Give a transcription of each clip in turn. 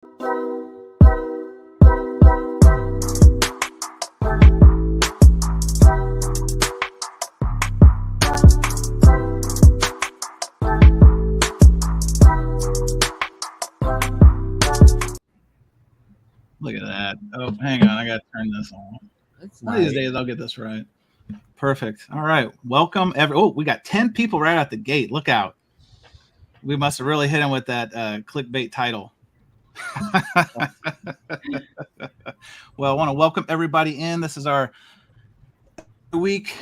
Look at that. Oh, hang on. I got to turn this on. One of these days I'll get this right. Perfect. All right. Welcome. We got 10 people right out the gate. Look out. We must have really hit him with that clickbait title. Well, I want to welcome everybody in. This is our week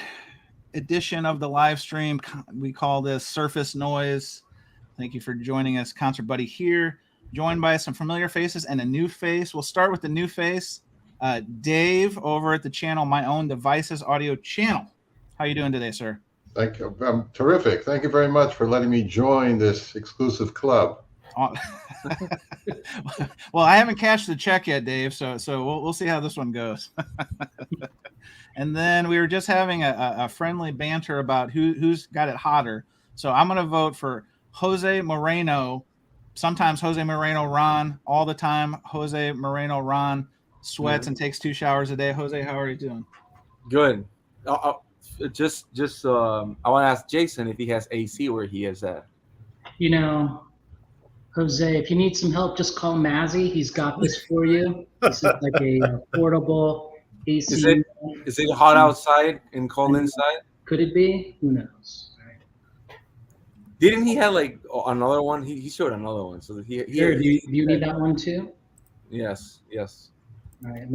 edition of the live stream. We call this Surface Noise. Thank you for joining us. Concert Buddy here, joined by some familiar faces and a new face. We'll start with the new face, Dave, over at the channel My Own Devices Audio Channel. How are you doing today, sir? Thank you. I'm terrific. Thank you very much for letting me join this exclusive club. Well, I haven't cashed the check yet, Dave, so we'll see how this one goes. And then we were just having a friendly banter about who's got it hotter. So I'm going to vote for Jose Moreno, sometimes Jose Moreno Ron, all the time Jose Moreno Ron, sweats and takes 2 showers a day. Jose, how are you doing? Good. Just I want to ask Jason if he has AC where he is at. You know, Jose, if you need some help, just call Mazzy. He's got this for you. This is like a portable AC. Is it hot outside and cold inside? Could it be? Who knows? Didn't he have like another one? He showed another one. So Here, do you need that one too? Yes. All right.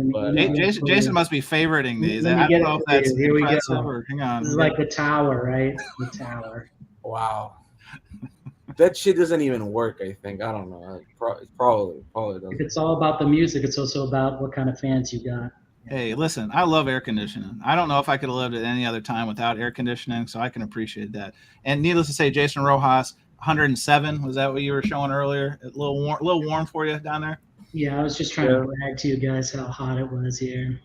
Jason must be favoriting these. Let me I get don't know it if that's here we go. or, hang on. This is like the tower, right? The tower. Wow. That shit doesn't even work, I think. I don't know. It probably doesn't. If it's all about the music, it's also about what kind of fans you got. Hey, listen, I love air conditioning. I don't know if I could have lived at any other time without air conditioning, so I can appreciate that. And needless to say, Jason Rojas, 107, was that what you were showing earlier? A little warm for you down there? Yeah, I was just trying to brag to you guys how hot it was here.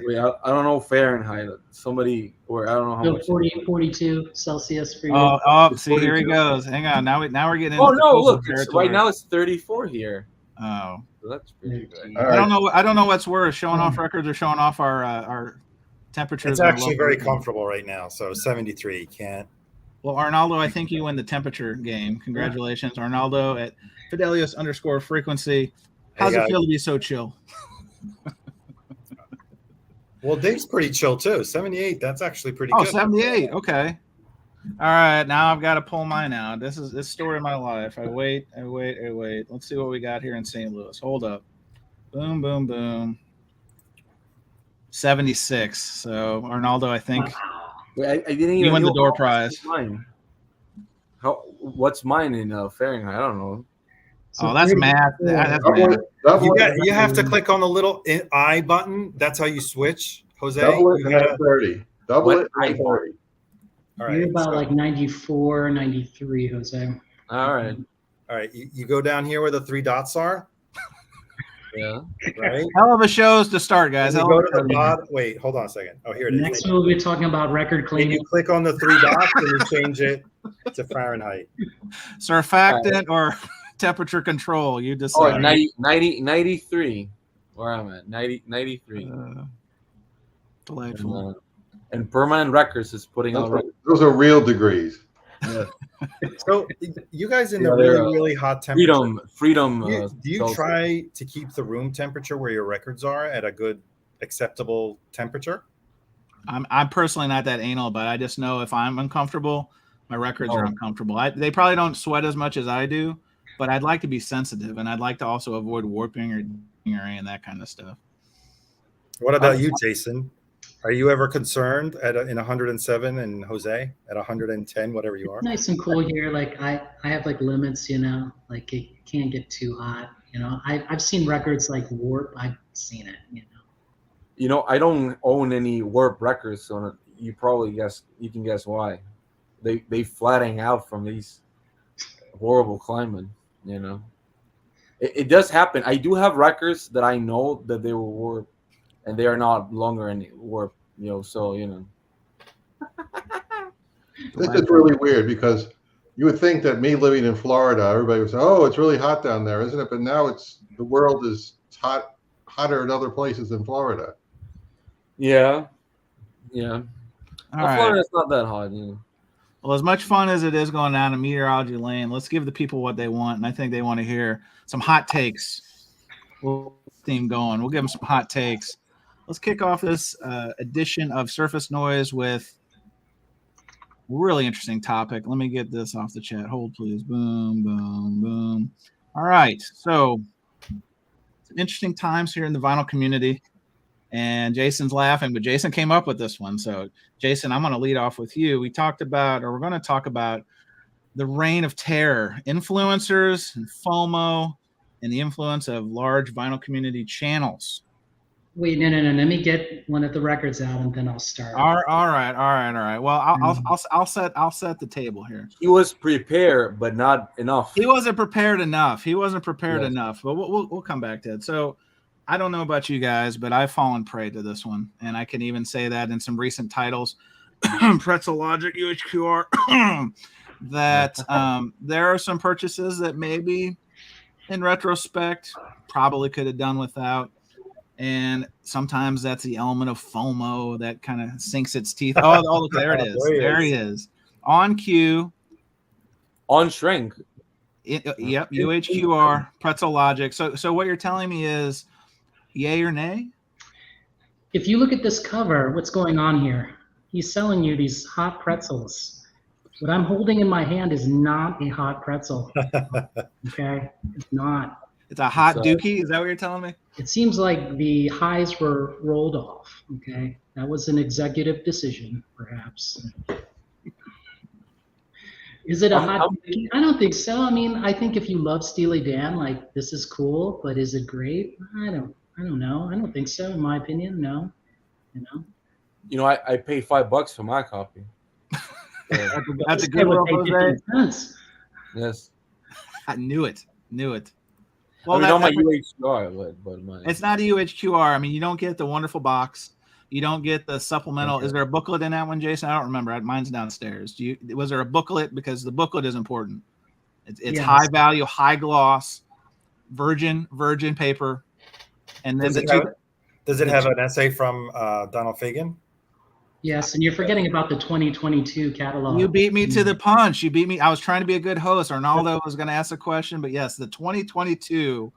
Wait, I don't know Fahrenheit. Somebody, or I don't know how much. 42 Celsius for you. Oh, see, here he goes. Hang on, now we're getting. Oh no! Look, right now it's 34 here. Oh, so that's pretty good. I don't know what's worse, showing off records or showing off our temperatures. It's actually very comfortable right now. So 73 can't. Well, Arnaldo, I think you win the temperature game. Congratulations, Arnaldo at Fidelius_frequency. How's it feel to be so chill? Well, Dave's pretty chill too. 78. That's actually pretty good. 78. Okay. All right. Now I've got to pull mine out. This is this story of my life. I wait. Let's see what we got here in St. Louis. Hold up. Boom, boom, boom. 76. So Arnaldo, I think. Wait, I didn't even. You win the door prize. Mine. What's mine in Fahrenheit? I don't know. So that's math. That's math. You have to click on the little I button. That's how you switch, Jose. Double it and 30. Double it and 30. All right. You're about like 94, 93, Jose. All right. All right. You go down here where the 3 dots are. Yeah. Right. Hell of a shows to start, guys. You go to the bottom. Wait, hold on a second. Oh, here it is. Next we'll be talking about record And cleaning. you click on the 3 dots and you change it to Fahrenheit. Surfactant or temperature control. You decide. 93. Where I'm at. 93. Delightful. And Permanent Records is putting out. Those are real degrees. Yeah. So you guys in the really hot temperature. Freedom. Do you try to keep the room temperature where your records are at a good, acceptable temperature? I'm personally not that anal, but I just know if I'm uncomfortable, my records are uncomfortable. They probably don't sweat as much as I do, but I'd like to be sensitive, and I'd like to also avoid warping or any of that kind of stuff. What about you, Jason? Are you ever concerned in 107 and Jose at 110, whatever you are? Nice and cool here. Like I have like limits, you know, like it can't get too hot. You know, I've seen records like warp. I've seen it, you know. You know, I don't own any warp records, so you can guess why. They flattening out from these horrible climate, you know. It does happen. I do have records that I know that they were warp and they are not longer in warp, you know, so, you know. This is really weird because you would think that me living in Florida, everybody would say, "Oh, it's really hot down there, isn't it?" But now the world is hotter in other places than Florida. Yeah. Yeah. All Well, right. Florida's not that hot, you know. Well, as much fun as it is going down in meteorology lane, let's give the people what they want, and I think they want to hear some hot takes. We'll theme going. We'll give them some hot takes. Let's kick off this edition of Surface Noise with a really interesting topic. Let me get this off the chat. Hold, please. Boom, boom, boom. All right. So, some interesting times here in the vinyl community. And Jason's laughing, but Jason came up with this one. So, Jason, I'm going to lead off with you. We're going to talk about the reign of terror, influencers and FOMO, and the influence of large vinyl community channels. Wait, no. Let me get one of the records out, and then I'll start. All right. Well, I'll set the table here. He was prepared, but not enough. He wasn't prepared enough. But we'll come back to it. So, I don't know about you guys, but I've fallen prey to this one, and I can even say that in some recent titles, Pretzel Logic, UHQR, that there are some purchases that maybe, in retrospect, probably could have done without. And sometimes that's the element of FOMO that kind of sinks its teeth. Oh, look, there it is. There he is. On cue. On shrink. Yep, UHQR, Pretzel Logic. So what you're telling me is yay or nay? If you look at this cover, what's going on here? He's selling you these hot pretzels. What I'm holding in my hand is not a hot pretzel. Okay? It's not. It's a hot dookie? Is that what you're telling me? It seems like the highs were rolled off. Okay? That was an executive decision, perhaps. Is it a hot dookie? I don't think so. I mean, I think if you love Steely Dan, like, this is cool, but is it great? I don't know. I don't think so, in my opinion. No. I paid $5 for my copy. That's a good one, Jose. Yes. I knew it. Well, I mean, my UHQR, but it's not a UHQR. I mean, you don't get the wonderful box. You don't get the supplemental. Okay. Is there a booklet in that one, Jason? I don't remember. Mine's downstairs. Was there a booklet? Because the booklet is important. It's yes. High value, high gloss, virgin paper. And then does it have an essay from Donald Fagen? Yes, and you're forgetting about the 2022 catalog. You beat me to the punch. You beat me. I was trying to be a good host. Arnaldo was going to ask a question, but yes, the 2022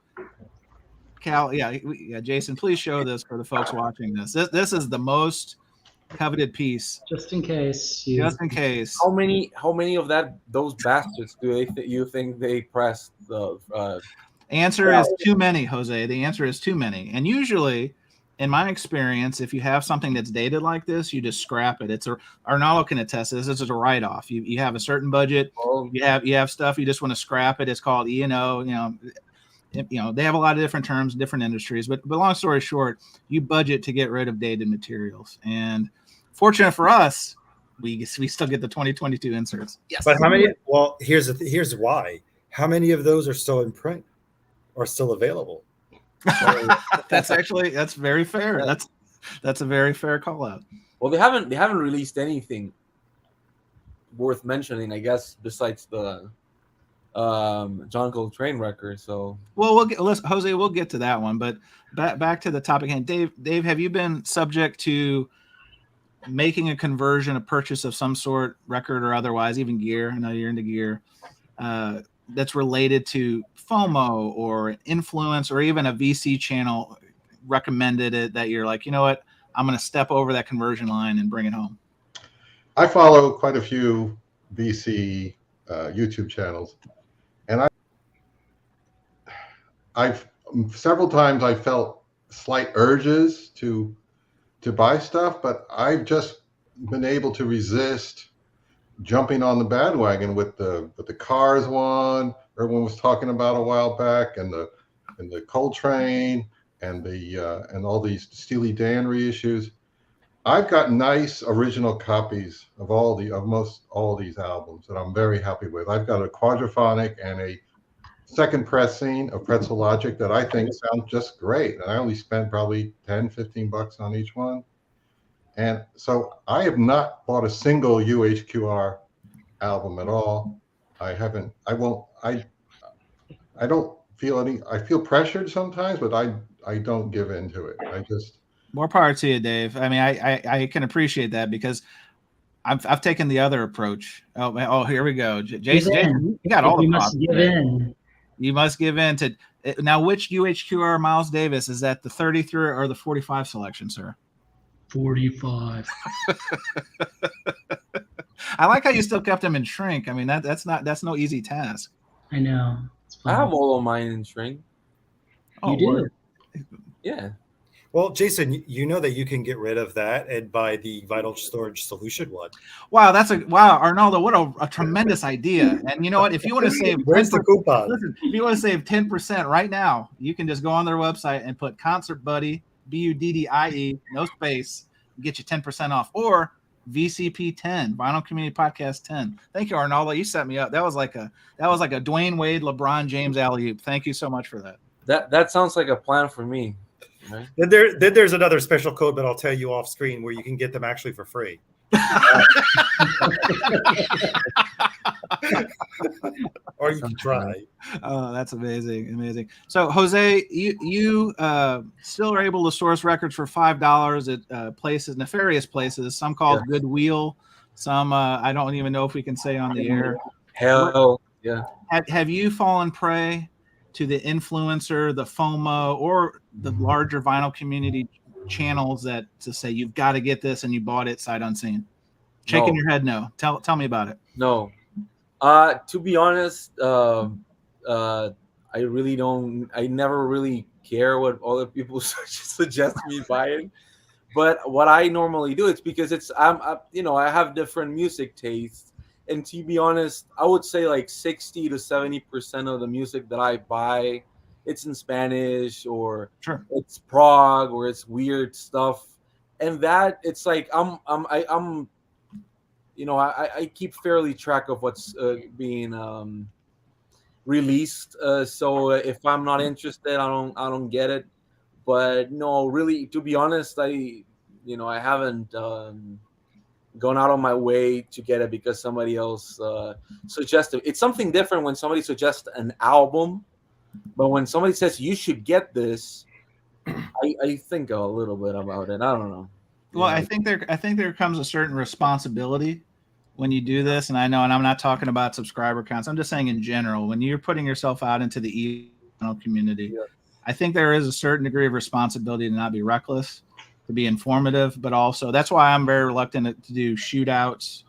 Jason, please show this for the folks watching this. This is the most coveted piece. Just in case. Just in case. How many of those bastards do you think they pressed? The answer is too many, Jose. The answer is too many. And usually, in my experience, if you have something that's dated like this, you just scrap it. Arnaldo can attest to this. This is a write-off. You have a certain budget. You have stuff you just want to scrap it. It's called E&O. They have a lot of different terms, different industries. But long story short, you budget to get rid of dated materials. And fortunate for us, we still get the 2022 inserts. Yes. But how many? Well, here's why. How many of those are still in print or still available? That's very fair. That's a very fair call out. Well, they haven't released anything worth mentioning, I guess, besides the John Coltrane record. So Jose, we'll get to that one. But back to the topic hand. Dave, have you been subject to making a conversion, a purchase of some sort, record or otherwise, even gear? I know you're into gear. That's related to FOMO or influence, or even a VC channel recommended it that you're like, you know what, I'm going to step over that conversion line and bring it home. I follow quite a few VC YouTube channels, and I've several times I felt slight urges to buy stuff, but I've just been able to resist jumping on the bandwagon with the Cars one everyone was talking about a while back, and the Coltrane and and all these Steely Dan reissues. I've got nice original copies of most all these albums that I'm very happy with. I've got a quadraphonic and a second pressing of Pretzel Logic that I think sounds just great. And I only spent probably $10-15 on each one. And so I have not bought a single UHQR album at all. I haven't. I won't. I don't feel any. I feel pressured sometimes, but I don't give in to it. I just. More power to you, Dave. I mean, I can appreciate that because I've taken the other approach. Oh, here we go. Jason, you got all the You props. must give in. You must give in to now. Which UHQR Miles Davis is that? The 33 or the 45 selection, sir? 45. I like how you still kept him in shrink. I mean, that's no easy task. I know. It's I fun. have all of mine in shrink. Oh, You do. word. Yeah. Well, Jason, you know that you can get rid of that and buy the Vital Storage Solution one. Wow, Arnaldo, what a tremendous idea. And you know what? If you want to save, Where's the coupon? Listen, if you want to save 10% right now, you can just go on their website and put Concert Buddy, BUDDIE, no space, get you 10% off, or VCP 10, Vinyl Community Podcast 10. Thank you, Arnaldo. You set me up. That was like a Dwayne Wade, LeBron James alley-oop. Thank you so much for that. That sounds like a plan for me. Right? Then there's another special code that I'll tell you off screen where you can get them actually for free. Or you can try. Oh, that's amazing. So, Jose, you still are able to source records for $5 at nefarious places. Some called Goodwill. Some I don't even know if we can say on the air. Hell, yeah. Have you fallen prey to the influencer, the FOMO, or the larger vinyl community channels that to say you've got to get this and you bought it sight unseen? Shaking your head, no. Tell me about it. No. To be honest, I really don't. I never really care what other people suggest me buying. But what I normally do, it's because I have different music tastes. And to be honest, I would say like 60 to 70% of the music that I buy, it's in Spanish or it's prog or it's weird stuff. And that it's like I keep fairly track of what's being released. So if I'm not interested, I don't get it. But no, really, to be honest, I haven't gone out of my way to get it because somebody else suggested. It's something different when somebody suggests an album, but when somebody says you should get this, I think a little bit about it. I don't know. Well, I think there comes a certain responsibility when you do this, and I'm not talking about subscriber counts. I'm just saying in general, when you're putting yourself out into the email community, I think there is a certain degree of responsibility to not be reckless, to be informative, but also that's why I'm very reluctant to do shootouts.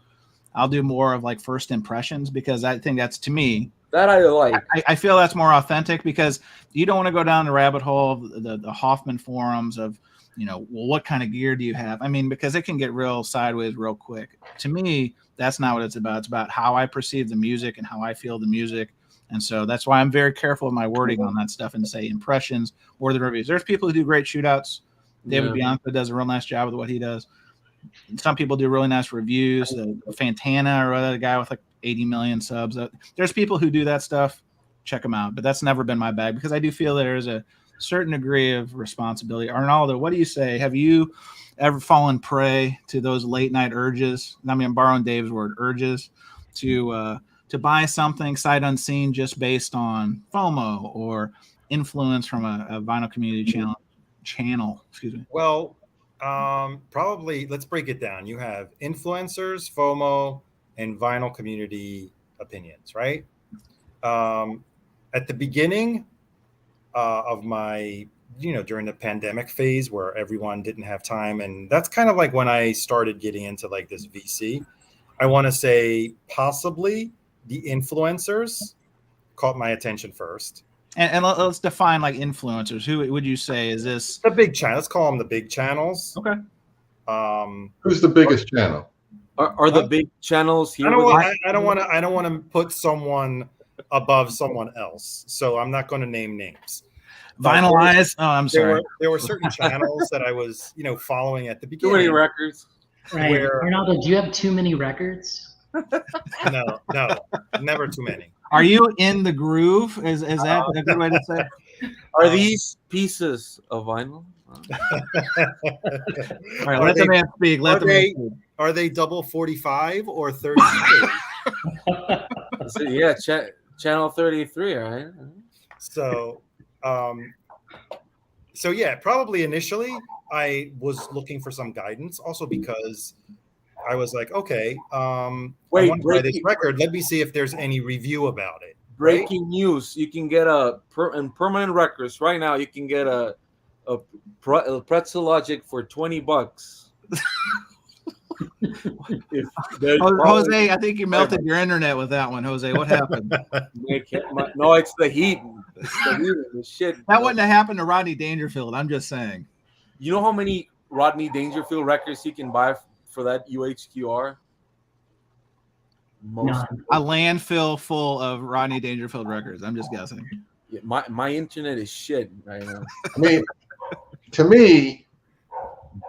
I'll do more of like first impressions because I think that's, to me, that I like. I feel that's more authentic because you don't want to go down the rabbit hole of the Hoffman forums of, well, what kind of gear do you have? I mean, because it can get real sideways real quick. To me, that's not what it's about. It's about how I perceive the music and how I feel the music. And so that's why I'm very careful with my wording on that stuff and say impressions or the reviews. There's people who do great shootouts. David Bianco does a real nice job with what he does. Some people do really nice reviews. Fantana or other guy with like 80 million subs. There's people who do that stuff. Check them out. But that's never been my bag because I do feel there is a certain degree of responsibility. Arnaldo, what do you say? Have you ever fallen prey to those late night urges? I mean, I'm borrowing Dave's word, urges to buy something sight unseen just based on FOMO or influence from a vinyl community channel. Excuse me. Well, probably let's break it down. You have influencers, FOMO, and vinyl community opinions, right? At the beginning of my, during the pandemic phase where everyone didn't have time, and that's kind of like when I started getting into like this VC. I want to say possibly the influencers caught my attention first. And let's define like influencers. Who would you say is this? The big channel. Let's call them the big channels. Okay. Who's the biggest channel? Are the big channels here? I don't want to put someone above someone else, so I'm not going to name names. Vinylize. Oh, I'm sorry. There were certain channels that I was, following at the beginning. Too many records. Right. Arnaldo, do you have too many records? No, never too many. Are you in the groove? Is that a good way to say? Are these pieces of vinyl? All right, let the man speak. Are they double 45 or 32? So, yeah, channel 33, all right. So, so yeah, probably initially I was looking for some guidance, also because I was like, okay, I Wait, want to buy this record. Let me see if there's any review about it. Right? Breaking news: you can get in permanent records right now. You can get a pretzel logic for $20. Jose, I think you melted your internet with that one, Jose. What happened? No, it's the heat. It's the heat. The shit. That wouldn't have happened to Rodney Dangerfield. I'm just saying. You know how many Rodney Dangerfield records you can buy for that UHQR? A landfill full of Rodney Dangerfield records. I'm just guessing. Yeah, my internet is shit right now. I mean, to me,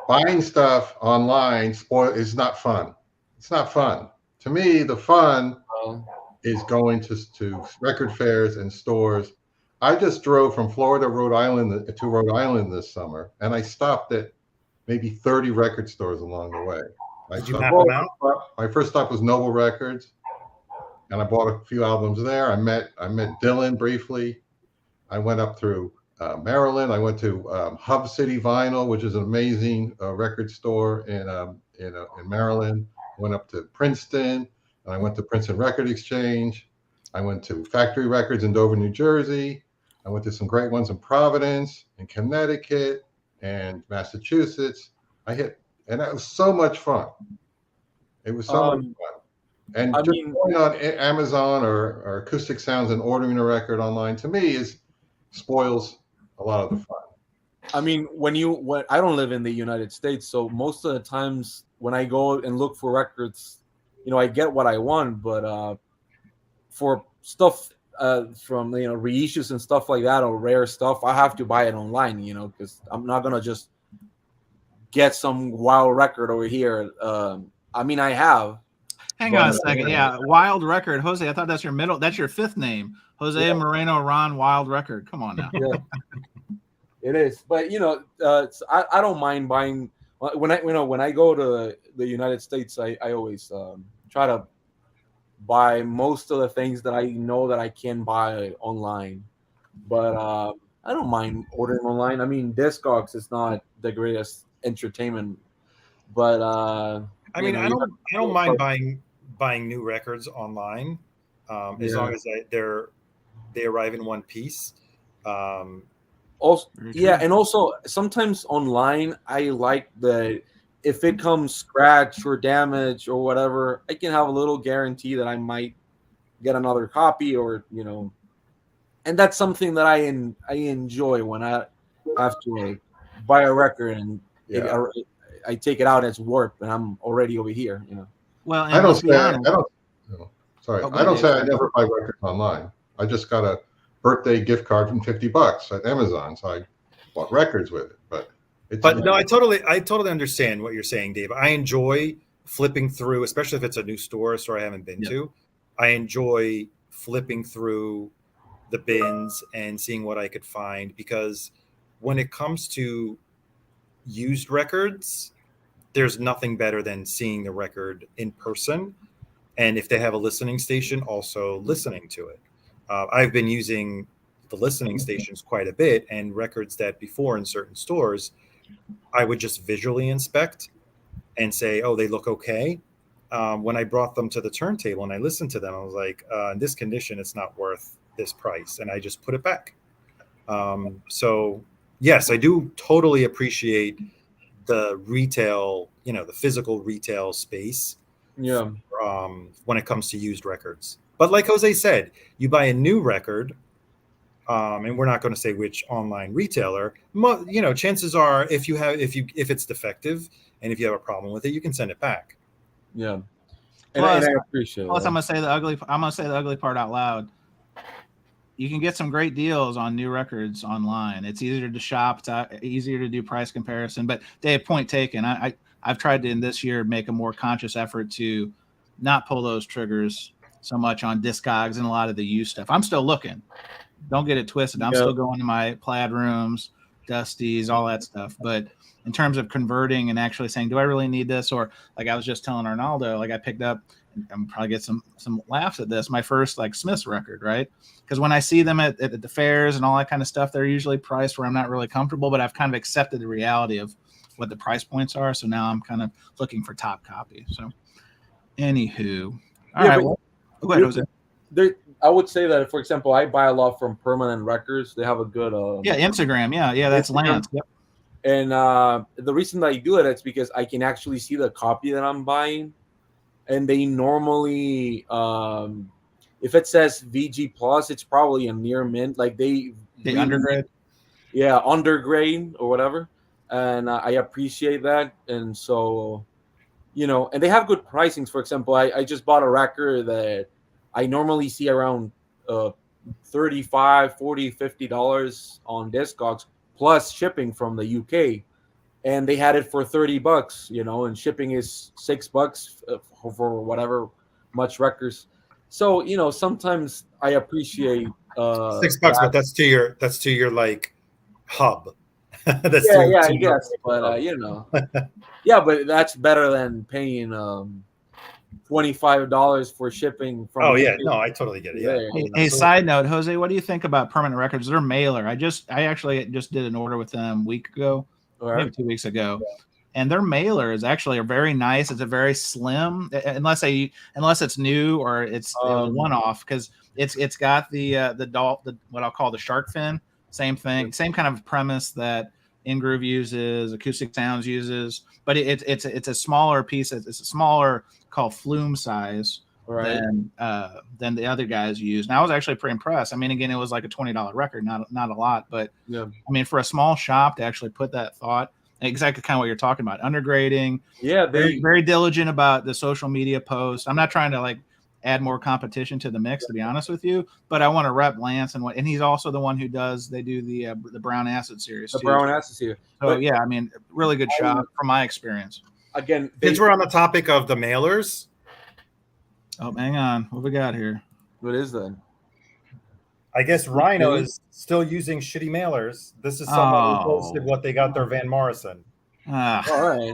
buying stuff online is not fun. It's not fun. To me, the fun is going to record fairs and stores. I just drove from Florida to Rhode Island this summer, and I stopped at maybe 30 record stores along the way. Did you map them out? My first stop was Noble Records, and I bought a few albums there. I met Dylan briefly. I went up through Maryland. I went to Hub City Vinyl, which is an amazing record store in Maryland. I went up to Princeton, and I went to Princeton Record Exchange. I went to Factory Records in Dover, New Jersey. I went to some great ones in Providence, in Connecticut, and Massachusetts. And that was so much fun. It was so much fun. And going on Amazon or Acoustic Sounds and ordering a record online, to me, spoils a lot of the fun. I mean, when I don't live in the United States, so most of the times when I go and look for records, I get what I want. But for stuff from reissues and stuff like that, or rare stuff, I have to buy it online. Because I'm not gonna just get some wild record over here. I mean, I have. Hang on a second. Yeah, Wild Record. Jose, I thought that's your fifth name. Jose Moreno Ron Wild Record. Come on now. Yeah. It is. But I don't mind buying when I go to the United States, I always try to buy most of the things that I know that I can buy online. But I don't mind ordering online. I mean, Discogs is not the greatest entertainment, but I mean, I don't mind buying new records online, as long as they arrive in one piece. Also, and also sometimes online, I like that if it comes scratched or damaged or whatever, I can have a little guarantee that I might get another copy, or and that's something that I enjoy when I have to buy a record and I take it out and it's warped and I'm already over here. Well, I don't say I never buy records online. I just got a birthday gift card from $50 at Amazon, so I bought records with it. But no, I totally understand what you're saying, Dave. I enjoy flipping through, especially if it's a new store I haven't been to. I enjoy flipping through the bins and seeing what I could find, because when it comes to used records, there's nothing better than seeing the record in person, and if they have a listening station, also listening to it. I've been using the listening stations quite a bit, and records that before in certain stores I would just visually inspect and say, oh, they look okay. When I brought them to the turntable and I listened to them, I was like, in this condition, it's not worth this price, and I just put it back. So yes, I do totally appreciate the retail, the physical retail space. Yeah. When it comes to used records, but like Jose said, you buy a new record, and we're not going to say which online retailer. Chances are, if it's defective and if you have a problem with it, you can send it back. Yeah. And I appreciate it. Plus, I'm gonna say the ugly part out loud. You can get some great deals on new records online. It's easier to shop. It's easier to do price comparison. But Dave, point taken. I've tried to, in this year, make a more conscious effort to not pull those triggers so much on Discogs and a lot of the used stuff. I'm still looking. Don't get it twisted. I'm still going to my Plaid Rooms, Dusties, all that stuff. But in terms of converting and actually saying, do I really need this? Or like I was just telling Arnaldo, like I picked up I'm probably get some laughs at this. My first like Smiths record, right? Because when I see them at the fairs and all that kind of stuff, they're usually priced where I'm not really comfortable, but I've kind of accepted the reality of what the price points are. So now I'm kind of looking for top copy. So, anywho, all right. Well, go ahead, Jose. I would say that, for example, I buy a lot from Permanent Records. They have a good Instagram. Yeah, that's Instagram. Lance. Yep. And the reason that I do it is because I can actually see the copy that I'm buying. And they normally, if it says VG Plus, it's probably a near mint. Like they undergrade. Yeah, undergrade or whatever. And I appreciate that. And so, and they have good pricings. For example, I just bought a record that I normally see around $35, $40, $50 on Discogs plus shipping from the UK. And they had it for $30, and shipping is $6 for whatever much records. So, sometimes I appreciate $6, but that's to your like hub. That's I guess, but yeah, but that's better than paying $25 for shipping from. Oh yeah, no, I totally get it. Yeah. Hey, side note, Jose, what do you think about Permanent Records? Their mailer. I actually just did an order with them a week ago, maybe 2 weeks ago, and their mailer is actually very nice. It's a very slim, unless it's new or it's a one-off, because it's got the what I'll call the shark fin. Same thing, same kind of premise that InGroove uses, Acoustic Sounds uses, but it's a smaller piece. It's a smaller, called flume size than the other guys use. And I was actually pretty impressed. I mean, again, it was like a $20 record, not a lot, but I mean, for a small shop to actually put that thought, exactly kind of what you're talking about, undergrading. Yeah, very, very diligent about the social media posts. I'm not trying to like add more competition to the mix, to be honest with you, but I want to rep Lance and he's also the one who they do the Brown Acid series. Brown Acid series. So yeah, I mean, really good shop from my experience. Again, since we're on the topic of the mailers. Oh, hang on. What we got here? What is that? I guess Rhino is still using shitty mailers. This is someone who posted what they got their Van Morrison. All right.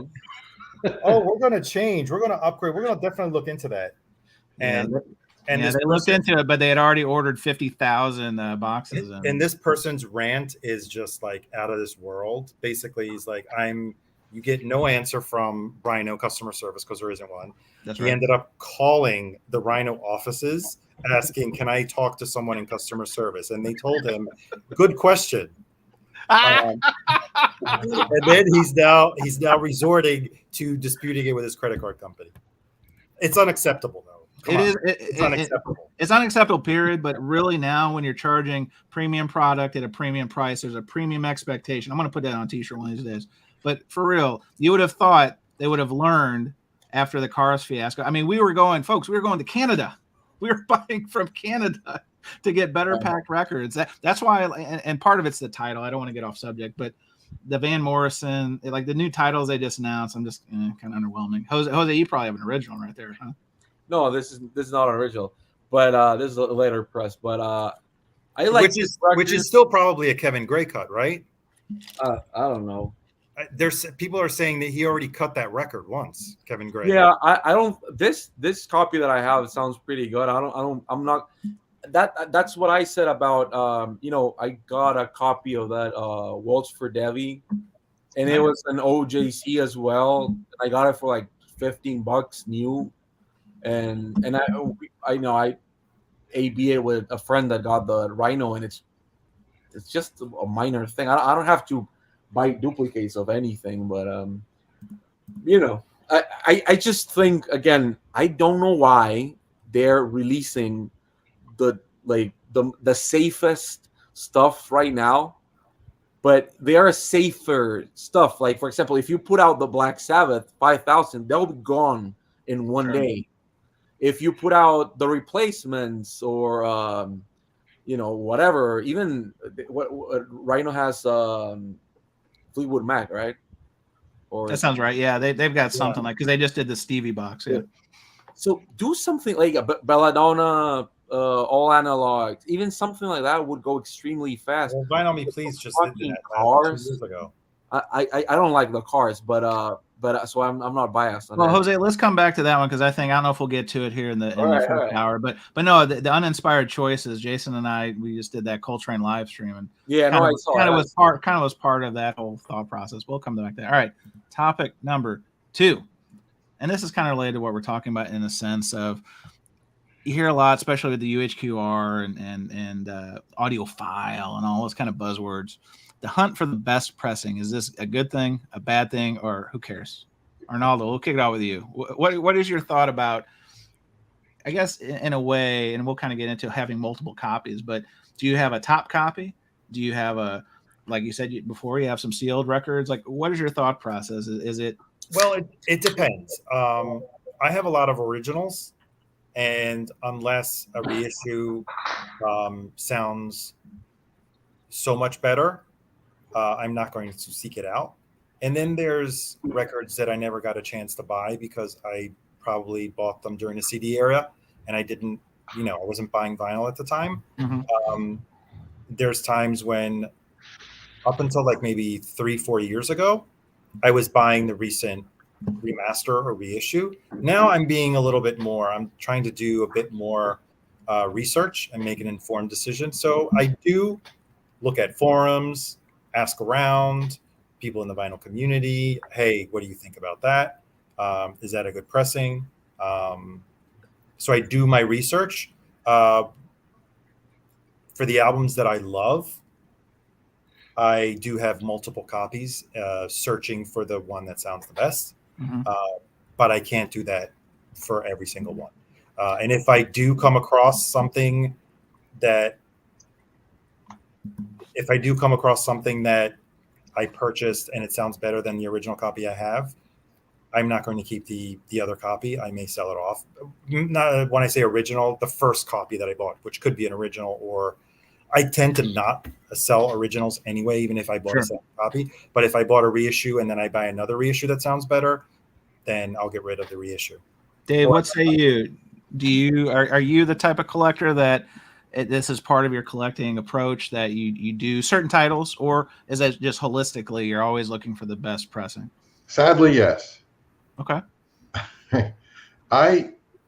We're going to change. We're going to upgrade. We're going to definitely look into that. And they looked into it, but they had already ordered 50,000 boxes. And this person's rant is just like out of this world. Basically, he's like, you get no answer from Rhino customer service because there isn't one. That's he right. ended up calling the Rhino offices asking, can I talk to someone in customer service? And they told him, good question. And then he's now resorting to disputing it with his credit card company. It's unacceptable, though. It's unacceptable. It's unacceptable, period. But really now when you're charging premium product at a premium price, there's a premium expectation. I'm going to put that on a t-shirt one of these days. But for real, you would have thought they would have learned after the Cars fiasco. I mean, we were going to Canada. We were buying from Canada to get better packed records. That's why, and part of it's the title. I don't want to get off subject, but the Van Morrison, like the new titles they just announced, I'm just kind of underwhelming. Jose, you probably have an original right there, huh? No, this is not an original, but this is a later press. But I like which is still probably a Kevin Gray cut, right? I don't know. There's people are saying that he already cut that record once, Kevin Gray. Yeah, I don't. This copy that I have sounds pretty good. I'm not. That's what I said about. I got a copy of that Waltz for Devi, and it was an OJC as well. I got it for like $15 new. And I know I AB it with a friend that got the Rhino, and it's just a minor thing. I don't have to buy duplicates of anything, but I just think, again, I don't know why they're releasing the safest stuff right now, but they are safer stuff. Like, for example, if you put out the Black Sabbath 5,000, they'll be gone in one day. If you put out the replacements or whatever, even what Rhino has Fleetwood Mac, right? Or that sounds right. Yeah, they've got something like, because they just did the Stevie box. Yeah. So do something like a Belladonna, all analog, even something like that would go extremely fast. Well, Vinyl Me Please just did that cars 2 years ago. I don't like the Cars, but but so I'm not biased on Well, that. Jose, let's come back to that one because I don't know if we'll get to it here in the All first right. hour. But no, the uninspired choices. Jason and I, we just did that Coltrane live stream, and Yeah, no, I saw kind it. of was part of that whole thought process. We'll come back to that. All right, topic number 2, and this is kind of related to what we're talking about in the sense of you hear a lot, especially with the UHQR and audiophile and all those kind of buzzwords. The hunt for the best pressing, is this a good thing, a bad thing, or who cares? Arnaldo, we'll kick it out with you. What is your thought about, I guess, in a way, and we'll kind of get into having multiple copies, but do you have a top copy? Do you have like you said before, you have some sealed records? Like, what is your thought process? Is it? Well, it depends. I have a lot of originals, and unless a reissue sounds so much better, I'm not going to seek it out. And then there's records that I never got a chance to buy because I probably bought them during the CD era, and I didn't, I wasn't buying vinyl at the time. Mm-hmm. There's times when, up until like maybe 3-4 years ago, I was buying the recent remaster or reissue. Now I'm being a little bit more, I'm trying to do a bit more research and make an informed decision. So I do look at forums, ask around people in the vinyl community. Hey, what do you think about that? Is that a good pressing? So I do my research. For the albums that I love, I do have multiple copies, searching for the one that sounds the best. Mm-hmm. But I can't do that for every single one. And if I do come across something that I purchased and it sounds better than the original copy I have, I'm not going to keep the other copy. I may sell it off. Not when I say original, the first copy that I bought, which could be an original, or I tend to not sell originals anyway, even if I bought a second copy. But if I bought a reissue and then I buy another reissue that sounds better, then I'll get rid of the reissue. Dave, what say you? Are you the type of collector that this is part of your collecting approach, that you do certain titles, or is that just holistically you're always looking for the best pressing? Sadly, yes. Okay. maybe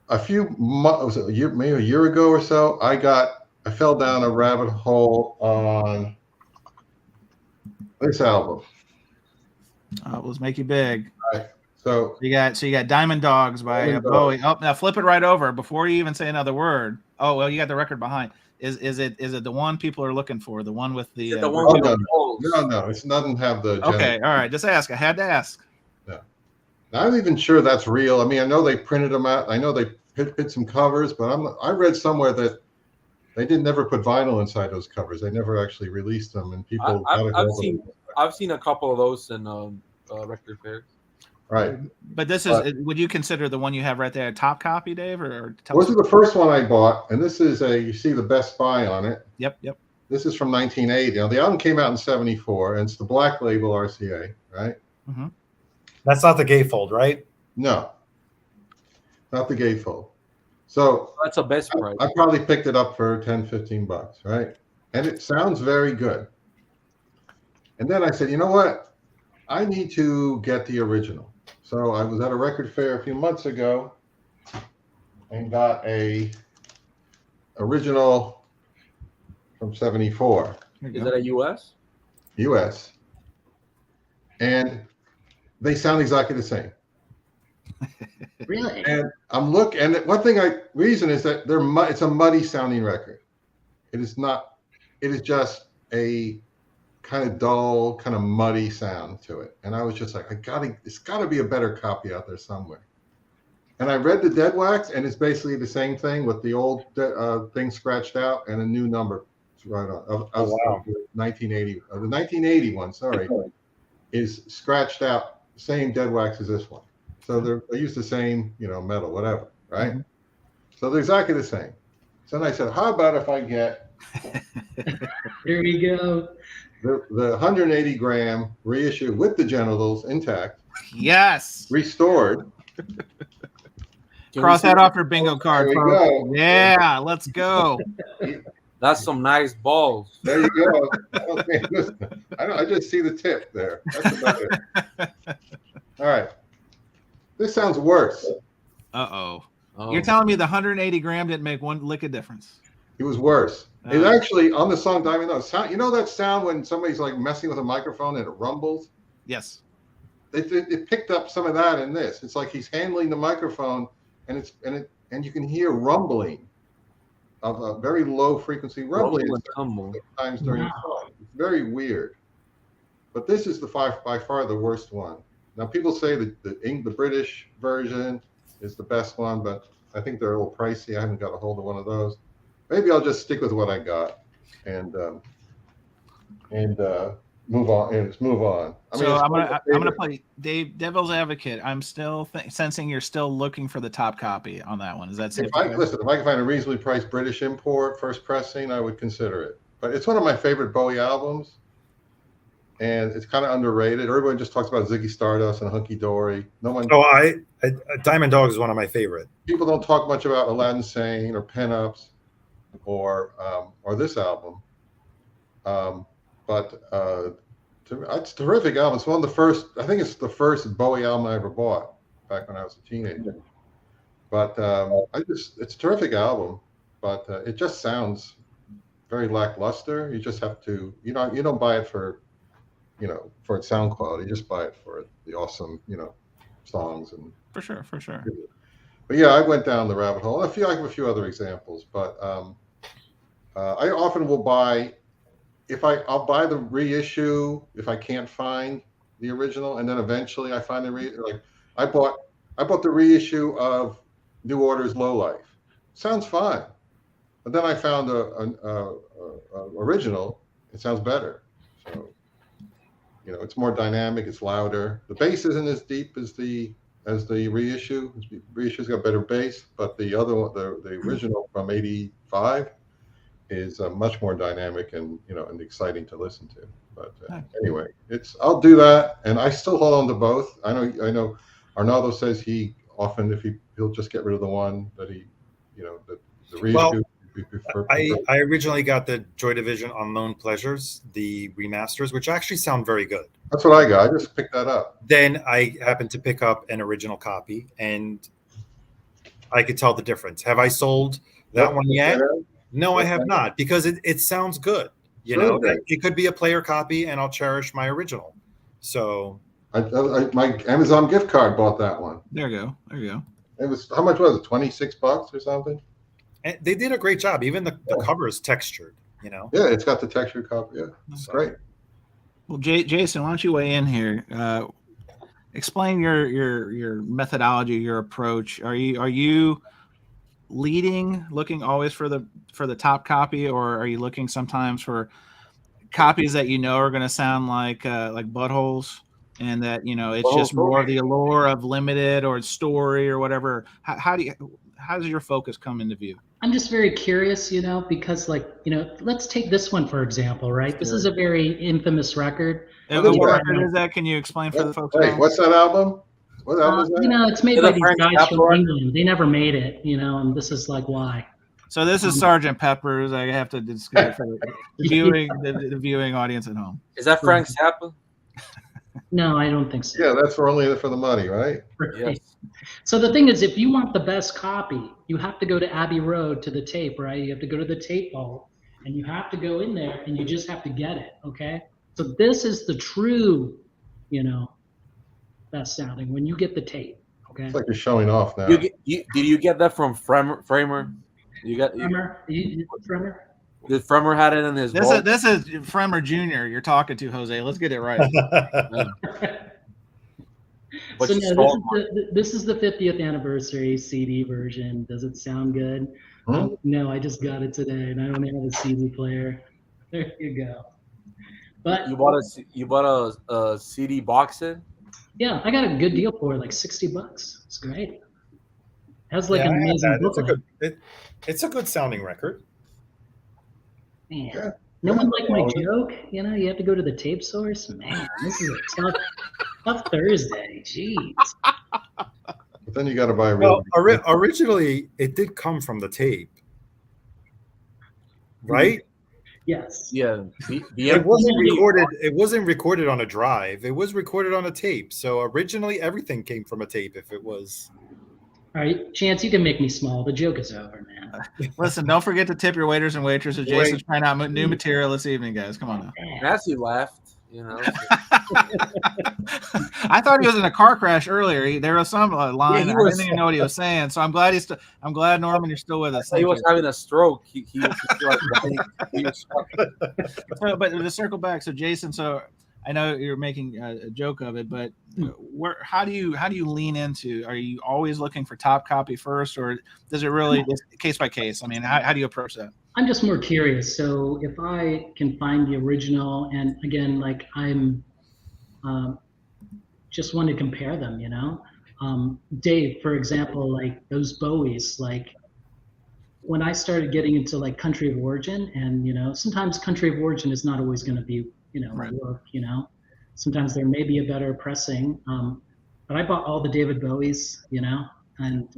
a year ago or so, I fell down a rabbit hole on this album. Let's make you big. All right. So you got Diamond Dogs by Bowie. Oh, now flip it right over before you even say another word. Oh, well, you got the record behind. Is it the one people are looking for? The one with the the one with the no, it doesn't have the. Okay, all right. Just ask. I had to ask. No, I'm not even sure that's real. I mean, I know they printed them out. I know they hit some covers, but I read somewhere that they never put vinyl inside those covers. They never actually released them, and people. I've seen a couple of those in record fairs. Right, but this is. Would you consider the one you have right there a top copy, Dave, or this is the first one I bought, and this is you see the Best Buy on it. Yep. This is from 1980. Now the album came out in '74, and it's the Black Label RCA, right? Mm-hmm. That's not the gatefold, right? No, not the gatefold. So that's a best price. I probably picked it up for $10-15, right? And it sounds very good. And then I said, you know what? I need to get the original. So I was at a record fair a few months ago and got a original from '74. Is that a US? US. And they sound exactly the same. Really? And I'm looking, and reason is that it's a muddy sounding record. It is not, it is just a kind of dull, kind of muddy sound to it. And I was just like, it's gotta be a better copy out there somewhere. And I read the Dead Wax, and it's basically the same thing with the old thing scratched out and a new number right on. Wow. 1980, the 1980 one, sorry, is scratched out, same Dead Wax as this one. So they use the same, metal, whatever, right? Mm-hmm. So they're exactly the same. So then I said, how about if I get Here we go. the 180 gram reissue with the genitals intact? Yes. Restored. Cross that off your bingo card. There we go. Yeah, let's go. That's some nice balls. There you go. Okay, listen, I just see the tip there. That's about it. All right. This sounds worse. Uh-oh. Oh. You're telling me the 180 gram didn't make one lick of difference? It was worse. It actually, on the song Diamond Dogs, sound, you know that sound when somebody's like messing with a microphone and it rumbles? Yes. It picked up some of that in this. It's like he's handling the microphone, and you can hear rumbling of a very low frequency rumbling times during the song. It's very weird. But this is by far the worst one. Now people say that the British version is the best one, but I think they're a little pricey. I haven't got a hold of one of those. Maybe I'll just stick with what I got and move on. And just move on. I mean, I'm gonna play Devil's Advocate. I'm still sensing you're still looking for the top copy on that one. Is that safe? If I can find a reasonably priced British import, first pressing, I would consider it. But it's one of my favorite Bowie albums, and it's kind of underrated. Everyone just talks about Ziggy Stardust and Hunky Dory. No one. Oh, Diamond Dogs is one of my favorite. People don't talk much about Aladdin Sane or Pen-Ups or this album. But it's a terrific album. It's one of the first. I think it's the first Bowie album I ever bought back when I was a teenager. But it's a terrific album. But it just sounds very lackluster. You just have to. You don't buy it for its sound quality. You just buy it for the awesome songs and. For sure. But yeah, I went down the rabbit hole. I have a few other examples, but I often will buy. I'll buy the reissue if I can't find the original, and then eventually I find I bought the reissue of New Order's Low Life. Sounds fine, but then I found a original. It sounds better. So it's more dynamic. It's louder. The bass isn't as deep as the reissue. The reissue's got better bass, but the other one, the original from '85. Is much more dynamic and and exciting to listen to. But anyway, I'll do that, and I still hold on to both. I know Arnaldo says he'll just get rid of the one that the reissue. Well, I originally got the Joy Division Unknown Pleasures, the remasters, which actually sound very good. That's what I got. I just picked that up. Then I happened to pick up an original copy, and I could tell the difference. Have I sold that one yet? No, I have not, because it sounds good. It could be a player copy, and I'll cherish my original. So, my Amazon gift card bought that one. There you go. It was, how much was it? $26 or something. And they did a great job. Even the cover is textured. Yeah, it's got the textured copy. Yeah, it's great. Well, Jason, why don't you weigh in here? Explain your methodology, your approach. Are you looking always for the top copy, or are you looking sometimes for copies that are going to sound like buttholes, and that it's just more of the allure of limited or story or whatever? How does your focus come into view? I'm just very curious, because let's take this one for example, right? This is a very infamous record. What record is that? Can you explain for the folks? Hey, what's that album? What album is that? It's made by these guys from England. They never made it, and this is why. So this is Sgt. Pepper's. I have to discuss for the viewing audience at home. Is that Frank Zappa? No, I don't think so. Yeah, that's for the money, right? Yes. So the thing is, if you want the best copy, you have to go to Abbey Road to the tape, right? You have to go to the tape vault, and you have to go in there, and you just have to get it, okay? So this is the true, best sounding when you get the tape. Okay. It's like you're showing off now. Did you get that from Framer? You got Framer? Framer? Did Framer had it in his vault? This is Framer Jr. You're talking to, Jose. Let's get it right. So no, this is the 50th anniversary CD version. Does it sound good? No, I just got it today, and I don't have a CD player. There you go. But you bought a CD box set? Yeah, I got a good deal for it, like $60. It's great. It has an amazing booklet. It's a good sounding record. Man, yeah. No one liked my joke. You have to go to the tape source. Man, this is a tough Thursday. Jeez. But then you got to buy originally, it did come from the tape, right? Yes. Yeah, the It wasn't MP3 recorded. It wasn't recorded on a drive. It was recorded on a tape. So originally, everything came from a tape. If it was, All right, Chance, you can make me small. The joke is over, man. Listen, don't forget to tip your waiters and waitresses. Wait. Jason's trying out new material this evening, guys. Come on now. Nancy laughed. You know, I thought he was in a car crash earlier. There was some line. he I was- didn't even know what he was saying. So I'm glad I'm glad Norman, you're still with us. he Thank was you. having a stroke. He was like, he was So, but to circle back, so Jason, so I know you're making a joke of it, but how do you lean into? Are you always looking for top copy first, or does it really case by case? I mean, how do you approach that? I'm just more curious. So if I can find the original, and again, like I'm just want to compare them, you know. Dave, for example, like those Bowies, like when I started getting into like country of origin, and you know, sometimes country of origin is not always going to be, you know, Right. work, you know. Sometimes there may be a better pressing. But I bought all the David Bowies, you know, and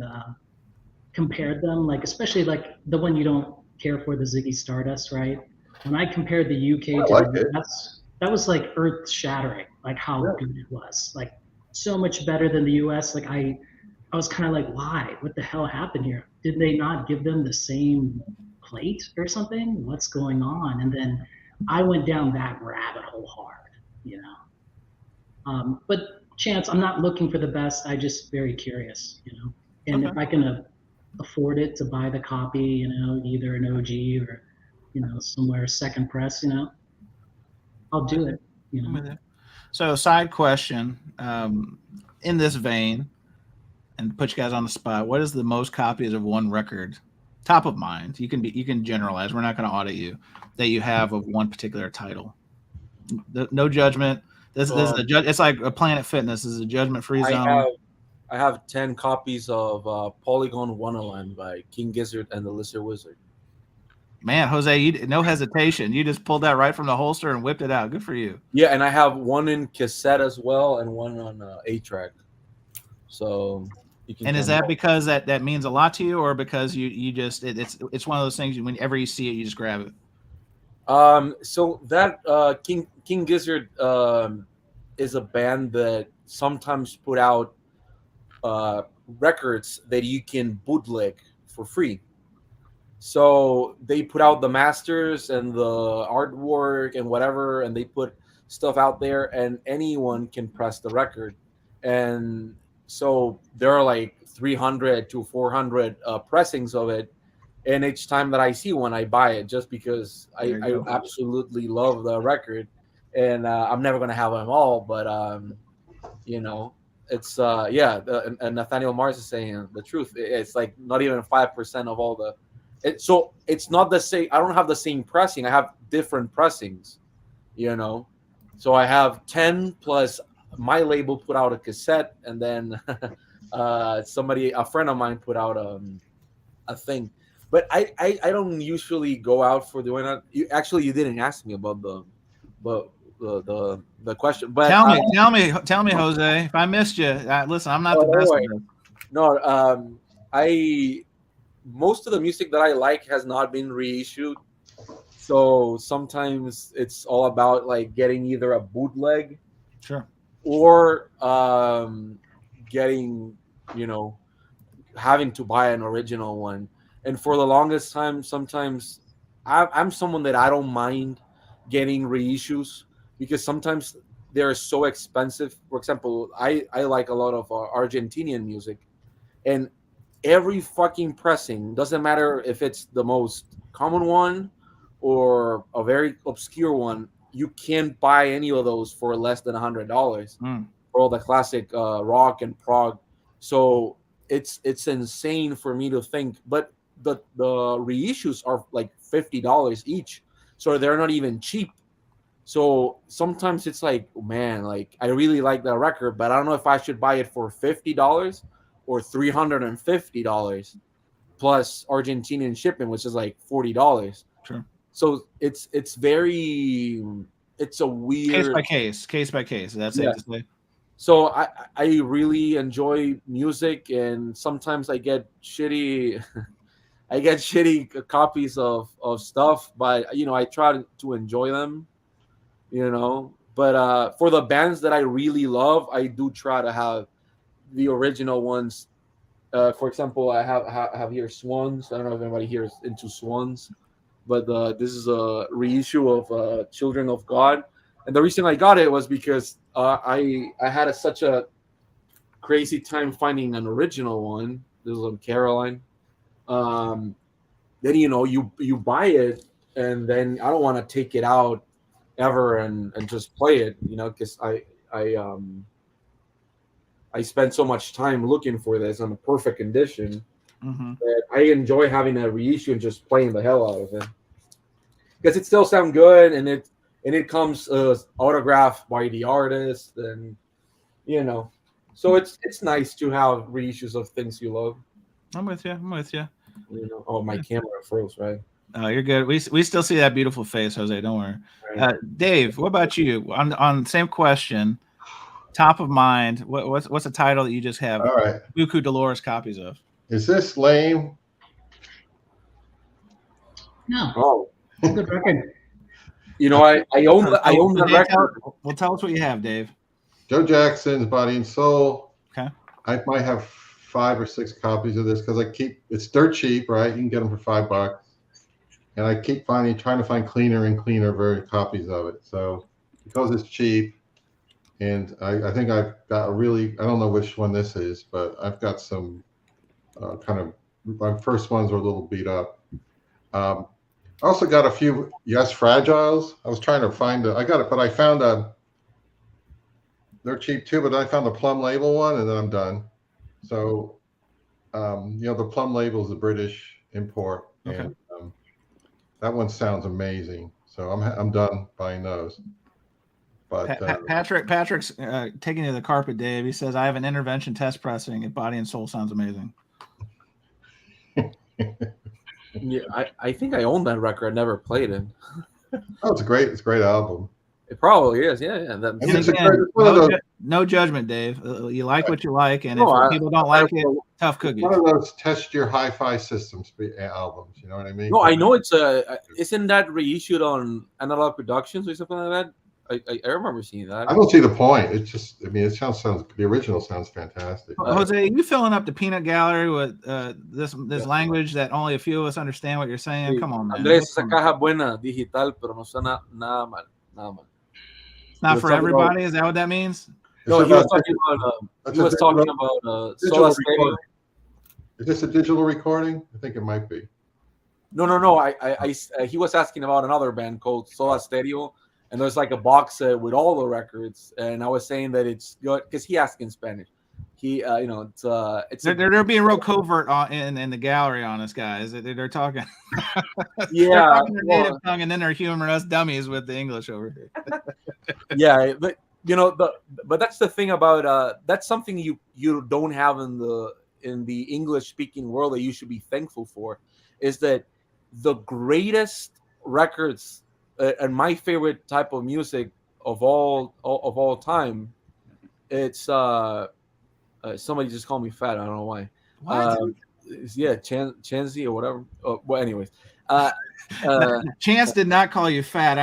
compared them, like especially like the one you don't care for, the Ziggy Stardust, right? When I compared the UK to like the it. US, that was like earth shattering, like how good it was, like so much better than the US. Like I was kind of like, why? What the hell happened here? Did they not give them the same plate or something? What's going on? And then I went down that rabbit hole hard, you know. But Chance, I'm not looking for the best. I just very curious, you know. And if I can afford it to buy the copy, you know, either an OG or, you know, somewhere second press, you know, I'll do it. You know. So, side question, in this vein, and put you guys on the spot. What is the most copies of one record, top of mind? You can generalize. We're not going to audit you. That you have of one particular title. No judgment. This is a it's like a Planet Fitness. This is a judgment-free zone. I have 10 copies of Polygon Wonderland by King Gizzard and the Lizard Wizard. Man, Jose, no hesitation. You just pulled that right from the holster and whipped it out. Good for you. Yeah, and I have one in cassette as well, and one on 8-track. So you can. And is that because that means a lot to you, or because you just it's one of those things whenever you see it, you just grab it? So that King Gizzard is a band that sometimes put out records that you can bootleg for free. So they put out the masters and the artwork and whatever, and they put stuff out there, and anyone can press the record. And so there are like 300 to 400 pressings of it. And each time that I see one, I buy it just because I absolutely love the record. And I'm never going to have them all, but, you know, it's, and Nathaniel Mars is saying the truth. It's like not even 5% of all the, so it's not the same. I don't have the same pressing. I have different pressings, you know. So I have 10 plus my label put out a cassette, and then a friend of mine put out a thing. But I don't usually go out for doing that. You didn't ask me about the question. But tell me, Jose. If I missed you, listen, I'm not the best at this. No, most of the music that I like has not been reissued. So sometimes it's all about like getting either a bootleg, sure, or getting, you know, having to buy an original one. And for the longest time, sometimes I'm someone that I don't mind getting reissues because sometimes they're so expensive. For example, I like a lot of Argentinian music, and every fucking pressing, doesn't matter if it's the most common one or a very obscure one, you can't buy any of those for less than $100 for all the classic rock and prog. So it's insane for me to think, but the reissues are like $50 each, so they're not even cheap. So sometimes it's like, man, like I really like that record, but I don't know if I should buy it for $50 or $350 plus Argentinian shipping, which is like $40. Sure. So it's a weird case by case. That's safe to say. So I really enjoy music, and sometimes I get shitty I get shitty copies of stuff, but I try to enjoy them. But for the bands that I really love, I do try to have the original ones. For example, I have here Swans. I don't know if anybody here is into Swans, but this is a reissue of Children of God. And the reason I got it was because I had such a crazy time finding an original one. This is on Caroline. Then you buy it, and then I don't want to take it out ever and just play it, because I spent so much time looking for this in a perfect condition that I enjoy having a reissue and just playing the hell out of it, because it still sounds good, and it comes autographed by the artist, and so it's nice to have reissues of things you love. I'm with you. Oh, my camera froze, right? Oh, you're good. We still see that beautiful face, Jose. Don't worry. Right. Dave, what about you? On same question, top of mind. What's a title that you just have? All right. Buku Dolores copies of. Is this lame? No. Oh, good record. I own the record. Well, tell us what you have, Dave. Joe Jackson's Body and Soul. Okay. I might have 5 or 6 copies of this because it's dirt cheap, right? You can get them for $5, and I keep trying to find cleaner and cleaner copies of it. So because it's cheap, and I think I've got I don't know which one this is, but I've got some my first ones are a little beat up. I also got a few Yes Fragiles. I was trying to find I got it, but I found they're cheap too, but I found the Plum Label one, and then I'm done. So, the Plum Label is a British import, and that one sounds amazing. So I'm done buying those. But Patrick's taking to the carpet, Dave. He says, "I have an intervention test pressing. If Body and Soul sounds amazing." Yeah, I think I own that record. I never played it. Oh, it's a great album. It probably is, yeah. No judgment, Dave. You like what you like, and if people don't like it, tough cookies. One of those test your hi-fi systems albums. You know what I mean? No, I know it's isn't that reissued on Analog Productions or something like that? I remember seeing that. I don't see the point. It's just, it sounds the original sounds fantastic. Jose, are you filling up the peanut gallery with this language that only a few of us understand what you're saying? Come on, man. Andrés, esa caja buena digital, pero no suena nada mal. It's not for everybody. Is that what that means? No, he was talking about Soda Stereo. Is this a digital recording? I think it might be. No. He was asking about another band called Soda Stereo, and there's like a box set with all the records, and I was saying that it's good because he asked in Spanish. They're being real covert in the gallery on us, guys. They're talking. Yeah, they're talking their native tongue, and then they're humoring us dummies with the English over here. Yeah, but but that's the thing about that's something you don't have in the English speaking world that you should be thankful for, is that the greatest records and my favorite type of music of all time, it's somebody just called me fat. I don't know why. What? Chansey or whatever. Well, anyways, Chance did not call you fat.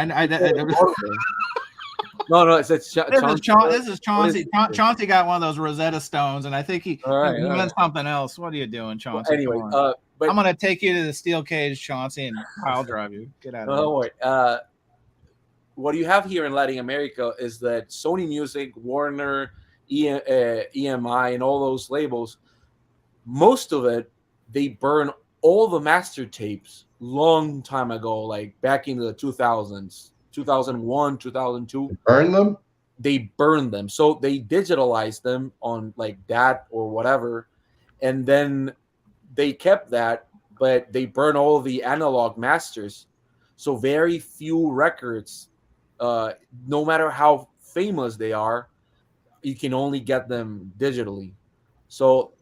No, it's this is Chauncey. Chauncey got one of those Rosetta Stones, and I think he meant something else. What are you doing, Chauncey? Well, anyway, I'm going to take you to the steel cage, Chauncey, and I'll drive you. Get out of here. What you have here in Latin America is that Sony Music, Warner, EMI, and all those labels, most of it, they burn all the master tapes long time ago, like back in the 2000s, 2001, 2002. Burn them? They burn them. So they digitalized them on like DAT or whatever, and then they kept that, but they burn all the analog masters. So very few records, no matter how famous they are, you can only get them digitally. So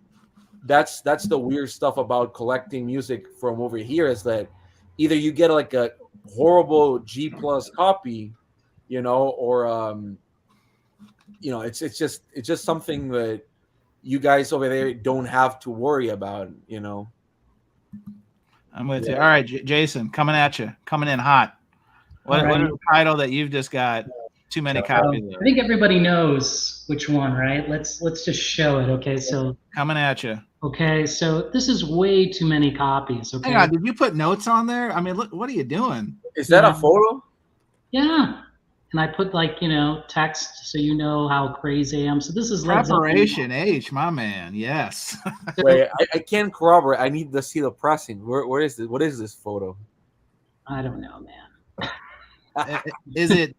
that's the weird stuff about collecting music from over here, is that either you get like a horrible G+ copy, or it's just something that you guys over there don't have to worry about, I'm with you. Yeah. All right, Jason, coming at you, coming in hot. What All right. is the title that you've just got too many copies I of? think everybody knows which one, right? Let's just show it. Okay, so Coming at you. this is way too many copies. Okay. Hang on, did you put notes on there? I mean, look, what are you doing? Is that Yeah. a photo? Yeah. And I put text so you know how crazy I am. So this is Led Zeppelin. Preparation H, my man. Yes. Wait, I can't corroborate. I need to see the pressing. Where is this? What is this photo? I don't know, man. Is it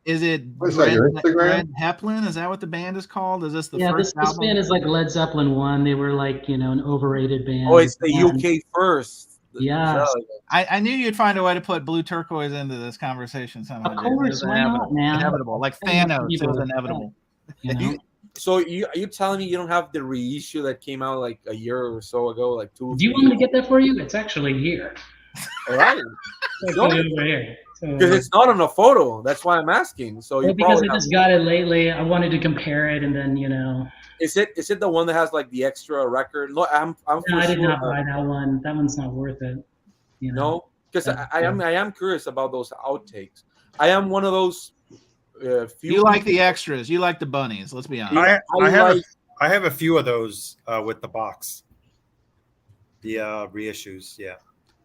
What is that, your Instagram? Red Zeppelin? Is that what the band is called? Is this the first this album? band is like Led Zeppelin 1. They were like, an overrated band. Oh, it's the And- UK first. Yeah. I knew you'd find a way to put blue turquoise into this conversation somehow. Of course, Jason. why not, man? Inevitable. Like Thanos, it was inevitable. You know? So are you telling me you don't have the reissue that came out like a year or so ago, like 2? Do you want me to get that for you? It's actually here. All right. It's actually over here. Because it's not on a photo. That's why I'm asking. So you because probably I just got it lately. I wanted to compare it, and then Is it the one that has like the extra record? No, I'm No, for I did sure not buy that one. That one's not worth it. No, because Yeah. I am curious about those outtakes. I am one of those few. You like the extras. You like the bunnies. Let's be honest. I have a few of those with the box. The reissues, yeah.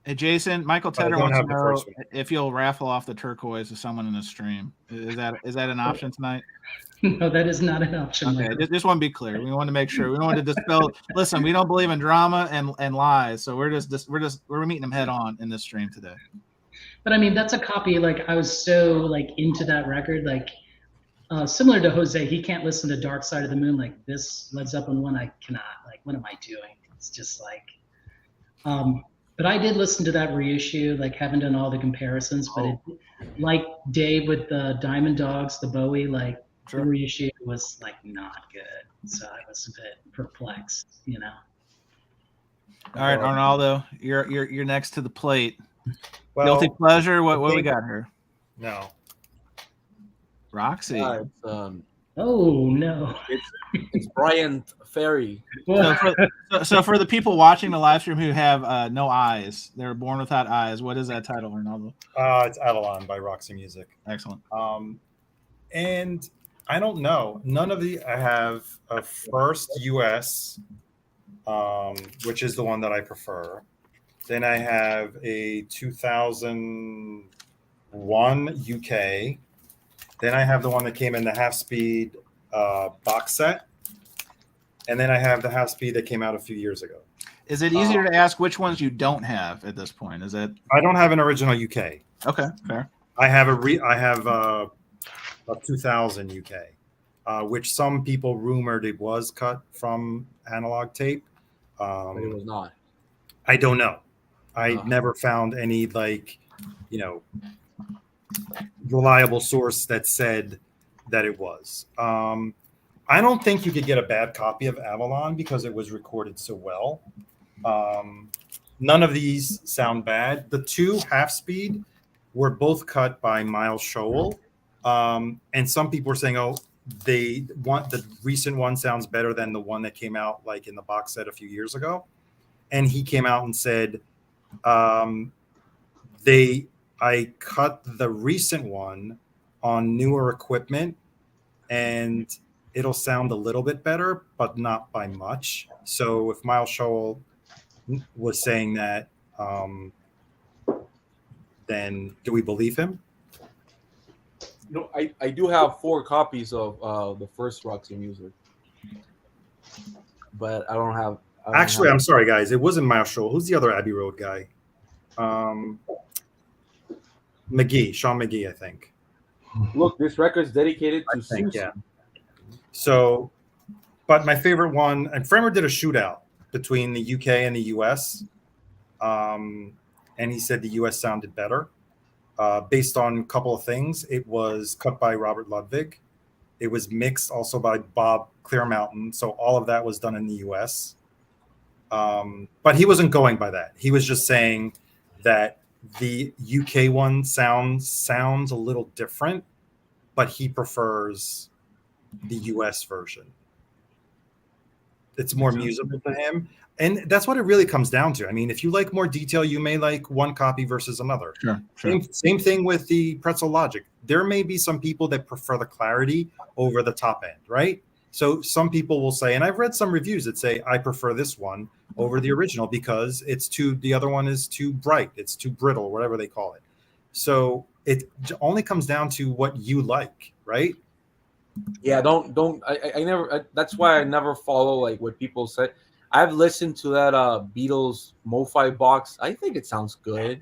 Hey, Jason, Michael But I Tedder don't wants to have the know first one. if you'll raffle off the turquoise to someone in the stream. Is that an option tonight? No, that is not an option. Okay, Michael. just want to be clear. We want to make sure. We want to dispel. Listen, we don't believe in drama and lies, so we're meeting them head on in this stream today. But I mean, that's a copy. Like I was so into that record. Like similar to Jose, he can't listen to Dark Side of the Moon like this Led Zeppelin one. I cannot. Like, what am I doing? It's just like. But I did listen to that reissue. Like, haven't done all the comparisons, but like Dave with the Diamond Dogs, the Bowie, the reissue was not good. So I was a bit perplexed, All right, Arnaldo, you're next to the plate. Well, Guilty pleasure. What we got here? No. Roxy. Oh no! It's Brian Ferry. So for the people watching the live stream who have no eyes, they're born without eyes. What is that title, Arnaldo? It's Avalon by Roxy Music. Excellent. And I don't know. None of the. I have a first US, which is the one that I prefer. Then I have a 2001 UK. Then I have the one that came in the half speed box set. And then I have the half speed that came out a few years ago. Is it easier to ask which ones you don't have at this point? Is it? I don't have an original UK. Okay, fair. I have a 2000 UK, which some people rumored it was cut from analog tape. But it was not. I don't know. I never found any reliable source that said that it was. I don't think you could get a bad copy of Avalon because it was recorded so well. None of these sound bad. The two half speed were both cut by Miles Scholl. And some people were saying, they want the recent one sounds better than the one that came out in the box set a few years ago. And he came out and said, I cut the recent one on newer equipment and it'll sound a little bit better, but not by much. So if Miles Scholl was saying that, then do we believe him? I do have 4 copies of the first Roxy Music, but I don't have. Actually, I'm sorry, guys. It wasn't Miles Scholl. Who's the other Abbey Road guy? Sean McGee, I think. Look, this record's dedicated to I think, Susan. yeah. So, but my favorite one, and Framer did a shootout between the UK and the US, and he said the US sounded better based on a couple of things. It was cut by Robert Ludwig. It was mixed also by Bob Clearmountain. So all of that was done in the US. But he wasn't going by that. He was just saying that the UK one sounds a little different, but he prefers the US version. it's more musical to him. And that's what it really comes down to. I mean, if you like more detail, you may like one copy versus another. Sure. Same thing with the Pretzel Logic. There may be some people that prefer the clarity over the top end, right? So some people will say, and I've read some reviews that say, I prefer this one over the original because the other one is too bright, it's too brittle, whatever they call it. So it only comes down to what you like, right? Yeah, I never. That's why I never follow like what people say. I've listened to that Beatles MoFi box. I think it sounds good.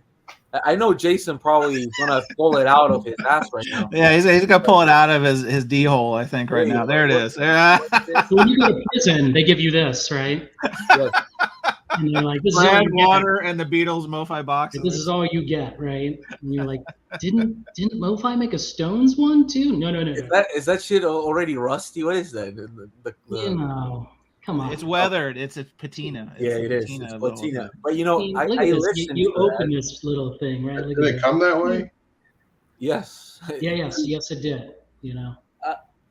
I know Jason probably is gonna pull it out of his ass right now. Yeah, he's gonna pull it out of his D hole, I think, right now. There it is. Yeah. So when you go to prison, they give you this, right? Yes. And they're like, "This is all Bread, you get. water, and the Beatles MoFi box. This is all you get, right?" And you're like, "Didn't MoFi make a Stones one too? No. Is that shit already rusty? What is that? You know, come on. It's weathered. It's a patina. Yeah, it is. patina It's of the whole patina. thing. But you know, mean, I look at this. listened You to open that. this little thing, right? Look Did at it come that way? Yes. Yes, it did. You know,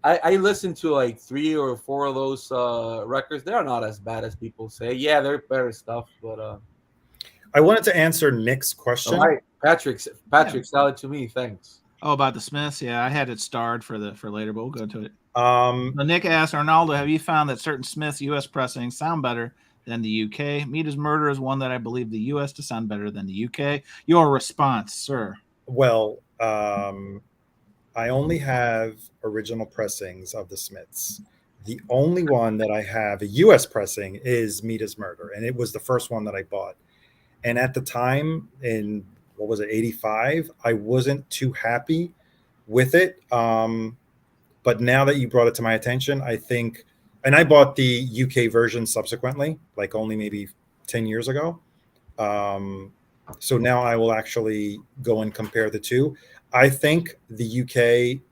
I listened to like 3 or 4 of those records. They're not as bad as people say. Yeah, they're better stuff, but I wanted to answer Nick's question. all right, Patrick, sell it to me. Thanks. Oh, about the Smiths? Yeah, I had it starred for later, but we'll go to it. Um, So Nick asked, Arnaldo, have you found that certain Smiths U.S. pressings sound better than the U.K.? Meat is Murder is one that I believe the U.S. to sound better than the U.K. Your response, sir? well, I only have original pressings of the Smiths. The only one that I have, a U.S. pressing, is Meat is Murder, and it was the first one that I bought. And at the time, in what was it, 85, I wasn't too happy with it. But now that you brought it to my attention, I think, and I bought the UK version subsequently, like only maybe 10 years ago. So now I will actually go and compare the two. I think the UK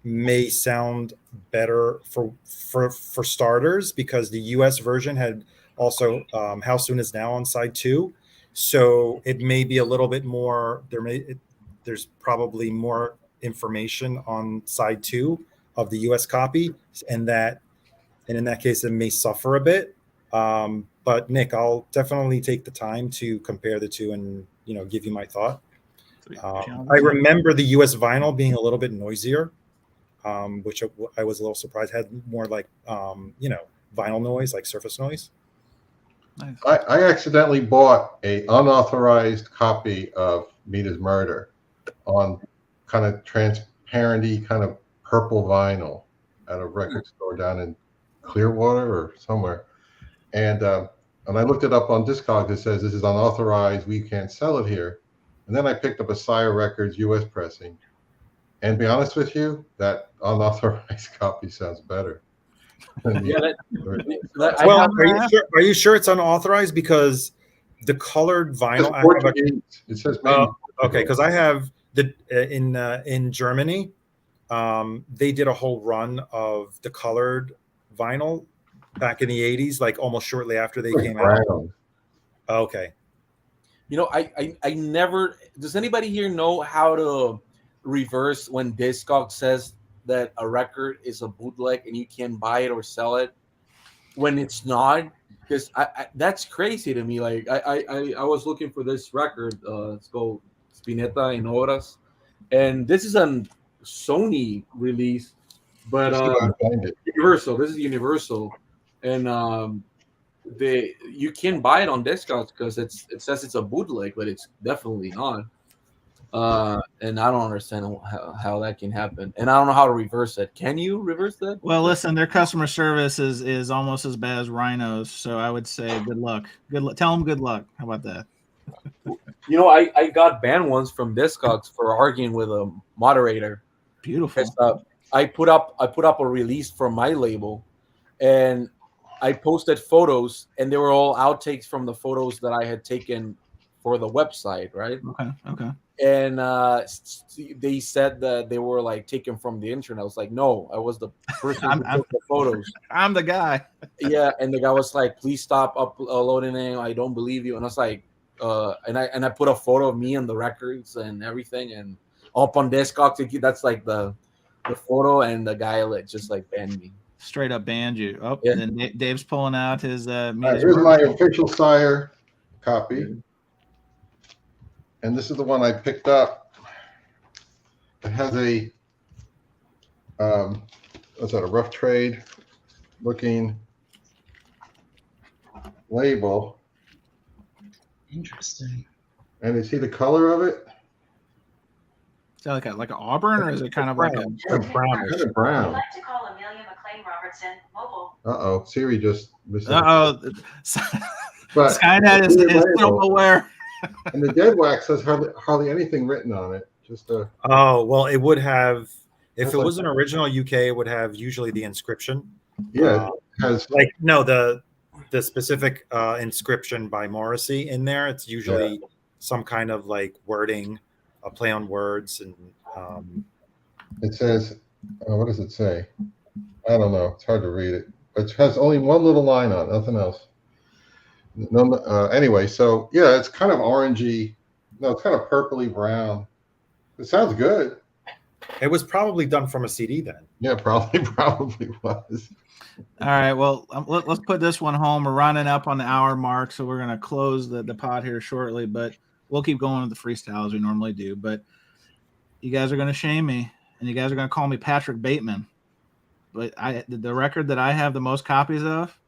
may sound better for starters because the US version had also How Soon Is Now on side 2. So it may be a little bit more, there's probably more information on side 2 of the US copy, and in that case it may suffer a bit. But Nick, I'll definitely take the time to compare the two and give you my thought. I remember the US vinyl being a little bit noisier, which I was a little surprised. Had more like vinyl noise, like surface noise. Nice. I accidentally bought a unauthorized copy of Meat is Murder on kind of transparency, kind of purple vinyl at a record store down in Clearwater or somewhere. And I looked it up on Discogs. It says this is unauthorized. We can't sell it here. And then I picked up a Sire Records US pressing. And to be honest with you, that unauthorized copy sounds better. Yeah, Well, are you sure it's unauthorized? Because the colored vinyl. It says maybe. Okay, because I have in Germany, they did a whole run of the colored vinyl back in the 80s, like almost shortly after they came out. Okay. I never. Does anybody here know how to reverse when Discogs says that a record is a bootleg and you can buy it or sell it when it's not? Because that's crazy to me. Like I was looking for this record. It's called Spinetta in Horas, and this is a Sony release, but Universal. This is Universal, and you can buy it on Discogs because it says it's a bootleg, but it's definitely not. And I don't understand how that can happen, and I don't know how to reverse it. Can you reverse that? Well, listen, their customer service is almost as bad as Rhino's, so I would say good luck. Tell them good luck. How about that? I got banned once from Discogs for arguing with a moderator. Beautiful. I put up a release from my label, and I posted photos, and they were all outtakes from the photos that I had taken for the website, right? Okay. And they said that they were like taken from the internet. I was like, no, I was the person who took the photos. I'm the guy. Yeah, and the guy was like, please stop uploading it. I don't believe you. And I was like, and I put a photo of me on the records and everything, and up on Discogs. That's like the photo, and the guy just like banned me. straight up banned you. Oh, Yeah. and Dave's pulling out his All right, here's my official sire copy. And this is the one I picked up. It has a, what's that, a rough trade looking label. Interesting. And you see the color of it? Is that like an auburn, or is it kind of like a Kind of brown. I'd like to call Amelia McLean Robertson, mobile. Uh-oh, Siri just missed it. uh-oh. But Skynet is still aware. and the dead wax has hardly anything written on it. Just a Oh, well, it would have, if That's it like- was an original UK, it would have usually the inscription. yeah, it has Like, no, the specific inscription by Morrissey in there. It's usually some kind of like wording, a play on words. And it says what does it say? I don't know. It's hard to read it. It has only one little line on it, nothing else. No, anyway, so yeah, it's kind of orangey. No, it's kind of purpley brown. It sounds good. it was probably done from a CD then. Yeah, probably was. All right, well, let's put this one home. We're running up on the hour mark, so we're going to close the pod here shortly, but we'll keep going with the freestyle as we normally do. But you guys are going to shame me, and you guys are going to call me Patrick Bateman. But the record that I have the most copies of,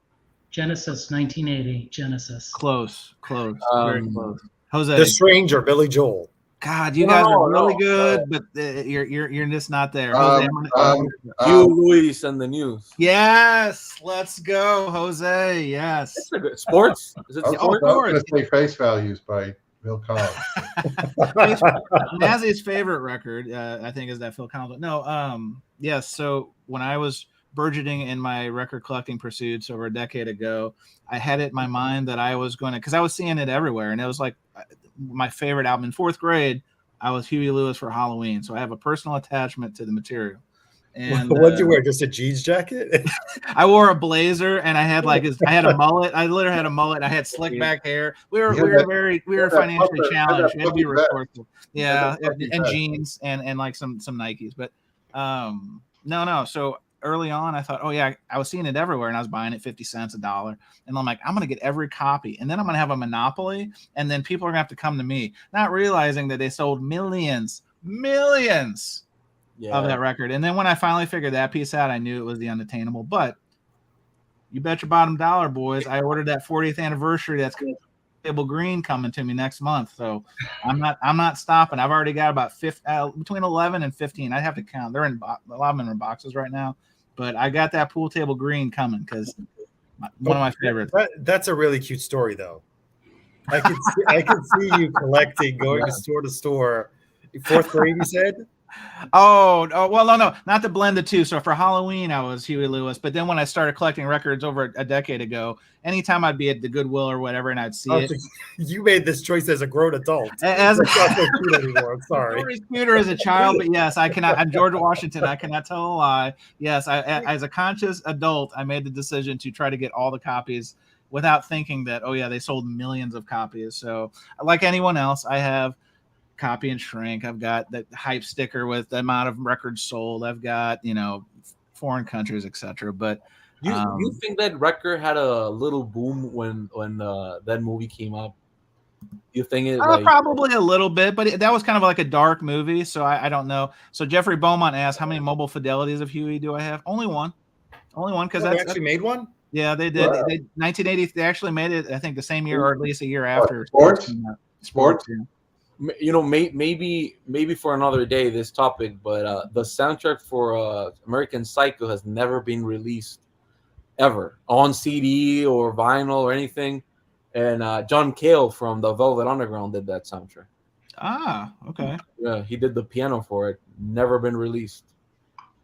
Genesis 1980. Genesis. close, very close. Jose, The Stranger, Billy Joel. God, you guys are really no. good, but you're just not there. Jose, You, Luis, and the news. yes, let's go, Jose. Yes. It's a good sports. Is it I was sports? course. going to say Face Values by Bill Collins. Mazzy's favorite record, I think, is that Phil Collins. No, yes. So when I was burgeoning in my record collecting pursuits over a decade ago, I had it in my mind that I was going to, because I was seeing it everywhere, and it was like my favorite album. In fourth grade, I was Huey Lewis for Halloween, so I have a personal attachment to the material. And What did you wear? Just a jeans jacket? I wore a blazer, and I had I had a mullet. I literally had a mullet. I had slick back hair. We were financially challenged. We had to be resourceful. Yeah, and jeans and like some Nikes. But no. So early on, I thought, oh yeah, I was seeing it everywhere, and I was buying it 50 cents, $1, and I'm like, I'm gonna get every copy, and then I'm gonna have a monopoly, and then people are gonna have to come to me, not realizing that they sold millions of that record. And then when I finally figured that piece out, I knew it was the unattainable. But you bet your bottom dollar, boys, I ordered that 40th anniversary. That's table green coming to me next month. So I'm not stopping. I've already got about between 11 and 15. I have to count. They're in a lot of them are in boxes right now. But I got that pool table green coming because one of my favorites. That's a really cute story, though. I could see you collecting, going to store. Fourth grade, you said? Oh well, no, not to blend the two. So for Halloween, I was Huey Lewis, but then when I started collecting records over a decade ago, anytime I'd be at the Goodwill or whatever, and I'd see it. So you made this choice as a grown adult. As It's not so cute anymore. I'm sorry. Scooter as a child, but yes, I cannot. I'm George Washington. I cannot tell a lie. Yes, as a conscious adult, I made the decision to try to get all the copies without thinking that, oh yeah, they sold millions of copies. So like anyone else, I have copy and shrink. I've got the hype sticker with the amount of records sold. I've got, foreign countries, etc. But you think that record had a little boom when that movie came up? You think it probably a little bit, but that was kind of like a dark movie, so I don't know. So Jeffrey Beaumont asked, how many mobile fidelities of Huey do I have? Only one because They actually made one. Yeah, they did. Wow. 1980. They actually made it, I think, the same year or at least a year after. Sports? Sports. Yeah. Maybe for another day this topic, but the soundtrack for American Psycho has never been released ever on CD or vinyl or anything, and John Cale from the Velvet Underground did that soundtrack. Ah, okay. Yeah, he did the piano for it. Never been released.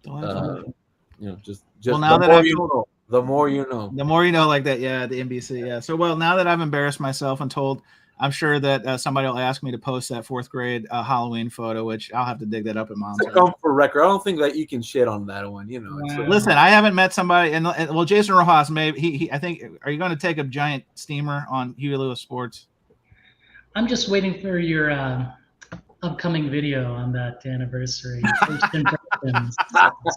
Just well, now the that more you know, the more you know. The more you know, like that. Yeah, the NBC. Yeah. So now that I've embarrassed myself and told. I'm sure that somebody will ask me to post that fourth grade Halloween photo, which I'll have to dig that up at mom's. It's a comfort record. I don't think that you can shit on that one. Listen, I haven't met somebody, and well, Jason Rojas, maybe he. I think. Are you going to take a giant steamer on Huey Lewis Sports? I'm just waiting for your upcoming video on that anniversary. First impressions.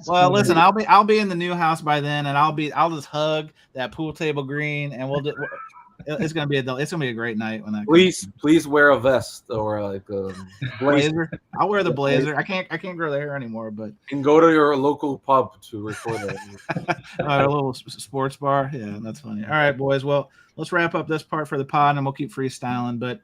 Well, listen, I'll be in the new house by then, and I'll just hug that pool table green, and it's gonna be a great night when that Please wear a vest or like a blazer. I'll wear the blazer. I can't grow the hair anymore, but and go to your local pub to record it. a little sports bar. Yeah, that's funny. All right, boys. Well, let's wrap up this part for the pod, and we'll keep freestyling. But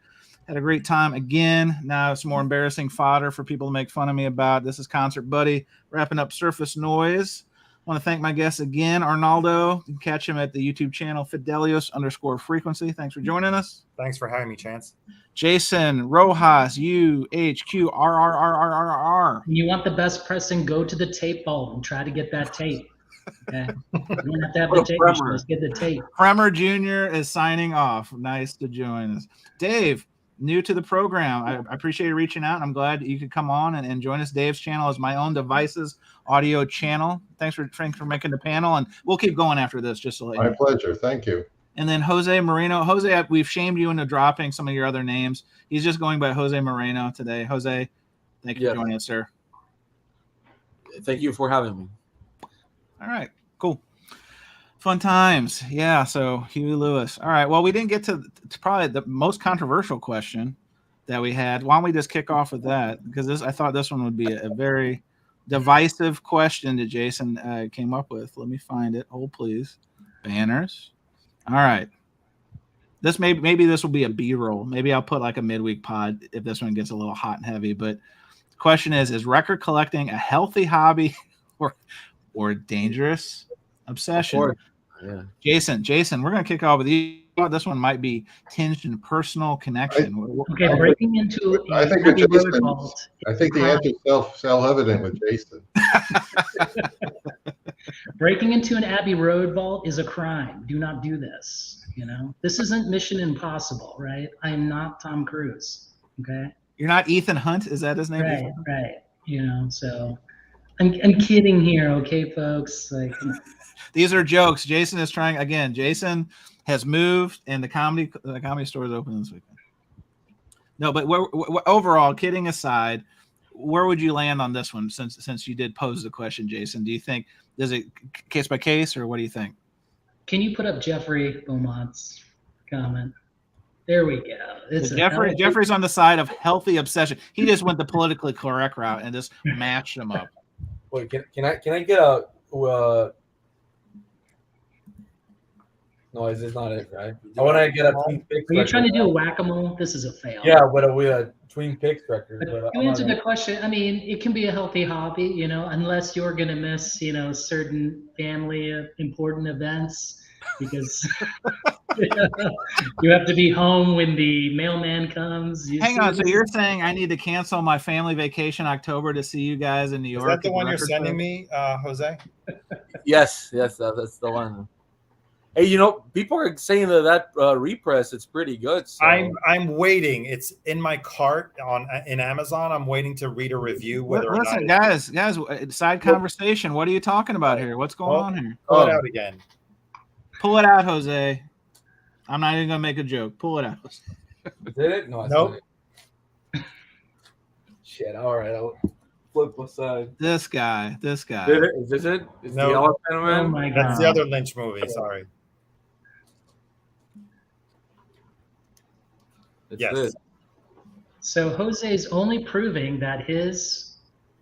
had a great time again. Now some more embarrassing fodder for people to make fun of me about. This is Concert Buddy wrapping up Surface Noise. I want to thank my guests again, Arnaldo. You can catch him at the YouTube channel Fidelius_frequency. Thanks for joining us. Thanks for having me, Chance. Jason Rojas, UHQRRRRR. You want the best pressing? Go to the tape vault and try to get that tape. Okay, you don't have to have the tape. You should just get the tape. Kremer Jr. is signing off. Nice to join us. Dave, new to the program. I appreciate you reaching out. I'm glad you could come on and join us. Dave's channel is My Own Devices audio channel. Thanks for making the panel, and we'll keep going after this. Just to let you know. My pleasure. Thank you. And then Jose Moreno. Jose, we've shamed you into dropping some of your other names. He's just going by Jose Moreno today. Jose, thank you for joining us, sir. Thank you for having me. All right, cool. Fun times. Yeah, so Huey Lewis. All right, well, we didn't get to probably the most controversial question that we had. Why don't we just kick off with that? Because I thought this one would be a very divisive question that Jason came up with. Let me find it. Hold, please. Banners. All right. This maybe this will be a B-roll. Maybe I'll put like a midweek pod if this one gets a little hot and heavy. But the question is record collecting a healthy hobby or dangerous obsession? Yeah. Jason, we're gonna kick off with you. This one might be tinged in personal connection. Okay, breaking into I think Abbey Jason, Road vault. I think the answer is self-evident with Jason. Breaking into an Abbey Road vault is a crime. Do not do this. This isn't Mission Impossible, right? I am not Tom Cruise. Okay. You're not Ethan Hunt. Is that his name? Right. So I'm kidding here, okay, folks. Like, these are jokes. Jason is trying again. Jason has moved, and the comedy store is open this weekend. No, but overall, kidding aside, where would you land on this one? Since you did pose the question, Jason, do you think is it case by case, or what do you think? Can you put up Jeffrey Beaumont's comment? There we go. So Jeffrey's on the side of healthy obsession. He just went the politically correct route and just matched them up. Wait, can I get a? No, this is not it, right? I want to get a Twin Peaks. Are you trying to do a whack-a-mole? This is a fail. Yeah, but with a Twin Peaks record. But to answer the question, I mean, it can be a healthy hobby, unless you're going to miss, certain family important events because you have to be home when the mailman comes. Hang on, so you're saying I need to cancel my family vacation October to see you guys in New York? Is that the one you're sending me, Jose? Yes, that's the one. Hey, people are saying that repress it's pretty good. So. I'm waiting. It's in my cart in Amazon. I'm waiting to read a review. Listen, guys, side conversation. What are you talking about here? What's going on here? Pull it out again. Pull it out, Jose. I'm not even gonna make a joke. Pull it out. Did it? No. Nope. Shit. All right. I'll flip aside. This guy. Did it? Is this it? Is no. The Elephant Man? Oh my God. That's the other Lynch movie. Sorry. Yes. This. So Jose's only proving that his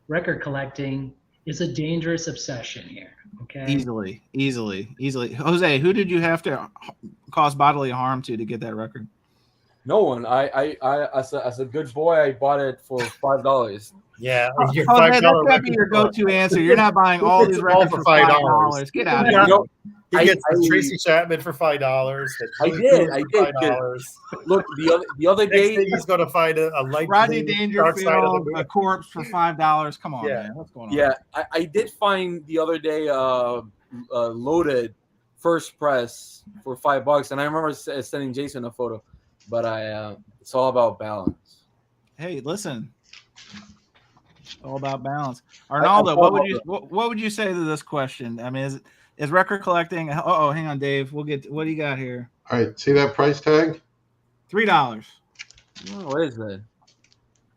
record collecting is a dangerous obsession here. Okay. Easily. Jose, who did you have to cause bodily harm to get that record? No one. I as a good boy, I bought it for $5. Yeah, your Jose, $5 that's gotta record be your go-to answer. You're not buying all these records for $5. Get out of here. He gets Tracy Chapman for $5. I did. $5. Look, the other day he's going to find a light. Rodney Dangerfield, a corpse for $5. Come on, man. What's going on? Yeah, I did find the other day loaded first press for $5, and I remember sending Jason a photo. But it's all about balance. Hey, listen. All about balance. Arnaldo, what would you say to this question? I mean, is record collecting? Hang on, Dave. What do you got here? All right, see that price tag? $3. Oh, what is that?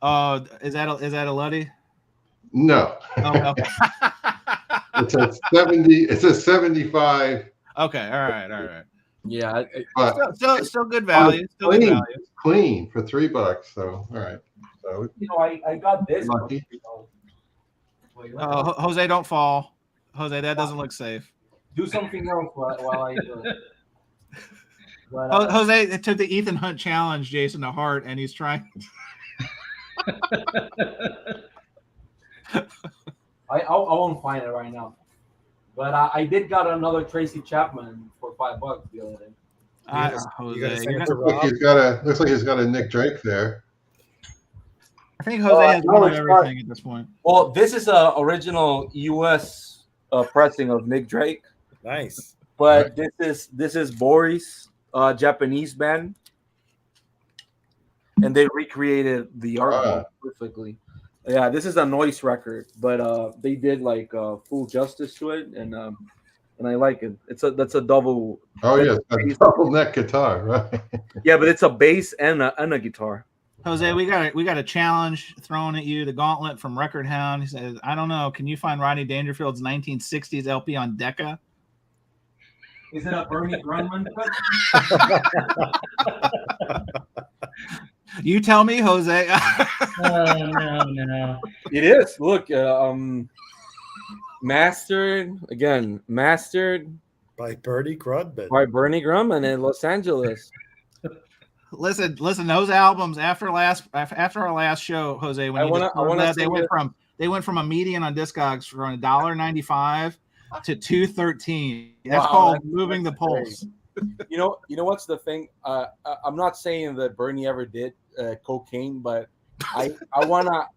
Oh, is that a Luddy? No. Okay. It's a 70. It's a 75. Okay. All right. Yeah, But Still good value. Still good value. It's clean for $3. So all right. So I got this. lucky. Jose, don't fall. Jose, that doesn't look safe. Do something else while I do it. But, Jose took the Ethan Hunt challenge, Jason, to heart, and he's trying. I won't find it right now. But I did got another Tracy Chapman for $5 the other day. Jose, Looks like he's got a Nick Drake there. I think Jose has no, one of it's everything at this point. Well, this is a original U.S. Pressing of Nick Drake. Nice. But this is Boris, Japanese band, and they recreated the artwork perfectly. Yeah, this is a noise record, but they did like full justice to it, and I like it. That's a double. Oh yeah, a double neck guitar, right? Yeah, but it's a bass and a guitar. Jose, we got a challenge thrown at you. The gauntlet from Record Hound. He says, I don't know. Can you find Rodney Dangerfield's 1960s LP on Decca? Is it a Bernie Grunman? You tell me, Jose. No. It is. Look, mastered By Bernie Grunman. by Bernie Grunman in Los Angeles. Listen. Those albums after our last show, Jose. When they went from a median on Discogs from $1.95 to $2.13. That's called moving the pulse. You know what's the thing? I'm not saying that Bernie ever did cocaine, but I wanna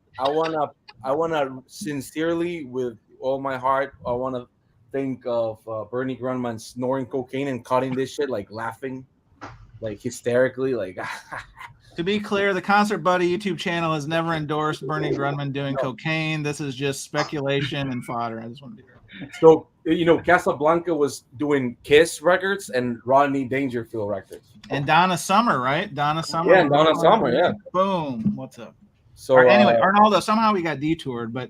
sincerely, with all my heart, I wanna think of Bernie Grunman snoring cocaine and cutting this shit, like laughing, like hysterically, like. To be clear, the Concert Buddy YouTube channel has never endorsed Bernie Grunman doing cocaine. This is just speculation and fodder. I just want to be clear. So, Casablanca was doing Kiss records and Rodney Dangerfield records. And Donna Summer, right? Donna Summer. Yeah, Donna Summer, yeah. Boom. What's up? So anyway, Arnaldo, somehow we got detoured, but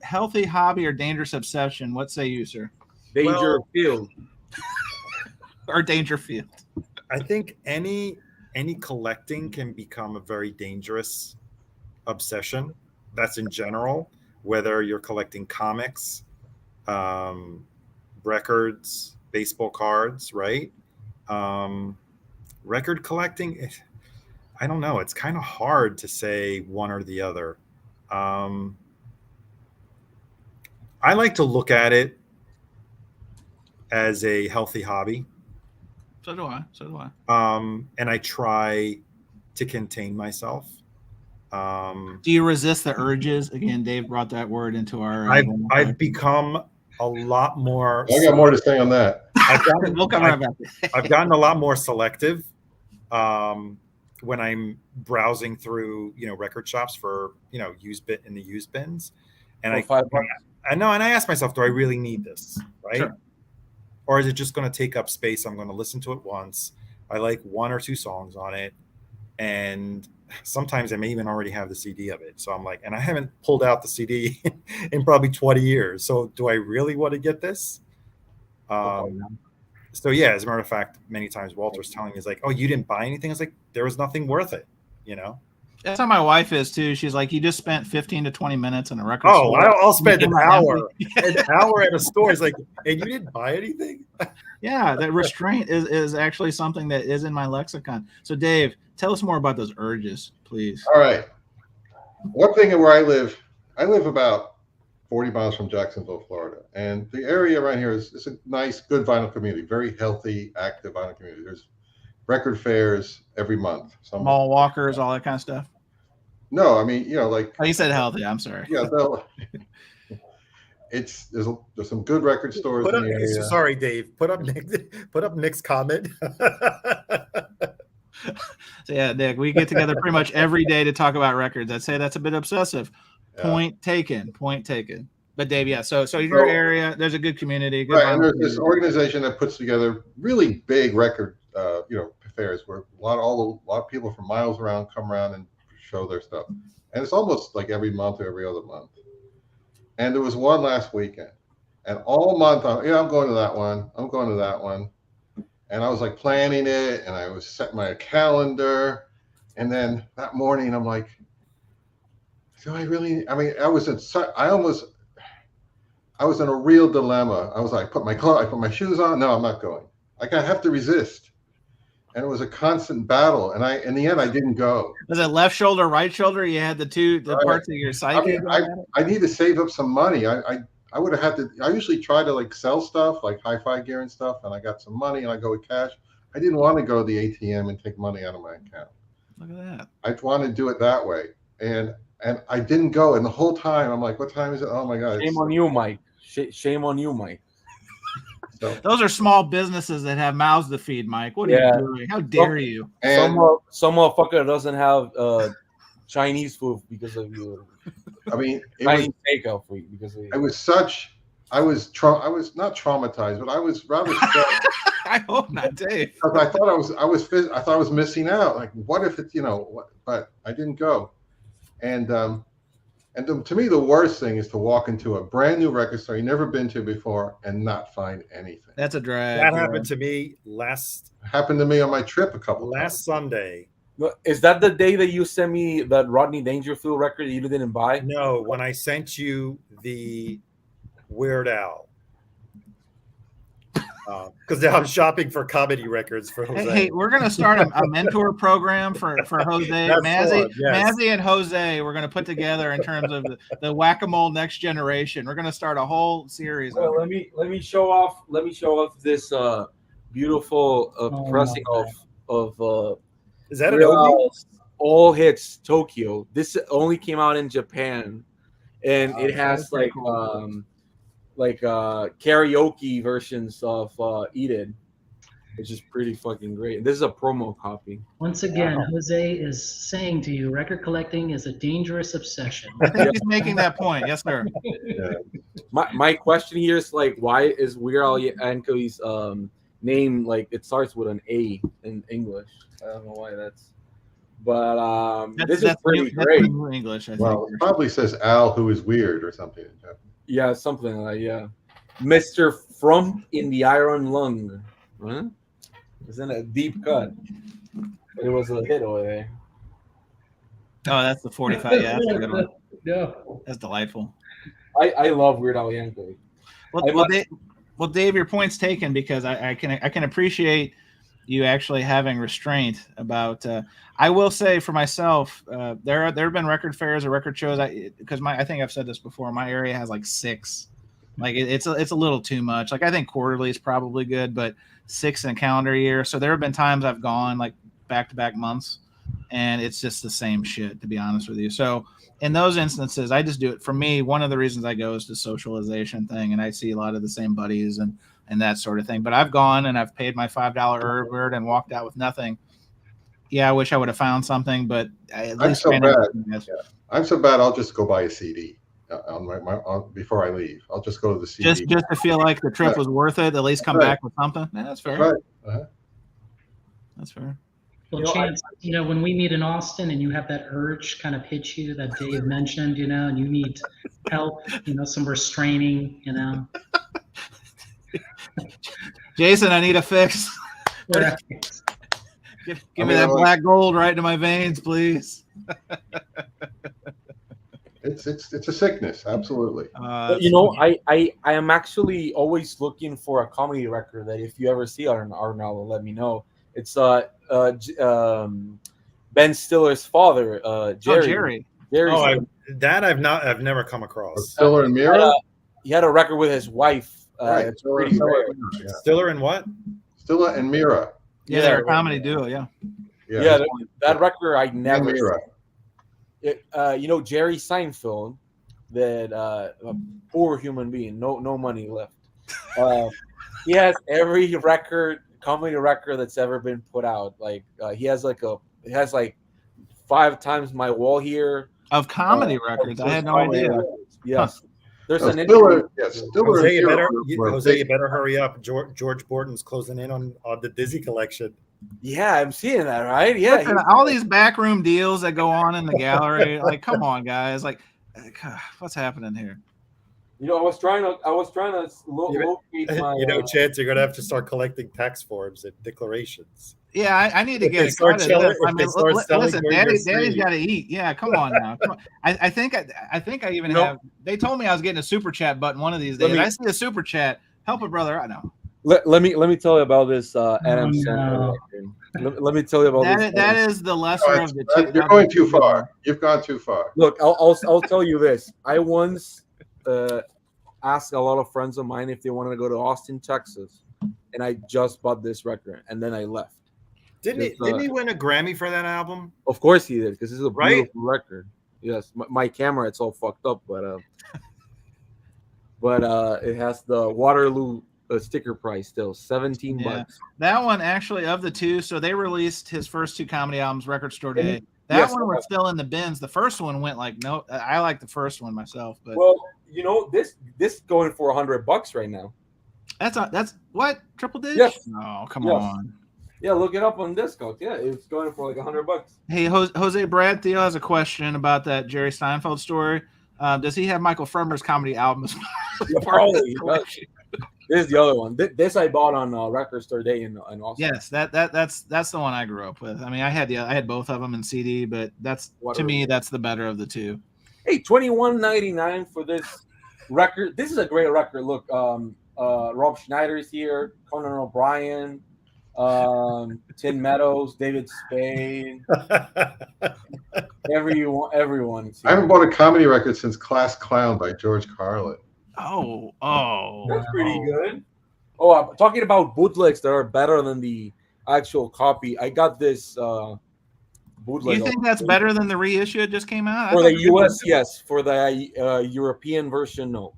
healthy hobby or dangerous obsession? What say you, sir? Dangerfield. Or Dangerfield. I think any collecting can become a very dangerous obsession. That's in general, whether you're collecting comics, records, baseball cards, right? Record collecting, I don't know. It's kind of hard to say one or the other. I like to look at it as a healthy hobby. So do I. And I try to contain myself. Do you resist the urges? Again, Dave brought that word into our. I've become a lot more. I got more to say on that. We'll come right back. I've gotten a lot more selective when I'm browsing through, record shops for, used bins, and I know, and I ask myself, do I really need this, right? Sure. Or is it just going to take up space? I'm going to listen to it once. I like one or two songs on it, and sometimes I may even already have the CD of it. So I'm like, and I haven't pulled out the CD in probably 20 years. So do I really want to get this? So yeah, as a matter of fact, many times Walter's telling me, he's like, oh, you didn't buy anything? I was like, there was nothing worth it, That's how my wife is too. She's like, you just spent 15 to 20 minutes in a record store. store. I'll spend an hour at a store. It's like, and you didn't buy anything? Yeah, that restraint is actually something that is in my lexicon. So Dave, tell us more about those urges, please. All right. One thing where I live about 40 miles from Jacksonville, Florida. And the area around here is a nice, good vinyl community, very healthy, active vinyl community. There's record fairs every month. Mall walkers, all that kind of stuff. No, I mean, like. Oh, you said healthy. I'm sorry. Yeah, there's some good record stores in the area. Sorry, Dave. Put up Nick's comment. So yeah, Nick, we get together pretty much every day to talk about records. I'd say that's a bit obsessive. Yeah. Point taken. But Dave, yeah. So your area, there's a good community. Good right, and there's this organization that puts together really big record, fairs where a lot of people from miles around come around and show their stuff, and it's almost like every month or every other month. And there was one last weekend, and all month I'm going to that one. I'm going to that one, and I was like planning it, and I was setting my calendar, and then that morning I'm like, do I really? I mean, I was in a real dilemma. I was like, I put my shoes on. No, I'm not going. Like I have to resist. And it was a constant battle. And in the end, I didn't go. Was it left shoulder, right shoulder? You had the Right. parts of your psyche. I need to save up some money. I would have had to. I usually try to like sell stuff like hi-fi gear and stuff, and I got some money and I go with cash. I didn't want to go to the ATM and take money out of my account. Look at that. I wanted to do it that way, and I didn't go. And the whole time I'm like, what time is it? Oh my god! Shame on you, Mike. Shame on you, Mike. So, Those are small businesses that have mouths to feed, Mike. What are you doing? How dare you? and Some motherfucker doesn't have Chinese food because of you. I mean, Chinese takeout food because of you. I was not traumatized, but I was rather stressed. I hope not, Dave. Because I thought I was missing out. Like, what if it's but I didn't go. And to me, the worst thing is to walk into a brand new record store you've never been to before and not find anything. That's a drag. That happened to me Happened to me on my trip a couple times. last Sunday. Is that the day that you sent me that Rodney Dangerfield record that you didn't buy? No, when I sent you the Weird Al. Because now I'm shopping for comedy records for Jose. Hey, we're gonna start a mentor program for Jose. Mazzy and Jose. We're gonna put together in terms of the whack-a-mole next generation. We're gonna start a whole series. Well, let me show off. Let me show off this beautiful pressing of Is that an oldie? All Hits Tokyo. This only came out in Japan, and it has karaoke versions of Eat It, which is pretty fucking great. This is a promo copy. Once again, Jose is saying to you, record collecting is a dangerous obsession. I think he's making that point. Yes, sir. Yeah. My question here is like, why is Weird Al Yankovic's name like it starts with an A in English? I don't know why that's. But this is pretty great. New English, I think. Well, it probably says Al, who is weird or something. Yeah, something like that, yeah. Mr. Frump in the Iron Lung. Huh? It's in a deep cut. It was a hit over there. Oh, that's the 45. Yeah, that's a good one. Yeah. That's delightful. I love Weird Al Yankovic. Well, Dave, your point's taken because I can appreciate you actually having restraint about. I will say for myself, there have been record fairs or record shows. I think I've said this before. My area has like 6. Like it's a little too much. Like I think quarterly is probably good, but 6 in a calendar year. So there have been times I've gone like back-to-back months, and it's just the same shit, to be honest with you. So in those instances, I just do it. For me, one of the reasons I go is the socialization thing, and I see a lot of the same buddies and that sort of thing. But I've gone and I've paid my $5 early bird and walked out with nothing. Yeah, I wish I would have found something, but I'm so bad. I'll just go buy a CD before I leave. I'll just go to the CD. Just to feel like the trip was worth it. At least come back with something. Yeah, that's fair. Right. Uh-huh. That's fair. Well, Chance, when we meet in Austin and you have that urge kind of hit you that Dave mentioned, and you need help, some restraining, Jason, I need a fix. Give me that black gold right into my veins, please. It's a sickness, absolutely. I am actually always looking for a comedy record that if you ever see Arnaldo, let me know. It's Ben Stiller's father, Jerry. I've never come across. Stiller and Mira. He had a record with his wife. Right. It's pretty rare. Stiller and what? Stiller and Mira. Yeah, they're a comedy duo. Yeah. That record I never. Mira. Jerry Seinfeld, that a poor human being, no money left. He has every comedy record that's ever been put out. Like he has like 5 times my wall here of comedy records. I had no idea. Records. Yes. Huh. There's an Stiller, Jose, you better hurry up. George Borton's closing in on the Dizzy collection. Yeah, I'm seeing that, right? Yeah, Listen, all these backroom deals that go on in the gallery. Like, come on, guys. Like, what's happening here? you know, I was trying to locate my. Chance, you're gonna have to start collecting tax forms and declarations. Yeah, I need to If get they start excited. selling- This. I if they mean, start selling listen, during your Daddy's stream. got to eat. Yeah, come on now. Come on. I think I even have. They told me I was getting a super chat button one of these days. I see a super chat. Help a brother. I know. Let me tell you about this Adam Sandler no. record. Let me tell you about this. That is the lesser of the two. You're going too far. You've gone too far. Look, I'll tell you this. I once asked a lot of friends of mine if they wanted to go to Austin, Texas, and I just bought this record, and then I left. Didn't he win a Grammy for that album? Of course he did, because this is a Right? beautiful record. Yes, my camera, it's all fucked up, but it has the Waterloo sticker price still, $17 bucks. That one actually of the two. So they released his first two comedy albums, Record Store Day. That one was still in the bins. The first one went like no. I like the first one myself, but well, you know this going for $100 right now. That's what triple digit. Yes. No, come on. Yeah, look it up on Discogs. Yeah, it's going for like $100. Hey, Jose Brad Theo has a question about that Jerry Steinfeld story. Does he have Michael Fermer's comedy albums? Probably. This is the other one. This I bought on Record Store Day in Austin. Yes, that's the one I grew up with. I mean, I had both of them in CD, but to me that's the better of the two. Hey, $21.99 for this record. This is a great record. Look, Rob Schneider's here, Conan O'Brien, Tim Meadows, David Spade, everyone. I haven't bought a comedy record since Class Clown by George Carlin. Oh, that's pretty good. Oh, I'm talking about bootlegs that are better than the actual copy. I got this bootleg. You think that's better than the reissue it just came out? For the US, yes. For the European version, no.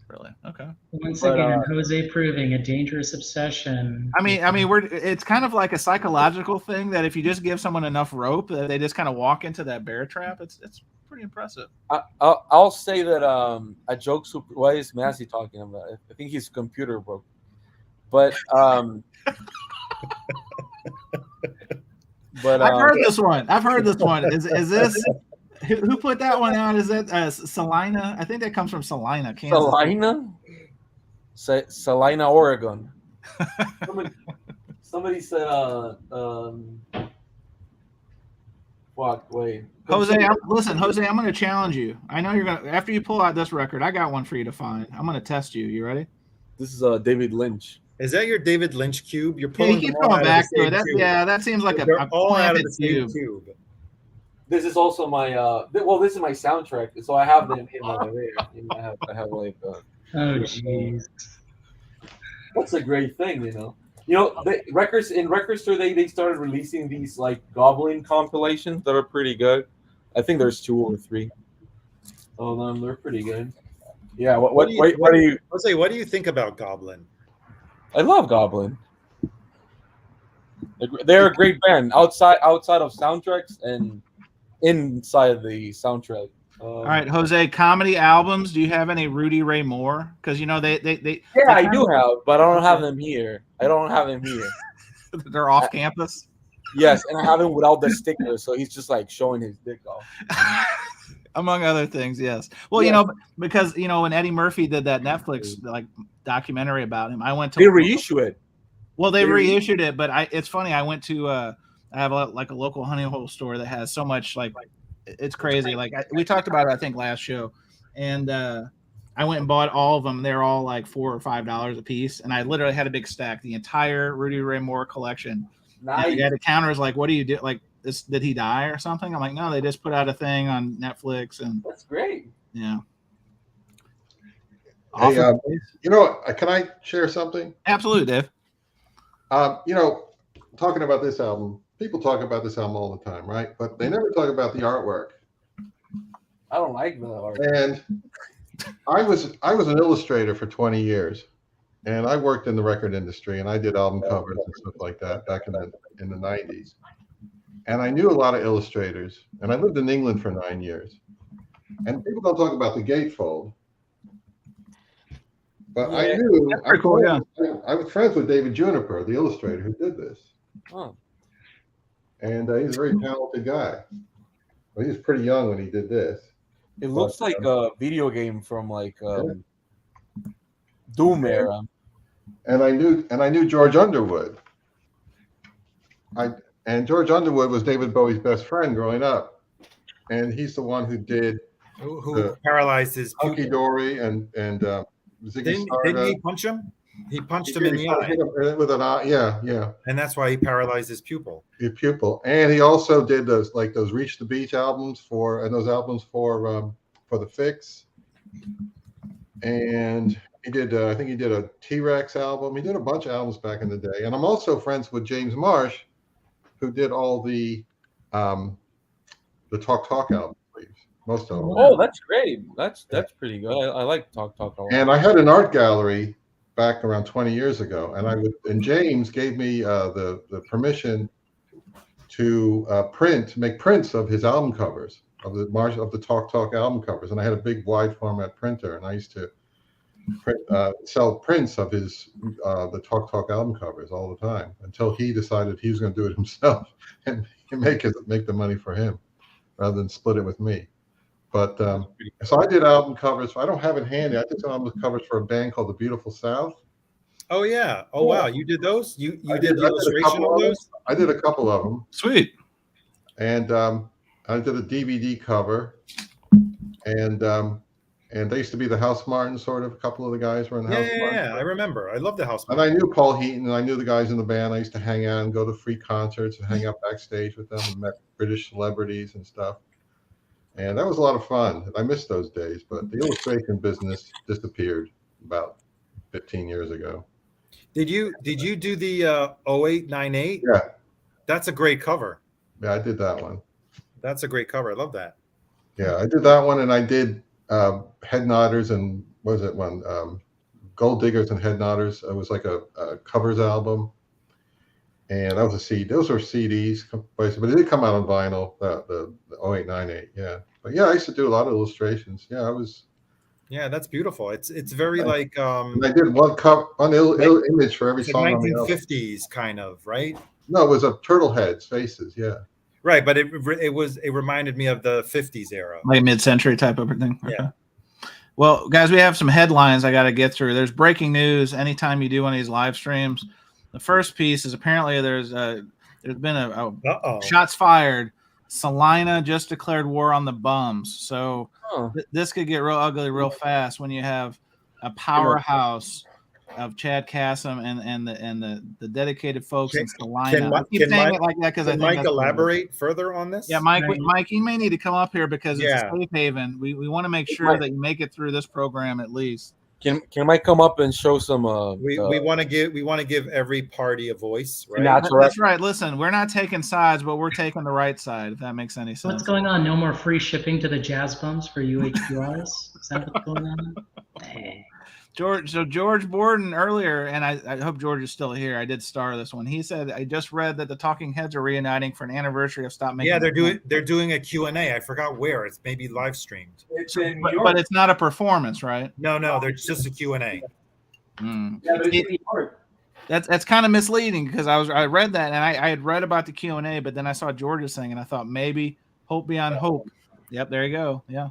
Really? Okay. Once again, Jose proving a dangerous obsession. I mean, it's kind of like a psychological thing that if you just give someone enough rope, they just kind of walk into that bear trap. It's pretty impressive. I'll say that a joke. What is Massey talking about? I think his computer broke. But I've heard this one. Is this who put that one out? Is it Salina? I think that comes from Salina, Kansas. Salina, Oregon. Somebody said wait. Jose, Jose, I'm going to challenge you. I know you're going to, after you pull out this record, I got one for you to find. I'm going to test you. You ready? This is David Lynch. Is that your David Lynch cube? You're pulling keep going back to it. That seems like They're all out of the same cube. This is also my this is my soundtrack. So I have them in over there. I have like oh jeez. That's a great thing, you know. You know, the records in Record Store they started releasing these like Goblin compilations that are pretty good. I think there's 2 or 3 of them. They're pretty good. Yeah. What do you? Jose, what do you think about Goblin? I love Goblin. They're a great band outside of soundtracks and inside the soundtrack. All right, Jose, comedy albums. Do you have any Rudy Ray Moore? Because you know they yeah, I do have, but I don't have them here. They're off campus. Yes, and I have him without the sticker, so he's just like showing his dick off. Among other things, yes. Well, you know, because you know when Eddie Murphy did that Netflix like documentary about him, I went to they reissue it. Well, they reissued it, but it's funny. I went to I have a local honey hole store that has so much like it's crazy. Like we talked about it, I think last show, and I went and bought all of them. They're all like $4 or $5 a piece, and I literally had a big stack, the entire Rudy Ray Moore collection. Nice. The counter is like, "What do you do? Like this? Did he die or something?" I'm like, "No, they just put out a thing on Netflix." And that's great. Yeah. Hey, you know, can I share something? Absolutely, Dave. You know, talking about this album, people talk about this album all the time, right? But they never talk about the artwork. I don't like the art. And I was an illustrator for 20 years, and I worked in the record industry, and I did album covers and stuff like that back in the 90s. And I knew a lot of illustrators, and I lived in England for 9 years. And people don't talk about the gatefold. But I knew I was friends with David Juniper, the illustrator who did this. Oh. and he's a very talented guy. Well, he was pretty young when he did this. It looks like a video game from like Doom era. And I knew George Underwood. And George Underwood was David Bowie's best friend growing up, and he's the one who did Who paralyzed his Hunky pupil. Dory and Ziggy Didn't Stardust. he punch him? He punched He him in the eye, hit him with an eye. Yeah. and that's why he paralyzed his pupil. Your pupil, and he also did those Reach the Beach albums for the Fix, and he did I think he did a T-Rex album. He did a bunch of albums back in the day, and I'm also friends with James Marsh, who did all the Talk albums, most of them. Oh, that's great. That's pretty good. I like Talk a lot. And I had an art gallery back around 20 years ago, and James gave me the permission to make prints of his album covers, of the Talk album covers, and I had a big wide format printer, and I used to sell prints of his the Talk album covers all the time until he decided he was going to do it himself and make the money for him rather than split it with me. But so I did album covers. I don't have it handy. I did album covers for a band called The Beautiful South. Oh yeah. Oh wow. You did those? You I did the illustration of those? I did a couple of them. Sweet. And I did a DVD cover, and they used to be the House Martins, sort of. A couple of the guys were in the House Martins. Yeah. I remember. I love the House And Martins. I knew Paul Heaton, and I knew the guys in the band. I used to hang out and go to free concerts and hang out backstage with them and met British celebrities and stuff. And that was a lot of fun. I miss those days, but the illustration business disappeared about 15 years ago. Did you do the 0898? Yeah. That's a great cover. Yeah, I did that one. That's a great cover. I love that. Yeah, I did that one, and I did Head Nodders and what was it one? Gold Diggers and Head Nodders. It was like a covers album, and that was a CD. Those were CDs, but it did come out on vinyl. The 0898, yeah. But yeah, I used to do a lot of illustrations. Yeah, I was. Yeah, that's beautiful. It's very like And I did one image for every it's song like on the album. 1950s kind of, right? No, it was a turtle heads faces. Yeah. Right, but it reminded me of the 50s era. Like mid-century type of thing. Yeah. Okay. Well, guys, we have some headlines I got to get through. There's breaking news anytime you do one of these live streams. The first piece is apparently there's been a shots fired. Salina just declared war on the bums. So this could get real ugly real fast when you have a powerhouse of Chad Kassem and the dedicated folks in Salina. I keep saying it like that because I think Mike elaborate further on this? Yeah, Mike, you may need to come up here because it's a safe haven. We want to make sure that you make it through this program at least. Can Mike come up and show some? We want to give every party a voice, right? That's right. Listen, we're not taking sides, but we're taking the right side. If that makes any sense. What's going on? No more free shipping to the jazz bums for UHQRs? Is that what's going on? Hey. George Borden earlier, and I hope George is still here. I did star this one. He said, I just read that the Talking Heads are reuniting for an anniversary of Stop Making. Yeah, they're doing a Q&A. I forgot where. It's maybe live streamed. It's in New York. But it's not a performance, right? No, there's just a Q&A. Mm. Yeah, but it's in New York. That's kind of misleading because I read that and I had read about the Q&A, but then I saw George's thing and I thought maybe hope beyond hope. Yep, there you go. Yeah.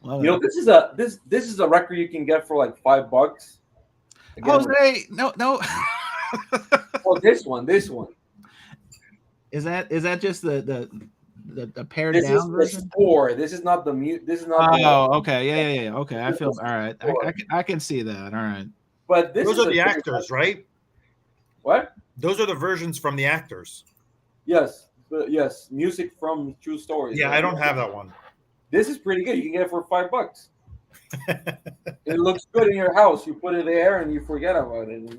Love you know, this is a record you can get for like $5. Jose, no. Oh, this one. Is that just the pared This down is version? the score. This is not the mute. This is not. Okay, yeah. Okay, I feel all right. I can see that. All right. But those are the actors, right? What? Those are the versions from the actors. Yes, music from True Stories. Yeah, I don't have that one. This is pretty good. You can get it for $5. It looks good in your house. You put it there and you forget about it.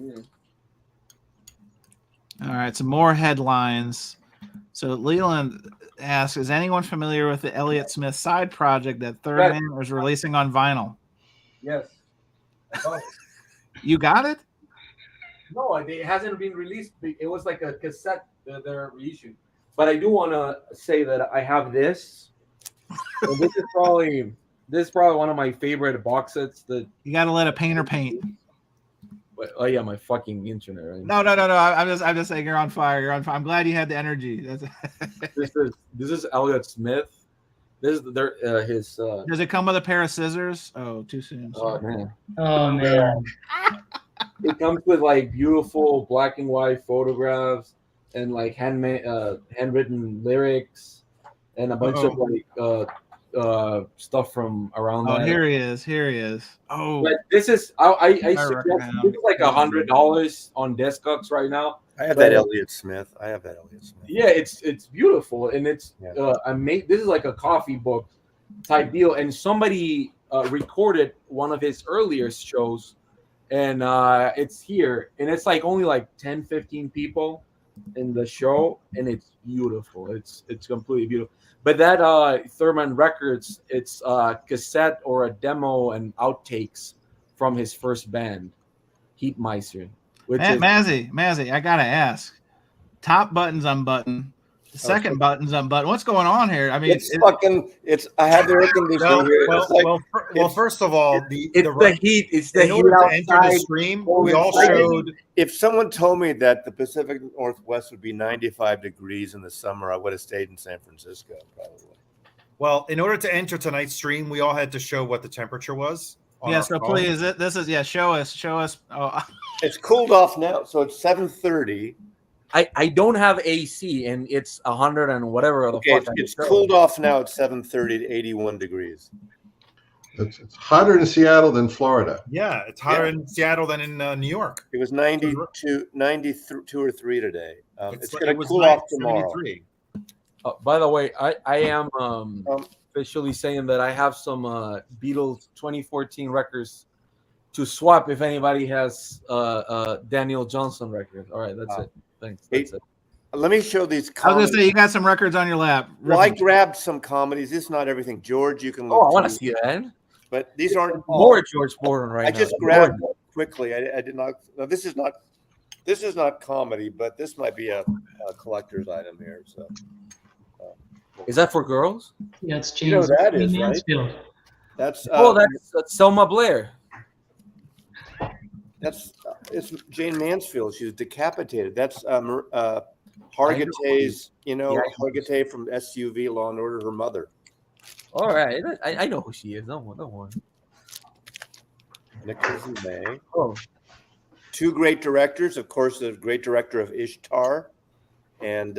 All right, some more headlines. So Leland asks, is anyone familiar with the Elliott Smith side project that Third Man is releasing on vinyl? Yes. You got it? No, it hasn't been released. It was like a cassette that they're reissued. But I do want to say that I have this. So this is probably one of my favorite box sets. That you got to let a painter paint. Oh yeah, my fucking internet. Right? No. I'm just saying you're on fire. You're on fire. I'm glad you had the energy. This is Elliot Smith. This is his. Does it come with a pair of scissors? Oh, too soon. Oh Sorry. man. Oh man. It comes with like beautiful black and white photographs and like handwritten lyrics and a bunch of like stuff from around Oh, that. here he is. Oh, But this is I suggest reckon this is like $100 on Discogs right now. I have that Elliott Smith. Yeah, it's beautiful and it's Yeah. This is like a coffee book type deal, and somebody recorded one of his earlier shows, and it's here, and it's like only like 10-15 people in the show, and it's beautiful. It's completely beautiful. But that Thurman Records, it's a cassette or a demo and outtakes from his first band, Heatmeister. Which is Mazzy, I gotta ask. Top button's unbuttoned. The second button's unbuttoned. What's going on here? I mean, I have the air conditioning here. It's like- Well, first of all, the heat. It's the in heat order to enter outside. the stream, we all showed. if someone told me that the Pacific Northwest would be 95 degrees in the summer, I would have stayed in San Francisco probably. Well, in order to enter tonight's stream, we all had to show what the temperature was. on yeah. our So phone. please, show us. Oh, It's cooled off now, so it's 7:30. I don't have AC, and it's 100 and whatever the Okay, fuck. it's cooled off now at 7:30 to 81 degrees. It's hotter in Seattle than Florida. Yeah, it's hotter in Seattle than in New York. It was 92 or 3 today. It's It going to was cool off tomorrow. 73. By the way, I am officially saying that I have some Beatles 2014 records to swap if anybody has Daniel Johnson records. All right, that's it. Thanks. That's it. Let me show these I was comedies. gonna say you got some records on your lap. Well, I grabbed some comedies. This is not everything. George, you can look. Oh, I want to too. see that. But these aren't More George Gordon right I now. just grabbed quickly. I did not. No, this is not comedy, but this might be a collector's item here. So Is that for girls? Yeah, it's James You know who that is, right? Mansfield. that's That's Selma Blair. it's Jane Mansfield. She was decapitated. That's Hargitay's. You know, Yeah. Hargitay from SUV Law and Order. Her mother, All right, I know who she is. No one. Nicholas and May. Oh, Two great directors, of course, the great director of Ishtar, and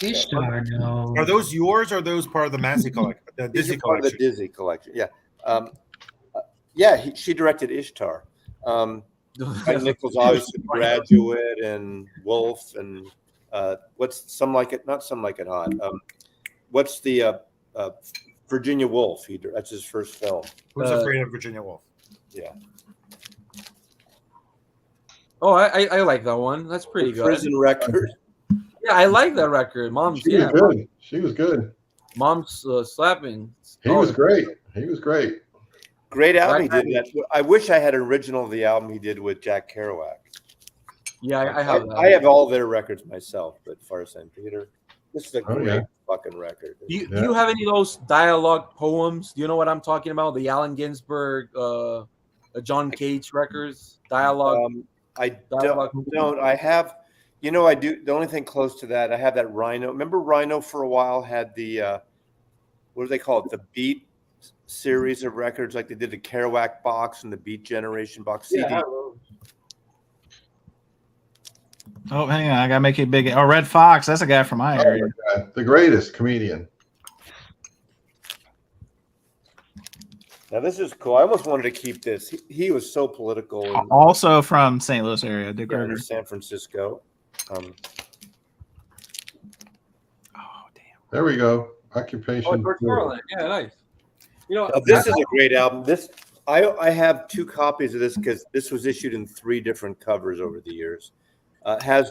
Ishtar, no. Are those yours or are those part of the Massey collection? The these Disney are part of the collection? Disney collection. Yeah, she directed Ishtar. Mike Nichols, obviously, Graduate, and Wolf, and what's Some Like It? Not Some Like It Hot. What's the Virginia Woolf? That's his first film. Who's Afraid of Virginia Woolf? Yeah, Oh, I like that one. That's pretty good. Prison Record. Yeah, I like that record. Mom's She was good. She was good. Mom's slapping. He was great. He was great. Great album he did. That. I wish I had an original of the album he did with Jack Kerouac. Yeah, I have that. I have all their records myself, but Far St. Peter. This is a Oh, great yeah. fucking record. Do you have any of those dialogue poems? Do you know what I'm talking about? The Allen Ginsberg, John Cage records, dialogue. I Dialogue. don't. I have, I do. The only thing close to that, I have that Rhino. Remember Rhino for a while had the, what do they call it? The Beat series of records, like they did the Kerouac box and the Beat Generation box CD. Yeah, Oh, hang on, I gotta make it big. Oh, Red Fox, that's a guy from my area. The greatest comedian. Now this is cool. I almost wanted to keep this. He was so political. In, Also from St. Louis area, Dick in Greger. San Francisco. Oh, damn. There we go. Occupation. Oh, George Carlin. Yeah, nice. This is a great album. I have 2 copies of this because this was issued in 3 different covers over the years. Has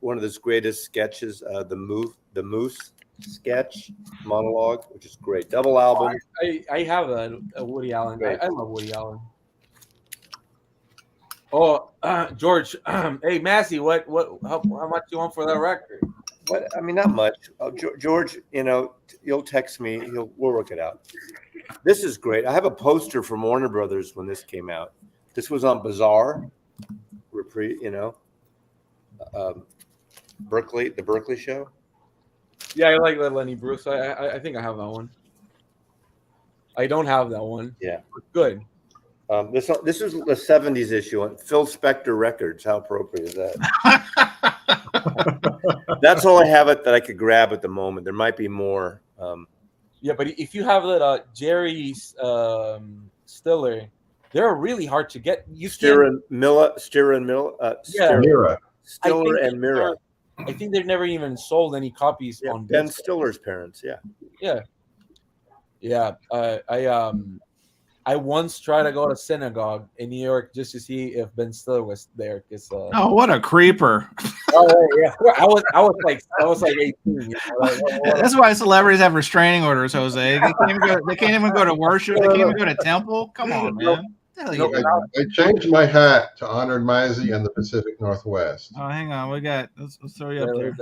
one of his greatest sketches, the Moose sketch monologue, which is great. Double album. I have a Woody Allen. I love Woody Allen. Oh, George. Hey, Massey, how much you want for that record? What? I mean, not much. George, you'll text me. We'll work it out. This is great. I have a poster from Warner Brothers when this came out. This was on Bazaar. Berkeley, the Berkeley show. Yeah, I like that Lenny Bruce. I think I have that one. I don't have that one. Yeah. Good. This is the 70s issue on Phil Spector Records. How appropriate is that? That's all I have that I could grab at the moment. There might be more. Yeah, but if you have that Jerry Stiller, they're really hard to get. Stiller and Miller, Yeah. Mira. Stiller and Mira. I think they've never even sold any copies on Ben disc. Stiller's parents. Yeah. Yeah. I once tried to go to synagogue in New York just to see if Ben Stiller was there. Oh, what a creeper! Oh yeah, I was like 18. You know, That's why celebrities have restraining orders, Jose. They can't even go to worship. They can't even go to temple. Come on, man. What the hell you doing? I changed my hat to honor Mizey and the Pacific Northwest. Oh, hang on. We got. Let's throw you up there.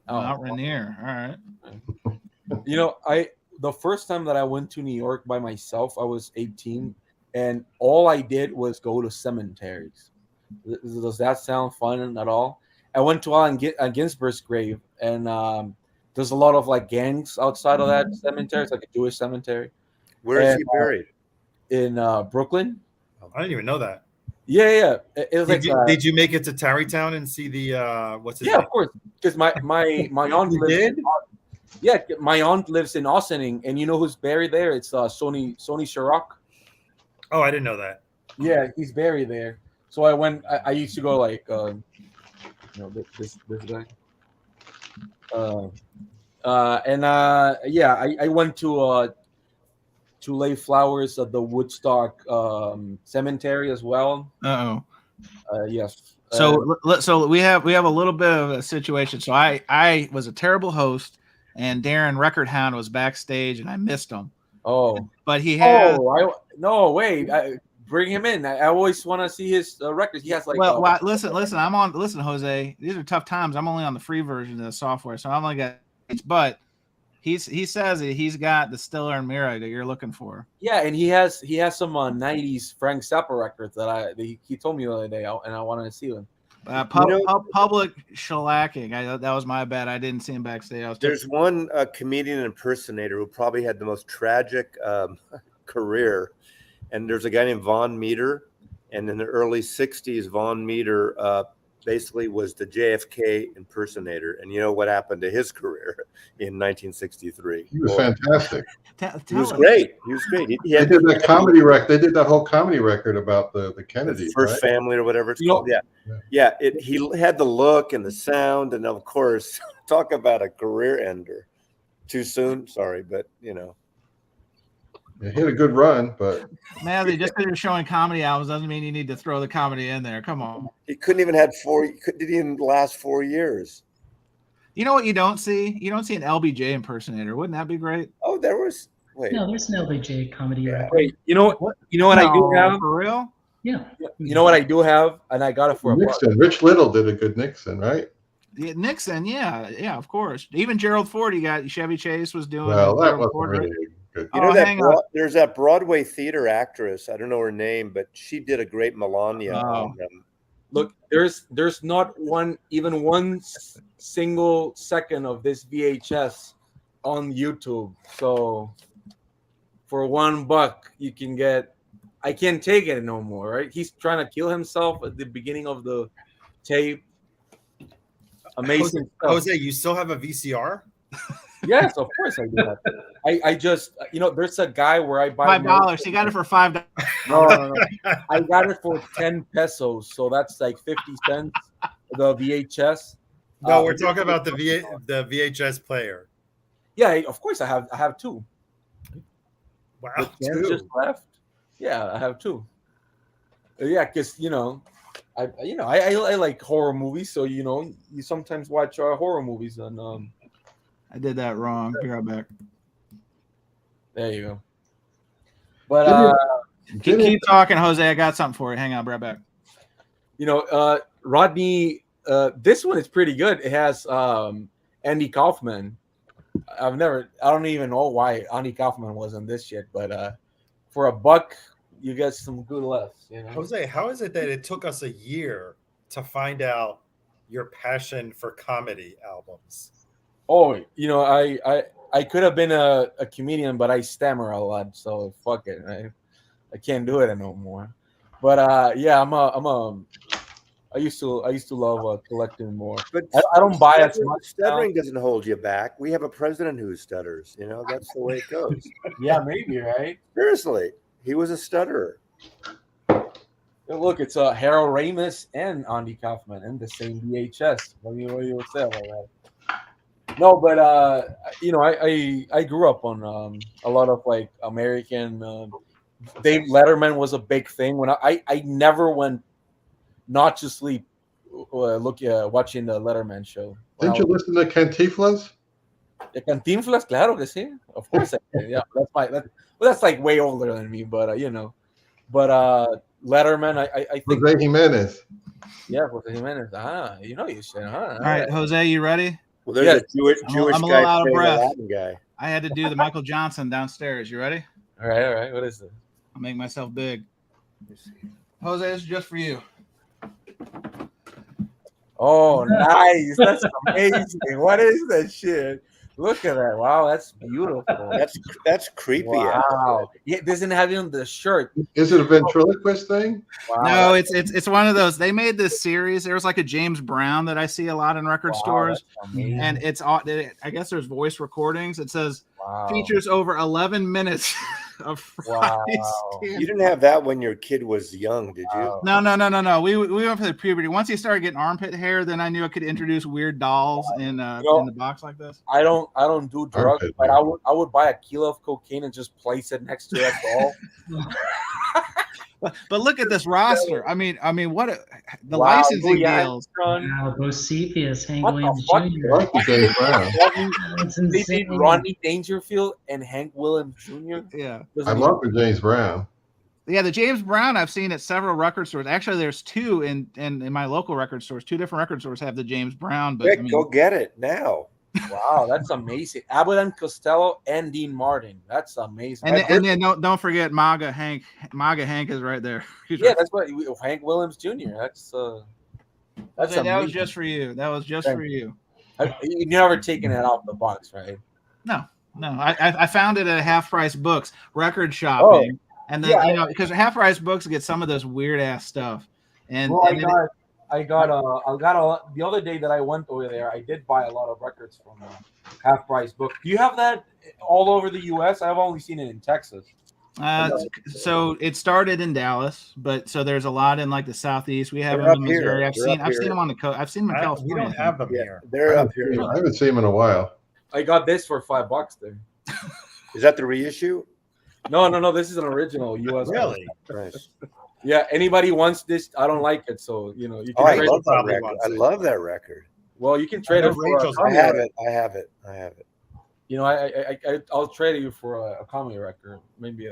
Mount Rainier. All right. You know, the first time that I went to New York by myself, I was 18, and all I did was go to cemeteries. Does that sound fun at all? I went to Allen Ginsberg's grave, and there's a lot of like gangs outside of that cemetery. It's like a Jewish cemetery. Where is he buried? In Brooklyn. I didn't even know that. Yeah. It was Did you make it to Tarrytown and see the what's his Yeah, name? of course. Because my aunt You lives did? Yeah, my aunt lives in Ossining, and you know who's buried there? It's Sony Sharrock. Oh, I didn't know that. Yeah, he's buried there. So I went. I used to go like, this guy. I went to lay flowers at the Woodstock cemetery as well. Yes. So we have a little bit of a situation. So I was a terrible host, and Darren Record Hound was backstage, and I missed him. Oh, but he has. Bring him in. I always want to see his records. He has like. Listen. Listen, Jose. These are tough times. I'm only on the free version of the software, so I'm only got. But he says he's got the Stiller and Mira that you're looking for. Yeah, and he has some '90s Frank Zappa records that he told me the other day, and I wanted to see them. Public shellacking. That was my bad. I didn't see him backstage. There's one comedian impersonator who probably had the most tragic career. And there's a guy named Von Meter, and in the early 60s, Von Meter basically was the JFK impersonator. And you know what happened to his career in 1963? He was fantastic. He was great. They did that comedy record. They did that whole comedy record about the Kennedys, First Family or whatever it's called. Yeah. He had the look and the sound, and of course, talk about a career ender. Too soon, sorry, but you know. It hit a good run, but man, just because you're showing comedy albums doesn't mean you need to throw the comedy in there. Come on. He couldn't even didn't even last 4 years. You know what you don't see? You don't see an LBJ impersonator. Wouldn't that be great? Oh, there was. Wait. No, there's an LBJ comedy record. Wait, you know what? You know what I do have for real? Yeah. You know what I do have, and I got it for Nixon. Rich Little did a good Nixon, right? Yeah, Nixon, yeah, of course. Even Gerald Ford, you got Chevy Chase was doing. Well, that Gerald wasn't Ford, really right? good. You know there's that Broadway theater actress. I don't know her name, but she did a great Melania. On them. Look, there's not one single second of this VHS on YouTube. So for $1 you can get. I can't take it no more, right? He's trying to kill himself at the beginning of the tape. Amazing stuff. Jose, you still have a VCR? Yes, of course I do that. I just, there's a guy where I buy $5. He got it for $5. No. I got it for 10 pesos, so that's like 50 cents. The VHS. No, we're talking about the VHS player. Yeah, of course I have two. Wow, two just left. Yeah, I have two. Yeah, because I like horror movies, so you sometimes watch horror movies and I did that wrong. Be right back. There you go. But keep talking, Jose. I got something for you. Hang on, be right back. Rodney, this one is pretty good. It has Andy Kaufman. I don't even know why Andy Kaufman was on this shit, but for $1, you get some good laughs. You know. Jose, how is it that it took us a year to find out your passion for comedy albums? Oh, I could have been a comedian, but I stammer a lot, so fuck it. I can't do it no more. But yeah, I used to love collecting more. But I don't buy as much. Stuttering doesn't hold you back. We have a president who stutters. That's the way it goes. Yeah, maybe, right? Seriously, he was a stutterer. Look, it's Harold Ramis and Andy Kaufman in the same VHS. What do you say about that? No, but I grew up on a lot of like American. Dave Letterman was a big thing when I never went not to sleep watching the Letterman show. Didn't you listen to Cantinflas? The Cantinflas, claro que sí. Of course I did. Yeah, that's like way older than me, but Letterman, I think Jose Jimenez. Yeah, Jose Jimenez. You should, huh? All right, Jose, you ready? Well, there's a Jewish I'm a guy little out of playing a breath. Latin guy. I had to do the Michael Johnson downstairs. You ready? All right. What is it? I'll make myself big. Jose, this is just for you. Oh, nice. That's amazing. What is that shit? Look at that. Wow, that's beautiful. That's creepy. Wow. Yeah, doesn't have even the shirt. Is it a ventriloquist thing? Wow. No, it's one of those. They made this series. There was like a James Brown that I see a lot in record stores, and it's I guess there's voice recordings. It says features over 11 minutes of Friday You didn't have that when your kid was young, did you? No. We went for the puberty. Once he started getting armpit hair, then I knew I could introduce weird dolls in the box like this. I don't do drugs, but I would buy a kilo of cocaine and just place it next to that doll. But look at this roster. I mean, what the licensing deals. Wow, Bocephus, Hank What Williams the fuck? Jr. James Brown. That's They did insane. Rodney Dangerfield and Hank Williams Jr. Yeah. I love the James Brown. Yeah, the James Brown I've seen at several record stores. Actually, there's two in my local record stores. Two different record stores have the James Brown. But Rick, go get it now. Wow, that's amazing. Abbott and Costello and Dean Martin. That's amazing. And then don't forget MAGA Hank. MAGA Hank is right there. That's what Hank Williams Jr. That's that was just for you. That was just for you. You never taken it out of the box, right? No. I found it at Half Price Books record shopping, and then because Half Price Books get some of this weird ass stuff. And, I got the other day that I went over there, I did buy a lot of records from Half Price Book. Do you have that all over the U.S.? I've only seen it in Texas. So it started in Dallas, but so there's a lot in like the Southeast. We have They're them up in Missouri. here. I've seen them on the coast. I've seen them in California. We don't have them here. They're up here. I haven't seen him in a while. I got this for $5 there. Is that the reissue? No. This is an original U.S. Really? Nice. Yeah. Anybody wants this? I don't like it, so you can. I trade love it. that record. I love that record. Well, you can trade it for. I have it. I'll trade you for a comedy record, maybe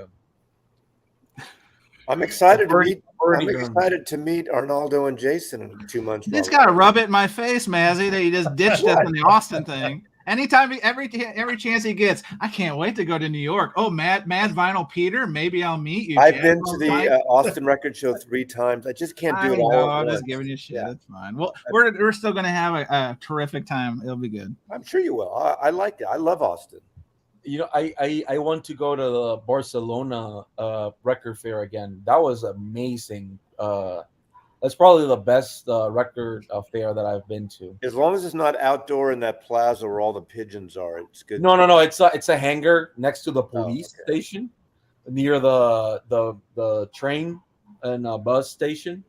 I'm excited to meet. Birdie I'm gun. excited to meet Arnaldo and Jason in 2 months. You just gotta rub it in my face, Mazzy, that you just ditched us in the Austin thing. Anytime, every chance he gets, I can't wait to go to New York. Oh, Mad Vinyl Peter, maybe I'll meet you. I've been to the Austin Record Show 3 times. I just can't do it all. I'm just giving you shit. Yeah. That's fine. Well, we're still gonna have a terrific time. It'll be good. I'm sure you will. I like it. I love Austin. I want to go to the Barcelona record fair again. That was amazing. That's probably the best record fair that I've been to. As long as it's not outdoor in that plaza where all the pigeons are, it's good. No. It's a hangar next to the police station, near the train and bus station.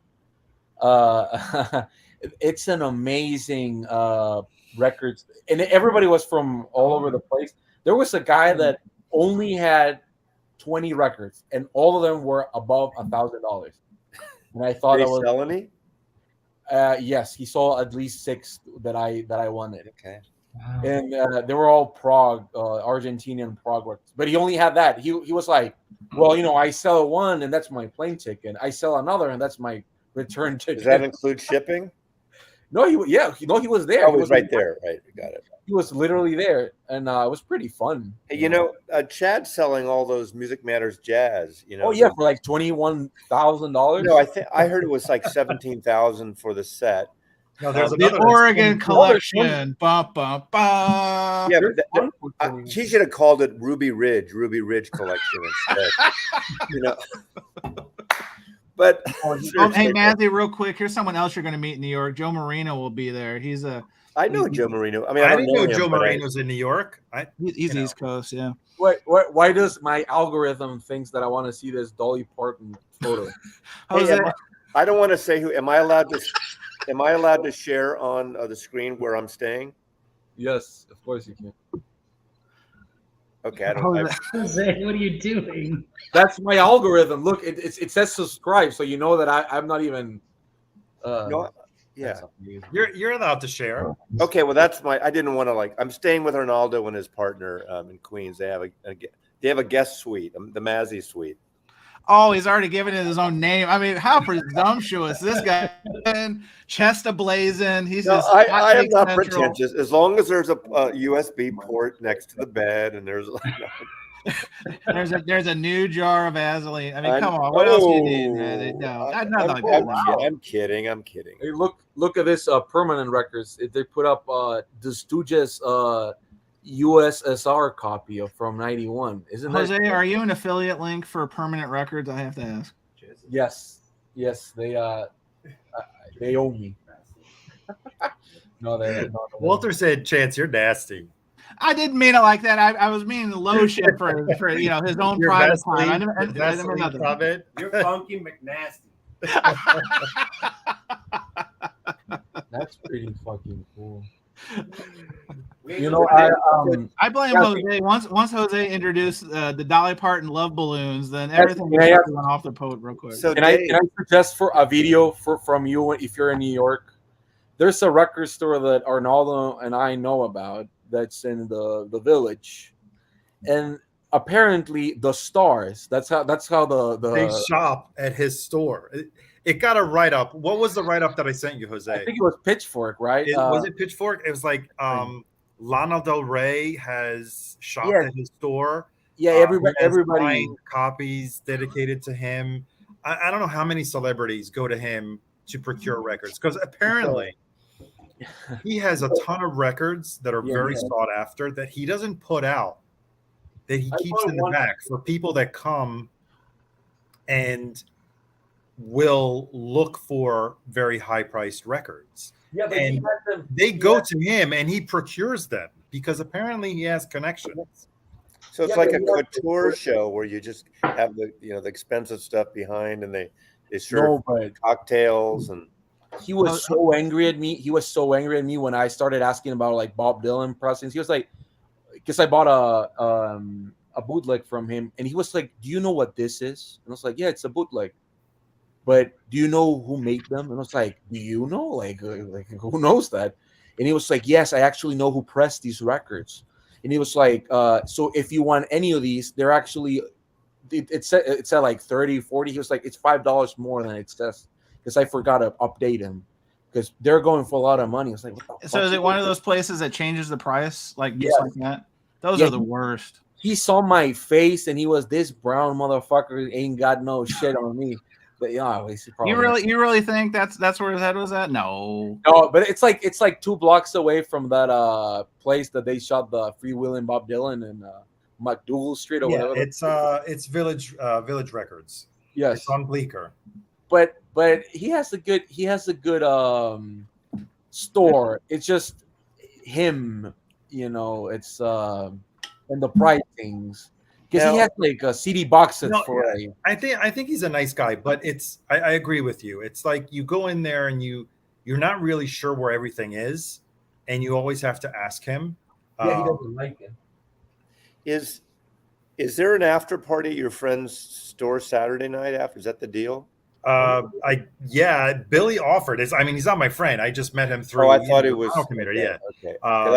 It's an amazing record, and everybody was from all over the place. There was a guy that only had 20 records, and all of them were above $1,000. And I thought Did that was sell any? Yes, he saw at least 6 that I wanted. Okay. Wow. And they were all Prague, Argentinian Prague records. But he only had that. He was like, well, I sell one and that's my plane ticket. I sell another and that's my return ticket. Does that include shipping? No, he was there. Oh, He he was right there. Right, got it. He was literally there, and it was pretty fun. Hey, Chad's selling all those Music Matters jazz. Oh yeah, for like $21,000. No, I heard it was like 17,000 for the set. No, there's The another Oregon that's collection. Ba, ba, ba. Yeah, but he should have called it Ruby Ridge collection instead. But Hey, Matthew, real quick. Here's someone else you're going to meet in New York. Joe Marino will be there. I know Joe Marino. I mean, I I didn't don't know him, Joe but Marino's in New York. He's East Coast, yeah. Why does my algorithm thinks that I want to see this Dolly Parton photo? I don't want to say who. Am I allowed to share on the screen where I'm staying? Yes, of course you can. Okay, I don't. Jose, what are you doing? That's my algorithm. Look, it says subscribe, so you know that I'm not even. No, yeah, You're allowed to share. Okay, well that's I didn't want to I'm staying with Arnaldo and his partner in Queens. They have a guest suite, the Mazzy suite. Oh, he's already given it his own name. I mean, how presumptuous this guy! Chest ablazing. He's just. I am not pretentious. As long as there's a USB port next to the bed and there's. there's a new jar of Vaseline. I mean, come on. What else do you need? No, I'm kidding. Hey, look at this permanent records. They put up the Stooges USSR copy from '91. Isn't Jose, that? are you an affiliate link for Permanent Records? I have to ask. Yes, they owe me. No, they. Walter said, "Chance, you're nasty." I didn't mean it like that. I was meaning the lotion for his own Your private Vaseline- time. I never Vaseline nothing. comment. You're Funky McNasty. That's pretty fucking cool. I blame Jose. Once Jose introduced the Dolly Parton Love Balloons, then everything went off the boat real quick. So Can I suggest for a video from you if you're in New York? There's a record store that Arnaldo and I know about that's in the Village, and apparently the Stars. That's how They shop at his store. It got a write up. What was the write up that I sent you, Jose? I think it was Pitchfork, right? Was it Pitchfork? It was like Lana Del Rey has shopped at his store. Yeah, everybody buying copies dedicated to him. I don't know how many celebrities go to him to procure records, because apparently he has a ton of records that are very sought after that he doesn't put out, that he keeps in the back for people that come and will look for very high priced records. Yeah, and they go to him and he procures them because apparently he has connections. So it's like a couture show where you just have the expensive stuff behind, and they serve cocktails. And he was so angry at me. He was so angry at me when I started asking about like Bob Dylan pressings. He was like, because I bought a bootleg from him, and he was like, "Do you know what this is?" And I was like, "Yeah, it's a bootleg." But do you know who made them? And I was like, do you know? Like who knows that? And he was like, yes, I actually know who pressed these records. And he was like, so if you want any of these, they're actually, it said like 30, 40. He was like, it's $5 more than it says, because I forgot to update him, because they're going for a lot of money. I was like, so is it one of those places that changes the price? Just like that? Those are the worst. He saw my face and he was, this brown motherfucker ain't got no shit on me. But you really think that's where his head was at? No, but it's like 2 blocks away from that place that they shot the Free Will and Bob Dylan and McDougal Street or whatever. It's Village Records. Yes, it's on Bleecker. But he has a good store. It's just him, it's and the pricings. Because he has like CD boxes I think he's a nice guy, but I agree with you. It's like you go in there and you're not really sure where everything is, and you always have to ask him. Yeah, he doesn't like it. Is there an after party at your friend's store Saturday night after? Is that the deal? Billy offered. He's not my friend. I just met him through. Oh, I thought it was committer. Yeah. Okay. I'm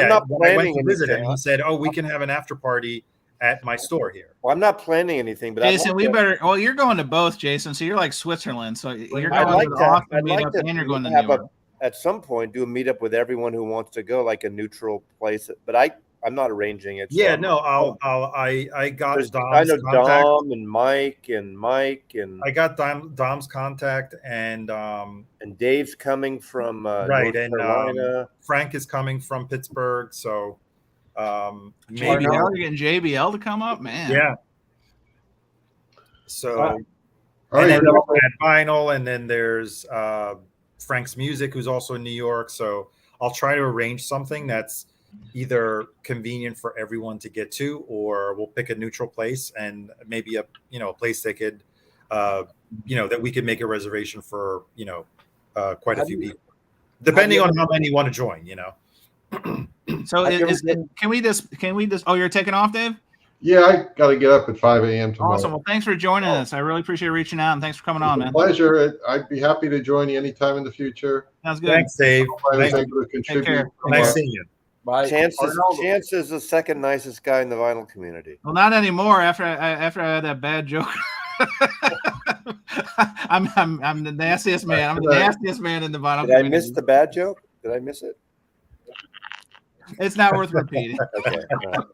not planning to visit him. He said, "Oh, we can have an after party at my store here." Well, I'm not planning anything, but Jason, you're going to both, Jason. So you're like Switzerland. So you're going to the Austin meetup and you're going to New York. at some point do a meetup with everyone who wants to go, like a neutral place. But I'm not arranging it. So Yeah, I'm- no, I got I Dom's know contact. Dom and Mike and I got Dom's contact, and Dave's coming from right, North and Carolina. Frank is coming from Pittsburgh, so maybe JBL, you're getting JBL to come up, man. yeah. So All and right, then so- at Vinyl, and then there's Frank's Music, who's also in New York. So I'll try to arrange something that's either convenient for everyone to get to, or we'll pick a neutral place and maybe a place they could, that we could make a reservation for, quite a few people, depending on how many want to join. So can we just? Oh, you're taking off, Dave? Yeah, I got to get up at 5 a.m. tomorrow. Awesome. Well, thanks for joining us. I really appreciate reaching out, and thanks for coming on, man. Pleasure. I'd be happy to join you anytime in the future. Sounds good. Thanks, Dave. I was Nice, able to contribute. care. nice seeing you. Bye. Chance is the second nicest guy in the vinyl community. Well, not anymore. After I had that bad joke. I'm the nastiest man. I'm the nastiest man in the vinyl Did I community. miss the bad joke? Did I miss it? It's not worth repeating. Okay. all right.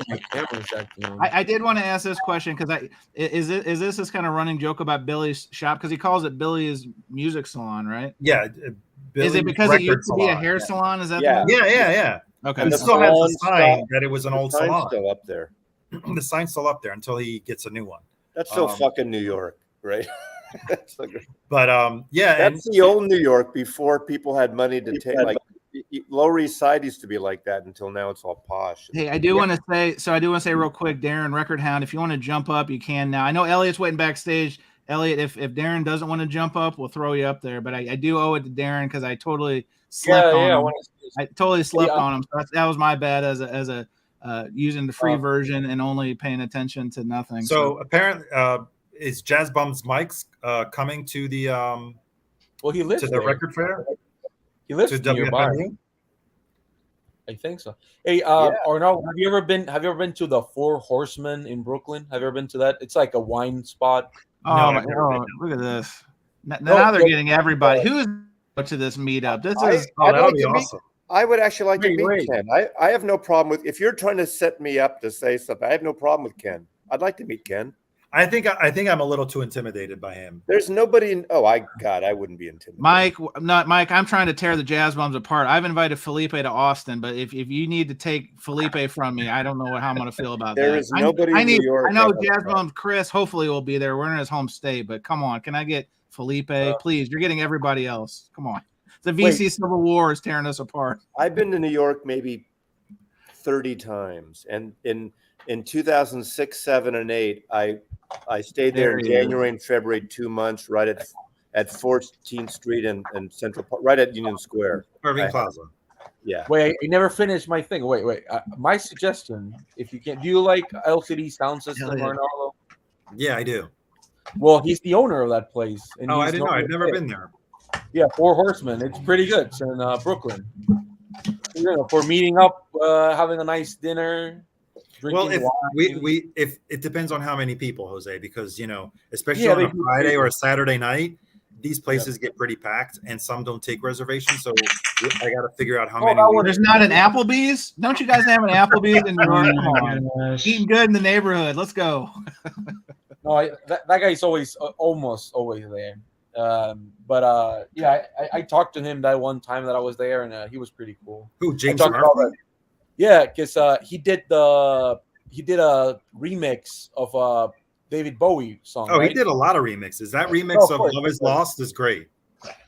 My camera's acting on. I did want to ask this question because is this kind of running joke about Billy's shop, because he calls it Billy's music salon, right? Yeah. Is it Billy's because it Record used to be a Salon. hair salon? Is that Yeah. the one? Yeah. Okay. And the it still has the salon sign stopped. that it was an old The sign's salon. still up there. The sign's still up there until he gets a new one. That's so Um, fucking New York, right? That's so great. But yeah, and That's the old New York before people had money to take. Like Lower East Side used to be like that until now it's all posh. Hey, I do want to say real quick, Darren, Record Hound, if you want to jump up, you can now. I know Elliot's waiting backstage. Elliot, if Darren doesn't want to jump up, we'll throw you up there. But I do owe it to Darren because I totally slept on him. I totally slept on him. So that was my bad as a using the free version and only paying attention to nothing. so apparently, is Jazz Bum's Mike's coming to the Well, he lives to the there. record fair He lives to nearby. WFMU? I think so. Hey, Arnaud, have you ever been to the Four Horsemen in Brooklyn? Have you ever been to that? It's like a wine spot. Oh, No, my, I've never been look at this. Now they're getting everybody. Who is to this meetup? This is Oh, that'll like be to meet- awesome. I would actually like to meet Wait. Ken. I have no problem with if you're trying to set me up to say something. I have no problem with Ken. I'd like to meet Ken. I think I'm a little too intimidated by him. There's nobody in. Oh, I wouldn't be intimidated. Mike. I'm trying to tear the Jazz Bums apart. I've invited Felipe to Austin, but if you need to take Felipe from me, I don't know how I'm going to feel about There that. is nobody in New York I know that- Jazz Bums Chris hopefully will be there. We're in his home state, but come on, can I get Felipe? Please, you're getting everybody else. Come on. The VC Civil War is tearing us apart. I've been to New York maybe 30 times, and in 2006, 7, and 8, I stayed there in There he is. January and February, 2 months, right at 14th Street and Central Park, right at Union Square. Irving Plaza. Yeah. Wait, I never finished my thing. Wait. My suggestion, if you can, do you like LCD sound system, Hell yeah. Arnaldo? Yeah, I do. Well, he's the owner of that place. And Oh, I he's didn't know. known I've never for- been there. Yeah, Four Horsemen. It's pretty good. It's in Brooklyn. For meeting up, having a nice dinner. Well, drinking if wine. if it depends on how many people, Jose, because especially Yeah, on they a do. Friday or a Saturday night, these places get pretty packed, and some don't take reservations. So I got to figure out how many. that one- There's not an Applebee's. Don't you guys have an Applebe's in New York? Come on, Gosh. eating good in the neighborhood. Let's go. No, that guy's always almost always there. Yeah, I talked to him that one time that I was there, and he was pretty cool. Who, I James talked about Murphy? that. Yeah, because he did a remix of a David Bowie song. Oh, right? he did a lot of remixes. That remix Oh, of of course. Love Is Lost is great.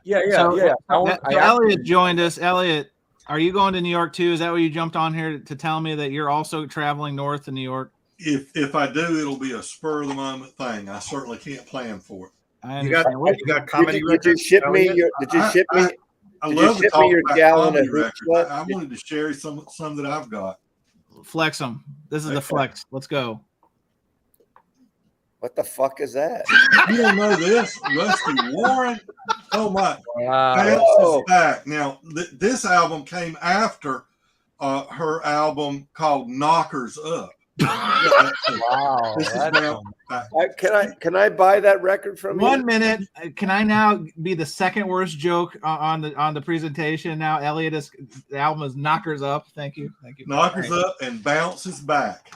Yeah. So I Elliot joined us. Elliot, are you going to New York too? Is that what you jumped on here to tell me that you're also traveling north to New York? If I do, it'll be a spur of the moment thing. I certainly can't plan for it. I You got understand. comedy Did you records. ship me Elliot? your? Did you ship me? I Did you love to ship me talk your about gallon comedy of Hooch records. Sweat? I wanted to share some that I've got. Flex them. This is the Okay. flex. Let's go. What the fuck is that? You don't know this, Rusty Warren? Oh my! Wow. Pants Oh. is back now. This album came after her album called "Knockers Up." Wow. This is that's now Can I buy that record from you? 1 minute. Can I now be the second worst joke on the presentation? Now Elliot the album is Knockers Up. Thank you. Knockers up and bounces back.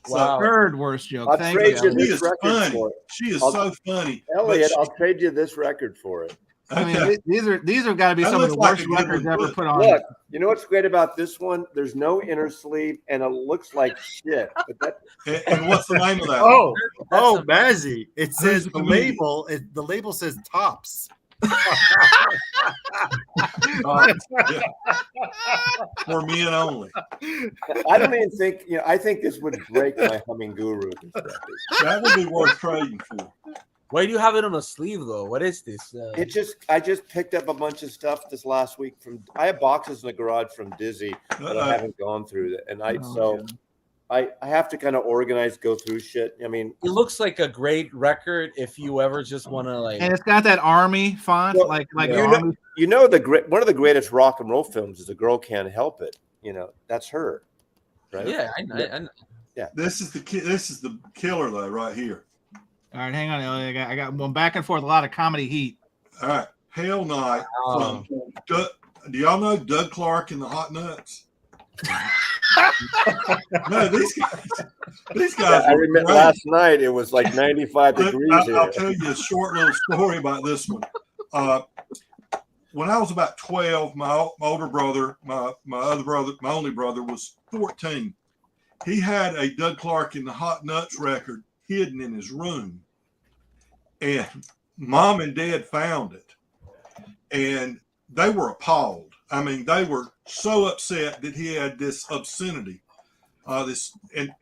Wow. Third worst joke. I'll Thank trade you. you Elliot. She this is record funny. for it. She is so funny. Elliot, But I'll trade you this record for it. I mean, okay. these have got to be That some of the looks like worst a good records one. ever Look, put on. Look, you know what's great about this one? There's no inner sleeve, and it looks like shit. But that And what's the name of that? Oh, That's Mazzy. It says the the comedian? label. The label says Tops. For men only. I don't even think I think this would break my humming guru. This record. That would be worth trading for. Why do you have it on a sleeve though? What is this? I just picked up a bunch of stuff this last week I have boxes in the garage from Dizzy that I haven't gone through, and I have to kind of organize, go through shit. I mean, It looks like a great record if you ever just want to like. And it's got that army font, Well, like you know, one of the greatest rock and roll films is A Girl Can't Help It. That's her, right? Yeah, I know. This is the killer though, right here. All right, hang on, Elliot. I got one back and forth, a lot of comedy heat. All right, Pale Night Wow. from Doug. Do y'all know Doug Clark and the Hot Nuts? No, these guys. I remember last night it was like 95 degrees here. I'll tell you a short little story about this one. When I was about 12, my older brother, my only brother, was 14. He had a Doug Clark and the Hot Nuts record hidden in his room, and Mom and Dad found it, and they were appalled. I mean, they were so upset that he had this obscenity, and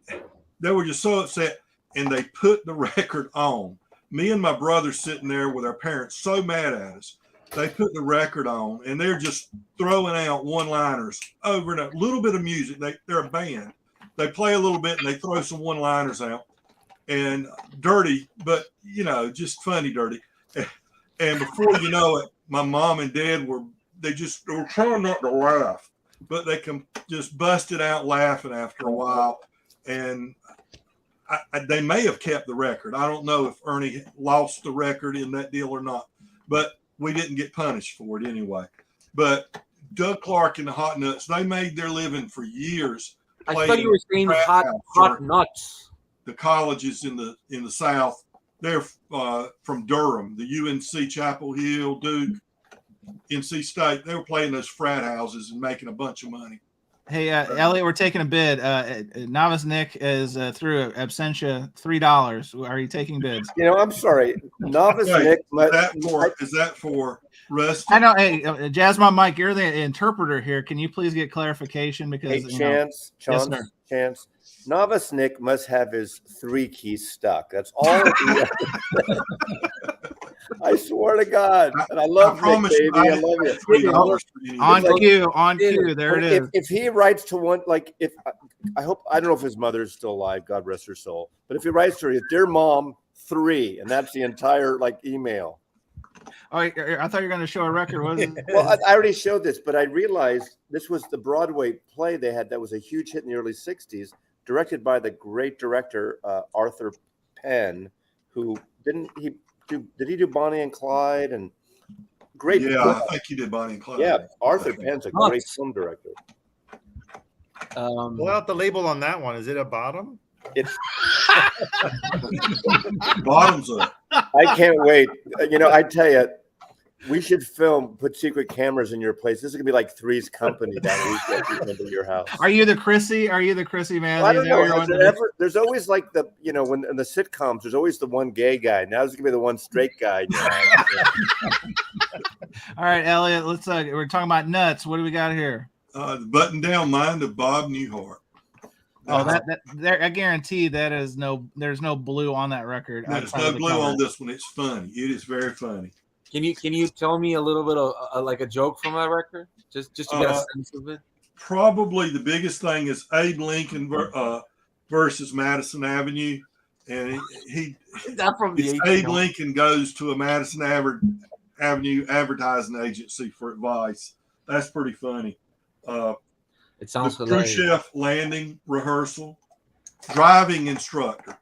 they were just so upset, and they put the record on. Me and my brother sitting there with our parents so mad at us. They put the record on, and they're just throwing out one-liners over and a little bit of music. They're a band. They play a little bit, and they throw some one-liners out. And dirty, but just funny dirty. And before you know it, my mom and dad were trying not to laugh, but they just busted out laughing after a while. And they may have kept the record. I don't know if Ernie lost the record in that deal or not, but we didn't get punished for it anyway. But Doug Clark and the Hot Nuts, they made their living for years. I thought you were saying hot nuts. The colleges in the South, they're from Durham, the UNC Chapel Hill, Duke, NC State. They were playing those frat houses and making a bunch of money. Hey, Elliot, we're taking a bid. Novice Nick is through Absentia $3. Are you taking bids? I'm sorry, Novice Nick. Is that for Rusty? I know. Hey, Jasmine, Mike, you're the interpreter here. Can you please get clarification? Because Chance. Novice Nick must have his 3 keys stuck. That's all. I swear to God, and I love Nick, baby. I love you. On cue. There it is. If he writes to one, like I don't know if his mother's still alive. God rest her soul. But if he writes to her, dear mom, 3, and that's the entire email. Oh, I thought you were going to show a record, wasn't it? Well, I already showed this, but I realized this was the Broadway play they had that was a huge hit in the early '60s, directed by the great director Arthur Penn, who did he do Bonnie and Clyde and great? Yeah, I think he did Bonnie and Clyde. Yeah, Arthur Penn's a great film director. Pull out the label on that one. Is it a bottom? It's bottoms up. I can't wait. I tell you, we should put secret cameras in your place. This is gonna be like Three's Company that week that you come to your house. Are you the Chrissy man? Well, I don't know. There's always when in the sitcoms, there's always the one gay guy. Now there's gonna be the one straight guy. All right, Elliot. Let's. We're talking about nuts. What do we got here? The Button Down Mind of Bob Newhart. I guarantee there's no blue on that record. There's no blue on this one. It's funny. It is very funny. Can you tell me a little bit of like a joke from that record, just to get a sense of it? Probably the biggest thing is Abe Lincoln versus Madison Avenue, and Abe Lincoln goes to a Madison Avenue advertising agency for advice. That's pretty funny. It sounds the hilarious. Khrushchev landing rehearsal, driving instructor.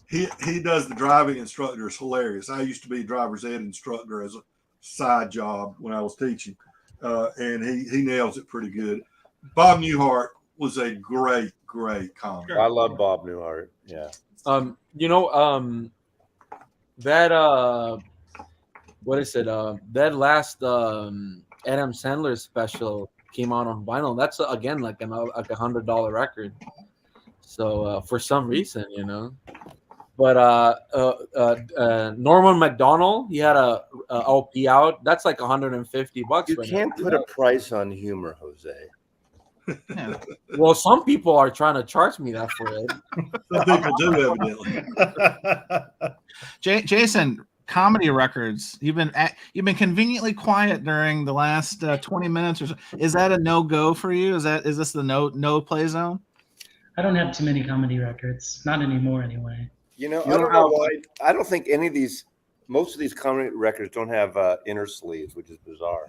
he does the driving instructor. It's hilarious. I used to be a driver's ed instructor as a side job when I was teaching, and he nails it pretty good. Bob Newhart was a great comic. I love Bob Newhart. Yeah. That what is it? That last Adam Sandler special came out on vinyl. That's again like $100 record. So for some reason, But Norman McDonald, he had a LP out. That's like $150. You right can't now. put a price on humor, Jose. Yeah. Well, some people are trying to charge me that for it. Some people do, evidently. Jason, comedy records. You've been conveniently quiet during the last 20 minutes or so. Is that a no-go for you? Is this the no play zone? I don't have too many comedy records. Not anymore, anyway. I don't know why. I don't think most of these comedy records don't have inner sleeves, which is bizarre.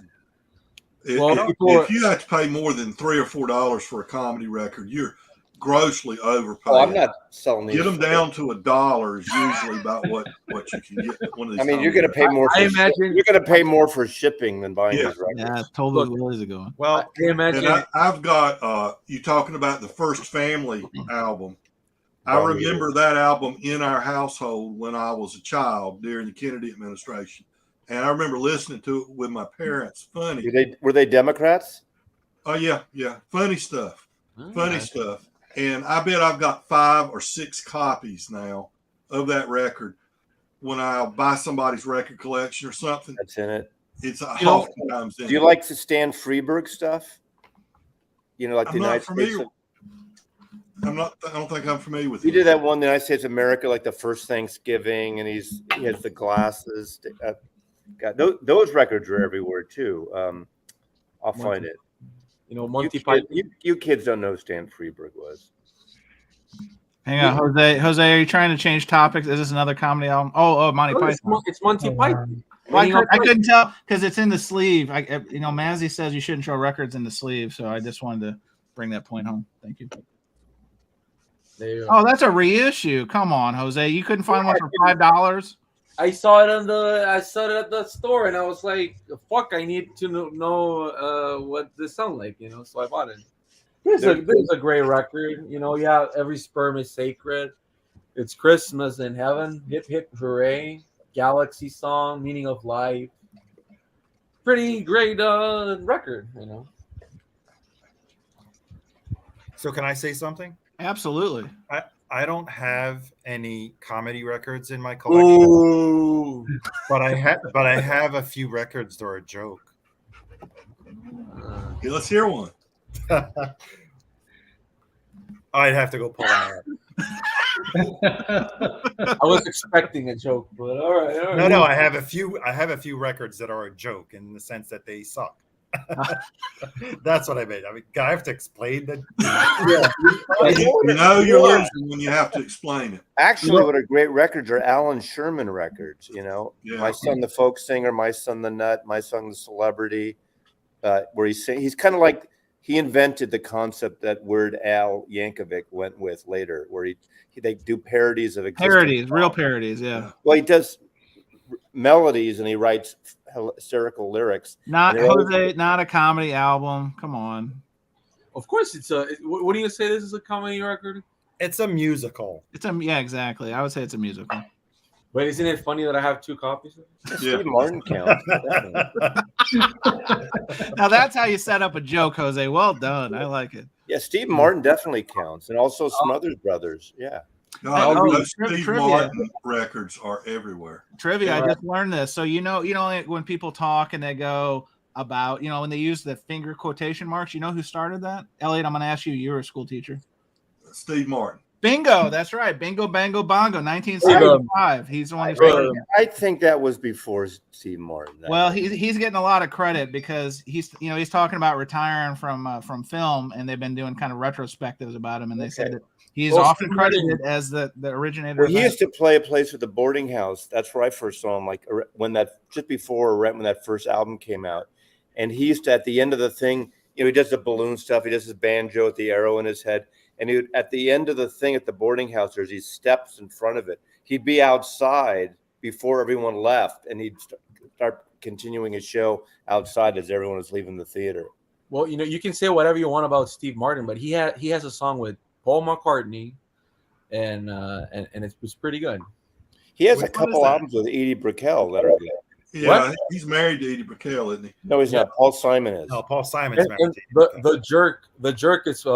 If you have to pay more than $3 or $4 for a comedy record, you're grossly overpaying. Oh, I'm not selling these. Get them down to $1 is usually about what you can get. One of these. I mean, you're going to pay more. You're going to pay more for shipping than buying these records. Yeah, totally. Where is it going? Well, I imagine. And I've got you talking about the First Family album. I remember that album in our household when I was a child during the Kennedy administration. And I remember listening to it with my parents. Funny. Were they Democrats? Oh, yeah. Funny stuff. Funny stuff. And I bet I've got 5 or 6 copies now of that record. When I'll buy somebody's record collection or something, that's in it. It's oftentimes in it. Do you like the Stan Freberg stuff? Like the United States. I don't think I'm familiar with. He did that one, the United States of America, like the first Thanksgiving, and he has the glasses. God, those records are everywhere too. I'll find it. Monty Python. You kids don't know who Stan Freberg was. Hang on, Jose. Jose, are you trying to change topics? Is this another comedy album? Oh, Monty Python. It's Monty Python. I couldn't tell because it's in the sleeve. Mazzy says you shouldn't show records in the sleeve, so I just wanted to bring that point home. Thank you. Oh, that's a reissue. Come on, Jose. You couldn't find one for $5? I saw it at the store, and I was like, "Fuck! I need to know what this sounds like," So I bought it. This is a great record. Yeah, every sperm is sacred. It's Christmas in heaven. Hip hip hooray! Galaxy song, meaning of life. Pretty great record. So can I say something? Absolutely. I don't have any comedy records in my collection. Ooh. But I have a few records that are a joke. Okay, let's hear one. I'd have to go pull them I was expecting a joke, but all right. No, I have a few records that are a joke in the sense that they suck. That's what I mean. I mean, I have to explain that. You're losing when you have to explain it. Actually, what are great records are Alan Sherman records. Yeah. My Son the Folk Singer, My Son the Nut, My Son the Celebrity, where he's kind of like he invented the concept that Weird Al Yankovic went with later, where they do parodies of existing real parodies. Yeah. Well, he does melodies and he writes hysterical lyrics. Not a comedy album. Come on. Of course, it's a. What do you say? This is a comedy record? It's a musical. Yeah, exactly. I would say it's a musical. But isn't it funny that I have 2 copies? Steve Martin counts. Now that's how you set up a joke, Jose. Well done. I like it. Yeah, Steve Martin definitely counts, and also Smothers Brothers. Yeah. Those Steve Martin records are everywhere. Trivia. I just learned this. So when people talk and they go about when they use the finger quotation marks, who started that? Elliot, I'm going to ask you. You were a school teacher. Steve Martin. Bingo. That's right. Bingo, bango, bongo. 1975. He's the one who started. I think that was before Steve Martin. Well, he's getting a lot of credit because he's talking about retiring from film, and they've been doing kind of retrospectives about him, and they said that he's often credited as the originator. Well, he used to play a place at the boarding house. That's where I first saw him, like just before or right when that first album came out. And he used to, at the end of the thing, he does the balloon stuff. He does his banjo with the arrow in his head. And at the end of the thing at the boarding house, there's these steps in front of it. He'd be outside before everyone left, and he'd start continuing his show outside as everyone was leaving the theater. Well, you can say whatever you want about Steve Martin, but he has a song with Paul McCartney, and it was pretty good. He has Which a couple albums with Edie Brickell that are good. Yeah, he's married to Edie Brickell, isn't he? No, he's not. Paul Simon is. No, Paul Simon's And the jerk is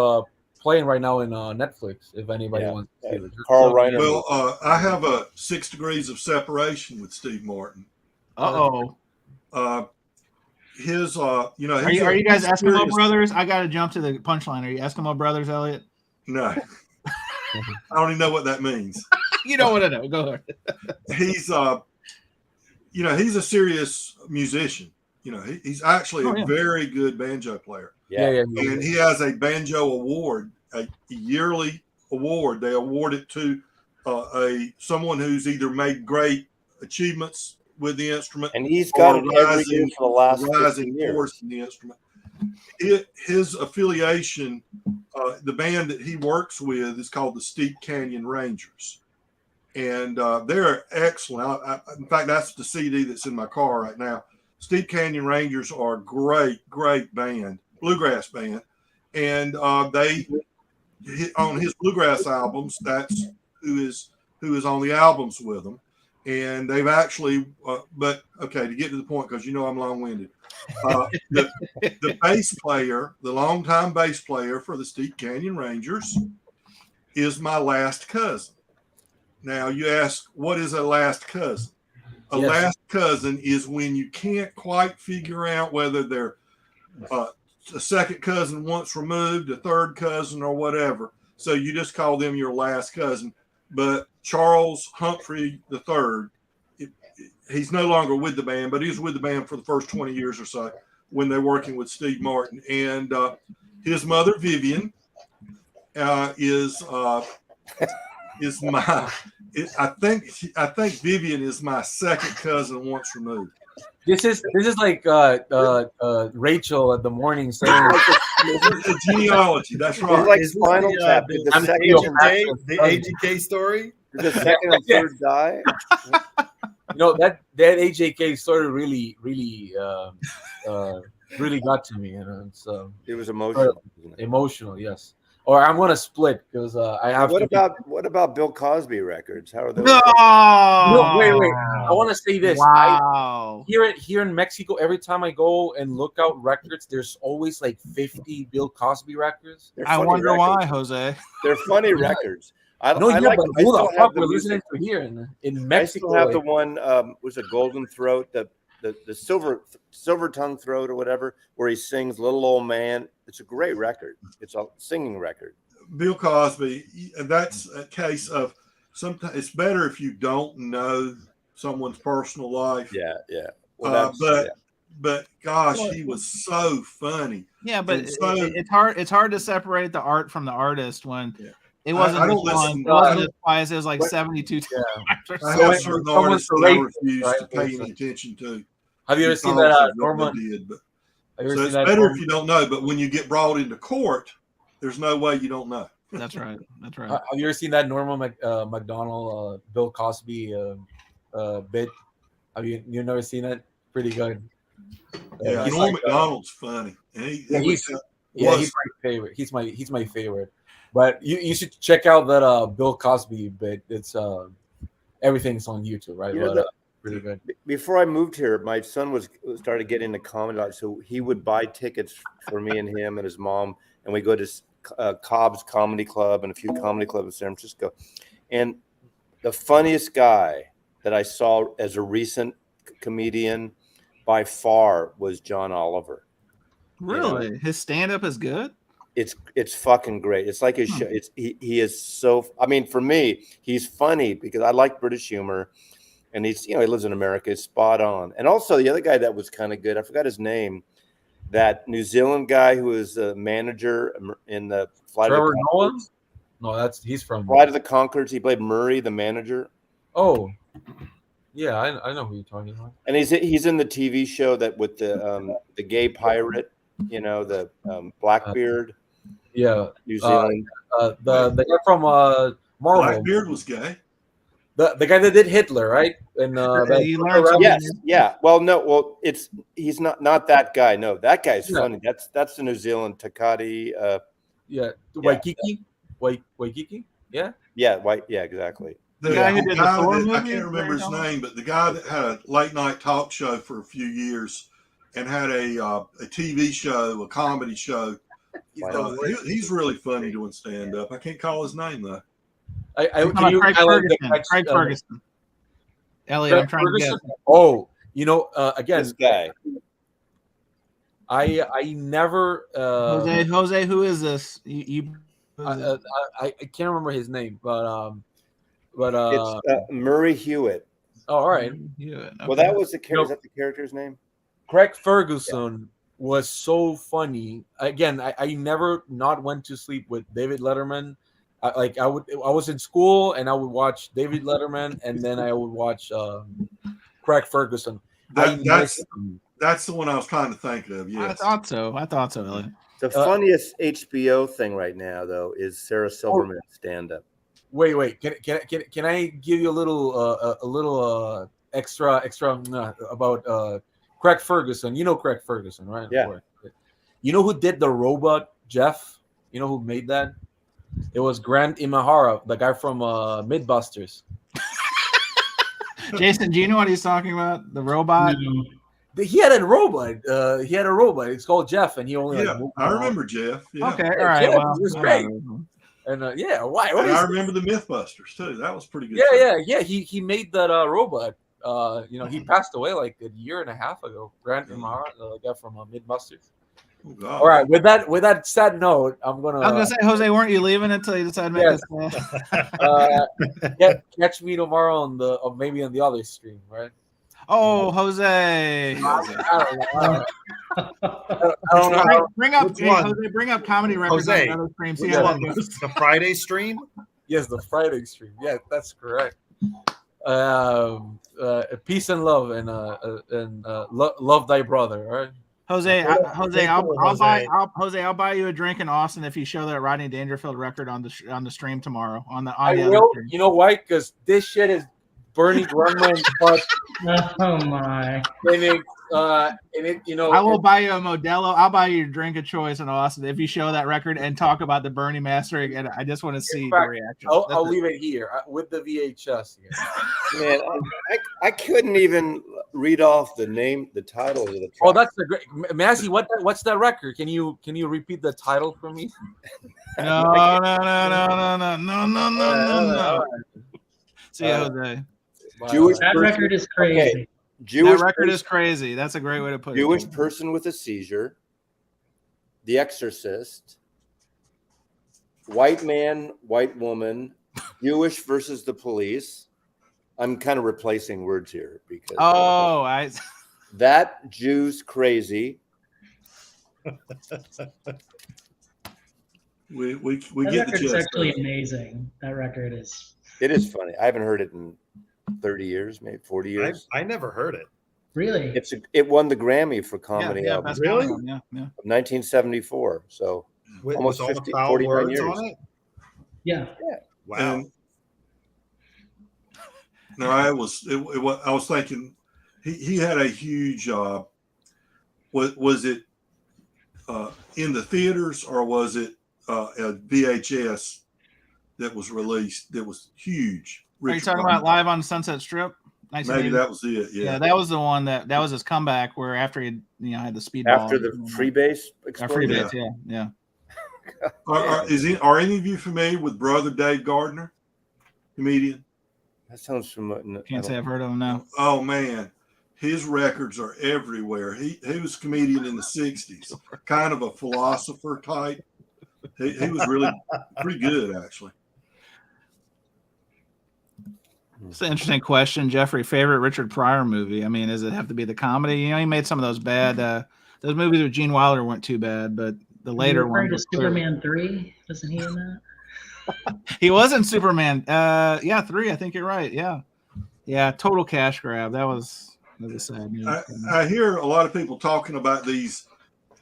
playing right now in Netflix. If anybody wants to see the jerk. Carl Reiner. Well, I have a 6 Degrees of Separation with Steve Martin. His, are you guys Eskimo brothers? I got to jump to the punchline. Are you Eskimo brothers, Elliot? No, I don't even know what that means. You don't want to know. Go ahead. He's he's a serious musician. He's actually a very good banjo player. Yeah. And he has a banjo award, a yearly award. They award it to someone who's either made great achievements with the instrument, and he's got it every year for the last 15 years. Force in the instrument. His affiliation, the band that he works with, is called the Steep Canyon Rangers, and they're excellent. In fact, that's the CD that's in my car right now. Steep Canyon Rangers are a great band, bluegrass band, and they on his bluegrass albums. That's who is on the albums with them. And they've actually, but okay, to get to the point, because I'm long-winded. The bass player, the longtime bass player for the Steep Canyon Rangers, is my last cousin. Now you ask, what is a last cousin? A last cousin is when you can't quite figure out whether they're a second cousin once removed, a third cousin, or whatever. So you just call them your last cousin. But Charles Humphrey III, he's no longer with the band, but he was with the band for the first 20 years or so when they're working with Steve Martin. And his mother, Vivian, is my. I think Vivian is my second cousin once removed. This is like Rachel at the morning saying the genealogy. That's right. It's like Spinal Tap. The AGK story. The second and third die. That AJK story really got to me. So it was emotional. Emotional, yes. Or I'm gonna split because I have. What about Bill Cosby records? How are those? No, wait. I want to say this. Wow. Here in Mexico, every time I go and look out records, there's always like 50 Bill Cosby records. I wonder why, Jose. They're funny records. But who the fuck we're listening to here in Mexico? I still have the one was a Golden Throat, the silver tongue throat or whatever, where he sings "Little Old Man." It's a great record. It's a singing record. Bill Cosby. That's a case of sometimes it's better if you don't know someone's personal life. Yeah. Well, but gosh, he was so funny. Yeah, but it's hard. It's hard to separate the art from the artist when. Yeah. It wasn't as wise. It was like 72 times. I have certain artists that I refuse to pay any attention to. Have you ever seen that Norman? So it's better if you don't know. But when you get brought into court, there's no way you don't know. That's right. Have you ever seen that Norman McDonald Bill Cosby bit? Have you never seen it? Pretty good. Yeah, Norman McDonald's funny. He's my favorite. He's my favorite. But you should check out that Bill Cosby bit. It's everything's on YouTube, right? Really good. Before I moved here, my son started getting into comedy, so he would buy tickets for me and him and his mom, and we go to Cobb's Comedy Club and a few comedy clubs in San Francisco. And the funniest guy that I saw as a recent comedian by far was John Oliver. Really? His stand-up is good? It's fucking great. It's like his show. He is so. I mean, for me, he's funny because I like British humor, and he lives in America. It's spot on. And also the other guy that was kind of good, I forgot his name, that New Zealand guy who was a manager in the Flight of the Conchords. No, he's from Flight of the Conchords. He played Murray, the manager. Oh, yeah, I know who you're talking about. And he's in the TV show that with the gay pirate, the Blackbeard. Yeah, New Zealand. the guy from Marvel, Blackbeard was gay. the guy that did Hitler, right? And You learn something. Yes, yeah. Well, no, well, he's not that guy. No, that guy's Yeah. funny. That's the New Zealand Takati. Waikiki, Waikiki, yeah. Yeah, white. Yeah, exactly. The guy who did the Thor I movie, can't remember his name, but the guy that had a late night talk show for a few years and had a TV show, a comedy show. He's really funny doing stand up. I can't call his name though. Craig Ferguson. Elliot, I'm trying to guess. Oh, again, This guy. I never. Jose, who is this? I can't remember his name, but It's Murray Hewitt. oh, all right. Okay. Well, that was the character. Is that the character's name? Craig Ferguson was so funny. Again, I never not went to sleep with David Letterman. I was in school and I would watch David Letterman and then I would watch Craig Ferguson. That's the one I was trying to think of. Yes. I thought so, Elliot. The funniest HBO thing right now, though, is Sarah Silverman's stand-up. Wait. Can I give you a little extra about Craig Ferguson? You know Craig Ferguson, right? Yeah. You know who did the robot, Jeff? You know who made that? It was Grant Imahara, the guy from Mythbusters. Jason, do you know what he's talking about? The robot? No. He had a robot. It's called Jeff, and he only I remember Jeff. Yeah. Okay, all right. Jeff Well, was great. And why? And I remember the Mythbusters too. That was pretty good. Yeah. He made that robot. He passed away like a year and a half ago. Grant Imahara, the guy from Mythbusters. Oh, God. All right. With that sad note, I'm gonna. I was gonna say, Jose, weren't you leaving until you decided to make this? Catch me tomorrow or maybe on the other stream, right? Oh, Jose. I don't know. Bring up, Which one? Jose. Bring up comedy records Jose, on other streams. See Which how one? that goes. The Friday stream? Yes, the Friday stream. Yeah, that's correct. Peace and love and love thy brother. All right. Jose, Jose. I'll buy you a drink in Austin if you show that Rodney Dangerfield record on the stream tomorrow. I will. You know why? Because this shit is burning Grandma's butt. Oh my! I will buy you a Modelo. I'll buy you a drink of choice in Austin if you show that record and talk about the Bernie mastering. And I just want to see the reaction. I'll leave it here with the VHS. Man, I couldn't even read off the title of the track. Oh, that's the great Massey. What's that record? Can you repeat the title for me? No. See you, Jose. Jewish That person- record is crazy. Okay. Jewish That record person- is crazy. That's a great way to put it. Jewish person with a seizure, The Exorcist, white man, white woman, Jewish versus the police. I'm kind of replacing words here because that Jew's crazy. We That get the record's gist. actually amazing. That record is It is funny. I haven't heard it in 30 years, maybe 40 years. I never heard it. really. It won the Grammy for comedy album best Really? comedy one, yeah. of 1974. So With Almost all the 50, foul 49 words years. on it? Yeah. Wow. No, I was thinking he had a huge. Was it in the theaters or was it a VHS that was released that was huge? Are you talking about Live on Sunset Strip? Maybe that was it. Yeah, that was the one that was his comeback where after he had the speedball. after the freebase free explosion. base, yeah. Are any of you familiar with Brother Dave Gardner, comedian? That sounds familiar. Can't say I've heard of him now. Oh man, his records are everywhere. He was a comedian in the '60s, kind of a philosopher type. He was really pretty good, actually. It's an interesting question, Jeffrey. Favorite Richard Pryor movie? I mean, does it have to be the comedy? He made some of those bad. Those movies with Gene Wilder weren't too bad, but the later ones. ones. Superman 3, wasn't he in that? He was in Superman. 3. I think you're right. Yeah. Total cash grab. That was a sad news. I hear a lot of people talking about these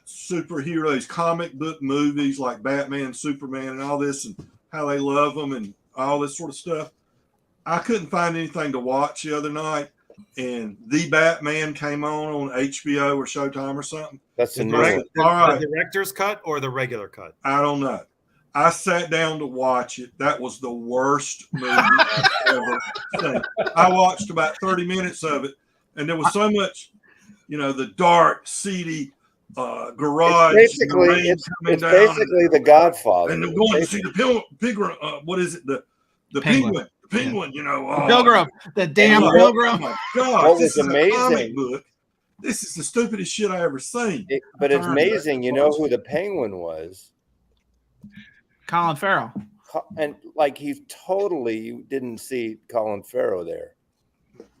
superheroes, comic book movies like Batman, Superman, and all this, and how they love them and all this sort of stuff. I couldn't find anything to watch the other night, and The Batman came on HBO or Showtime or something. That's the The, new direct, one. All right. the director's cut or the regular cut? I don't know. I sat down to watch it. That was the worst movie I've ever seen. I watched about 30 minutes of it, and there was so much, the dark, seedy garage. It's basically The Godfather. And they're going to see the what is it? The penguin. The penguin, Pilgrim, the damn oh, Pilgrim. Oh my God, What this was is a comic amazing? book. This is the stupidest shit I ever seen. But it's amazing. You know who the penguin was? Colin Farrell. And like he totally didn't see Colin Farrell there.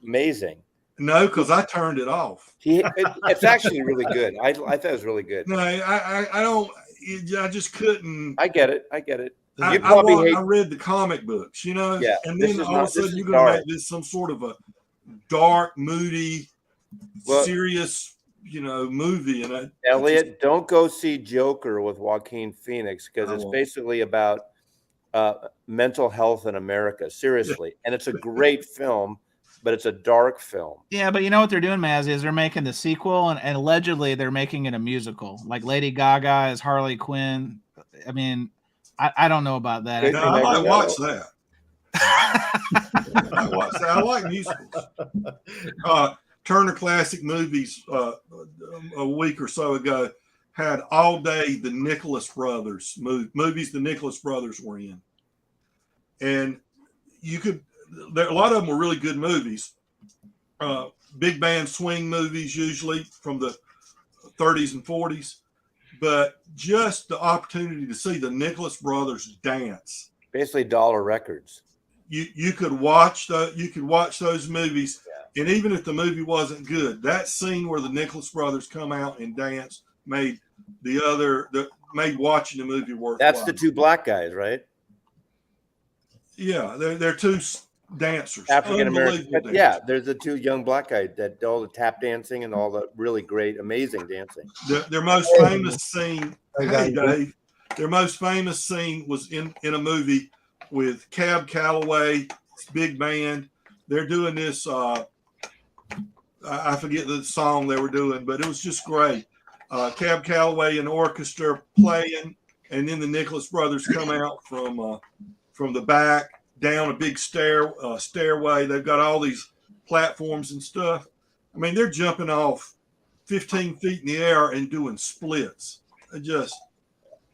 Amazing. No, because I turned it off. It's actually really good. I thought it was really good. No, I don't. I just couldn't. I get it. I read the comic books, Yeah, and then all of a sudden you're going to make this some sort of a dark, moody, serious, movie. And Elliot, don't go see Joker with Joaquin Phoenix because it's basically about mental health in America. Seriously, and it's a great film, but it's a dark film. Yeah, but you know what they're doing, Maz, is they're making the sequel, and allegedly they're making it a musical. Like Lady Gaga is Harley Quinn. I mean, I don't know about that. I might watch that. I like musicals. Turner Classic Movies a week or so ago had all day the Nicholas Brothers movies the Nicholas Brothers were in. And a lot of them were really good movies. Big band swing movies, usually from the 30s and 40s. But just the opportunity to see the Nicholas Brothers dance. Basically dollar records. You could watch those movies, and even if the movie wasn't good, that scene where the Nicholas Brothers come out and dance made watching the movie worthwhile. That's the two black guys, right? Yeah, they're two dancers, African American. Yeah, there's the two young black guys that do all the tap dancing and all the really great, amazing dancing. Their most famous scene, hey Dave, their most famous scene was in a movie with Cab Calloway, big band. They're doing this. I forget the song they were doing, but it was just great. Cab Calloway and orchestra playing, and then the Nicholas Brothers come out from the back down a big stairway. They've got all these platforms and stuff. I mean, they're jumping off 15 feet in the air and doing splits. Just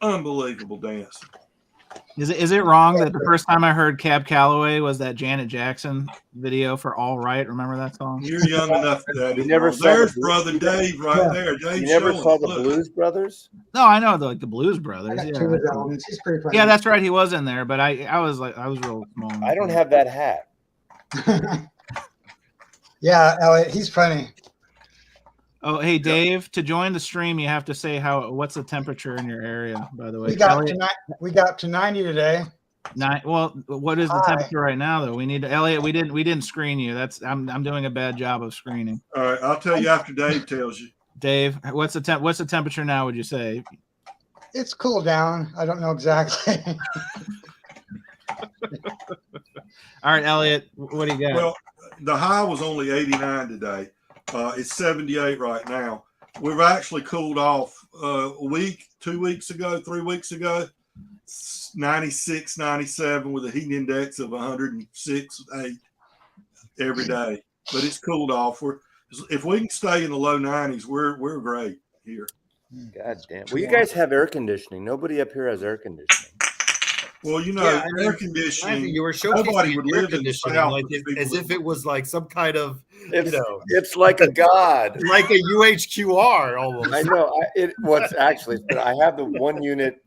unbelievable dancing. Is it wrong that the first time I heard Cab Calloway was that Janet Jackson video for All Right? Remember that song? You're young enough for that. There's Brother Dave right there. Dave, you never saw the Blues Brothers? No, I know the Blues Brothers. Yeah. He's pretty funny. Yeah, that's right. He was in there, but I was real small. I don't have that hat. Yeah, Elliot, he's funny. Oh, hey Dave, to join the stream, you have to say what's the temperature in your area, by the way. We got to 90 today. Well, what is the temperature right now though? We need to, Elliot, we didn't screen you. I'm doing a bad job of screening. All right, I'll tell you after Dave tells you. Dave, what's the temperature now, would you say? It's cooled down. I don't know exactly. All right, Elliot, what do you got? Well, the high was only 89 today. It's 78 right now. We've actually cooled off a week, 2 weeks ago, 3 weeks ago, 96, 97 with a heat index of 106.8 every day. But it's cooled off. If we can stay in the low 90s, we're great here. God damn. Well, you guys have air conditioning. Nobody up here has air conditioning. Well, air conditioning. You were showcasing nobody would air live in the conditioning South like as if it was like some kind of, it's like a god, like a UHQR almost. I know. I have the one unit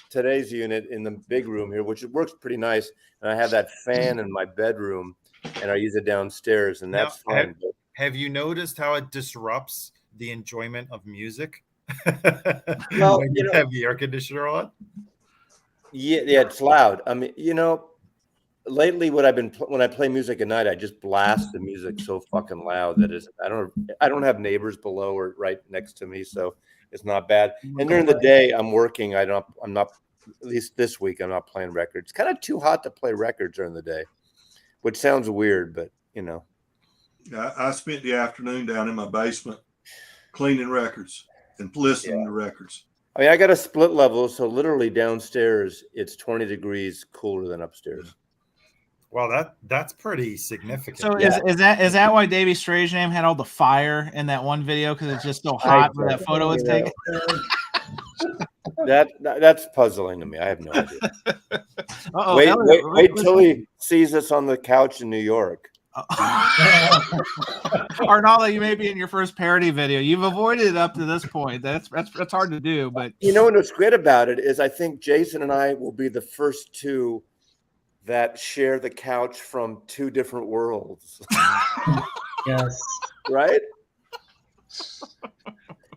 today's unit in the big room here, which works pretty nice, and I have that fan in my bedroom, and I use it downstairs, and that's fun. Have you noticed how it disrupts the enjoyment of music? Well, when you have the air conditioner on. Yeah, it's loud. I mean, lately when I play music at night, I just blast the music so fucking loud that I don't have neighbors below or right next to me, so It's not bad. And during the day, I'm working. I'm not. At least this week, I'm not playing records. It's kind of too hot to play records during the day, which sounds weird, but you know. I spent the afternoon down in my basement cleaning records and listening to records. I mean, I got a split level, so literally downstairs it's 20 degrees cooler than upstairs. Well, that's pretty significant. So is that why Davey Strangename had all the fire in that one video because it's just so hot where that photo was taken? That's puzzling to me. I have no idea. Uh-oh, wait till he sees us on the couch in New York. Arnaldo, you may be in your first parody video. You've avoided it up to this point. That's hard to do, but you know what's great about it is I think Jason and I will be the first two that share the couch from two different worlds. Yes. Right?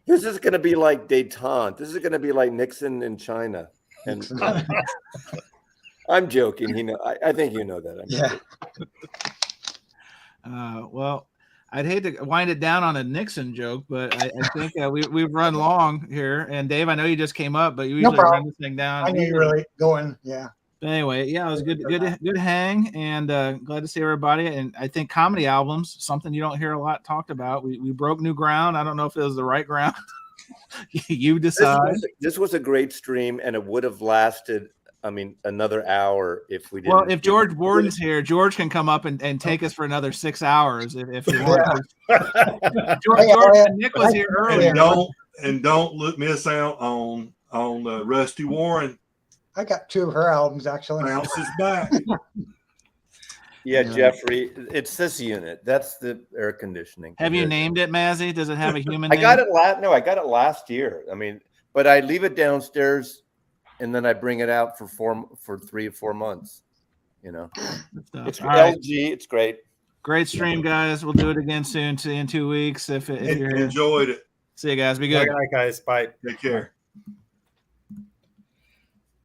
This is going to be like détente. This is going to be like Nixon in China. And I'm joking. I think you know that. Well, I'd hate to wind it down on a Nixon joke, but I think we've run long here. And Dave, I know you just came up, but you usually run this thing down. I knew you were really going. Yeah. But anyway, yeah, it was good hang, and glad to see everybody. And I think comedy albums, something you don't hear a lot talked about. We broke new ground. I don't know if it was the right ground. You decide. This was a great stream, and it would have lasted. I mean, another hour if we didn't. Well, if George Borden's here, George can come up and take us for another 6 hours if you want. George Nick was here earlier. And don't miss out on Rusty Warren. I got 2 of her albums actually. Bounces back. Yeah, Jeffrey, it's this unit. That's the air conditioning. Have you named it, Mazzy? Does it have a human name? I got it last year. I mean, but I leave it downstairs and then I bring it out for 3 or 4 months. You know, it's LG. It's great. Great stream, guys. We'll do it again soon. See you in 2 weeks. If you're enjoyed it. See you guys. Be good. Good night, guys. Bye. Take care.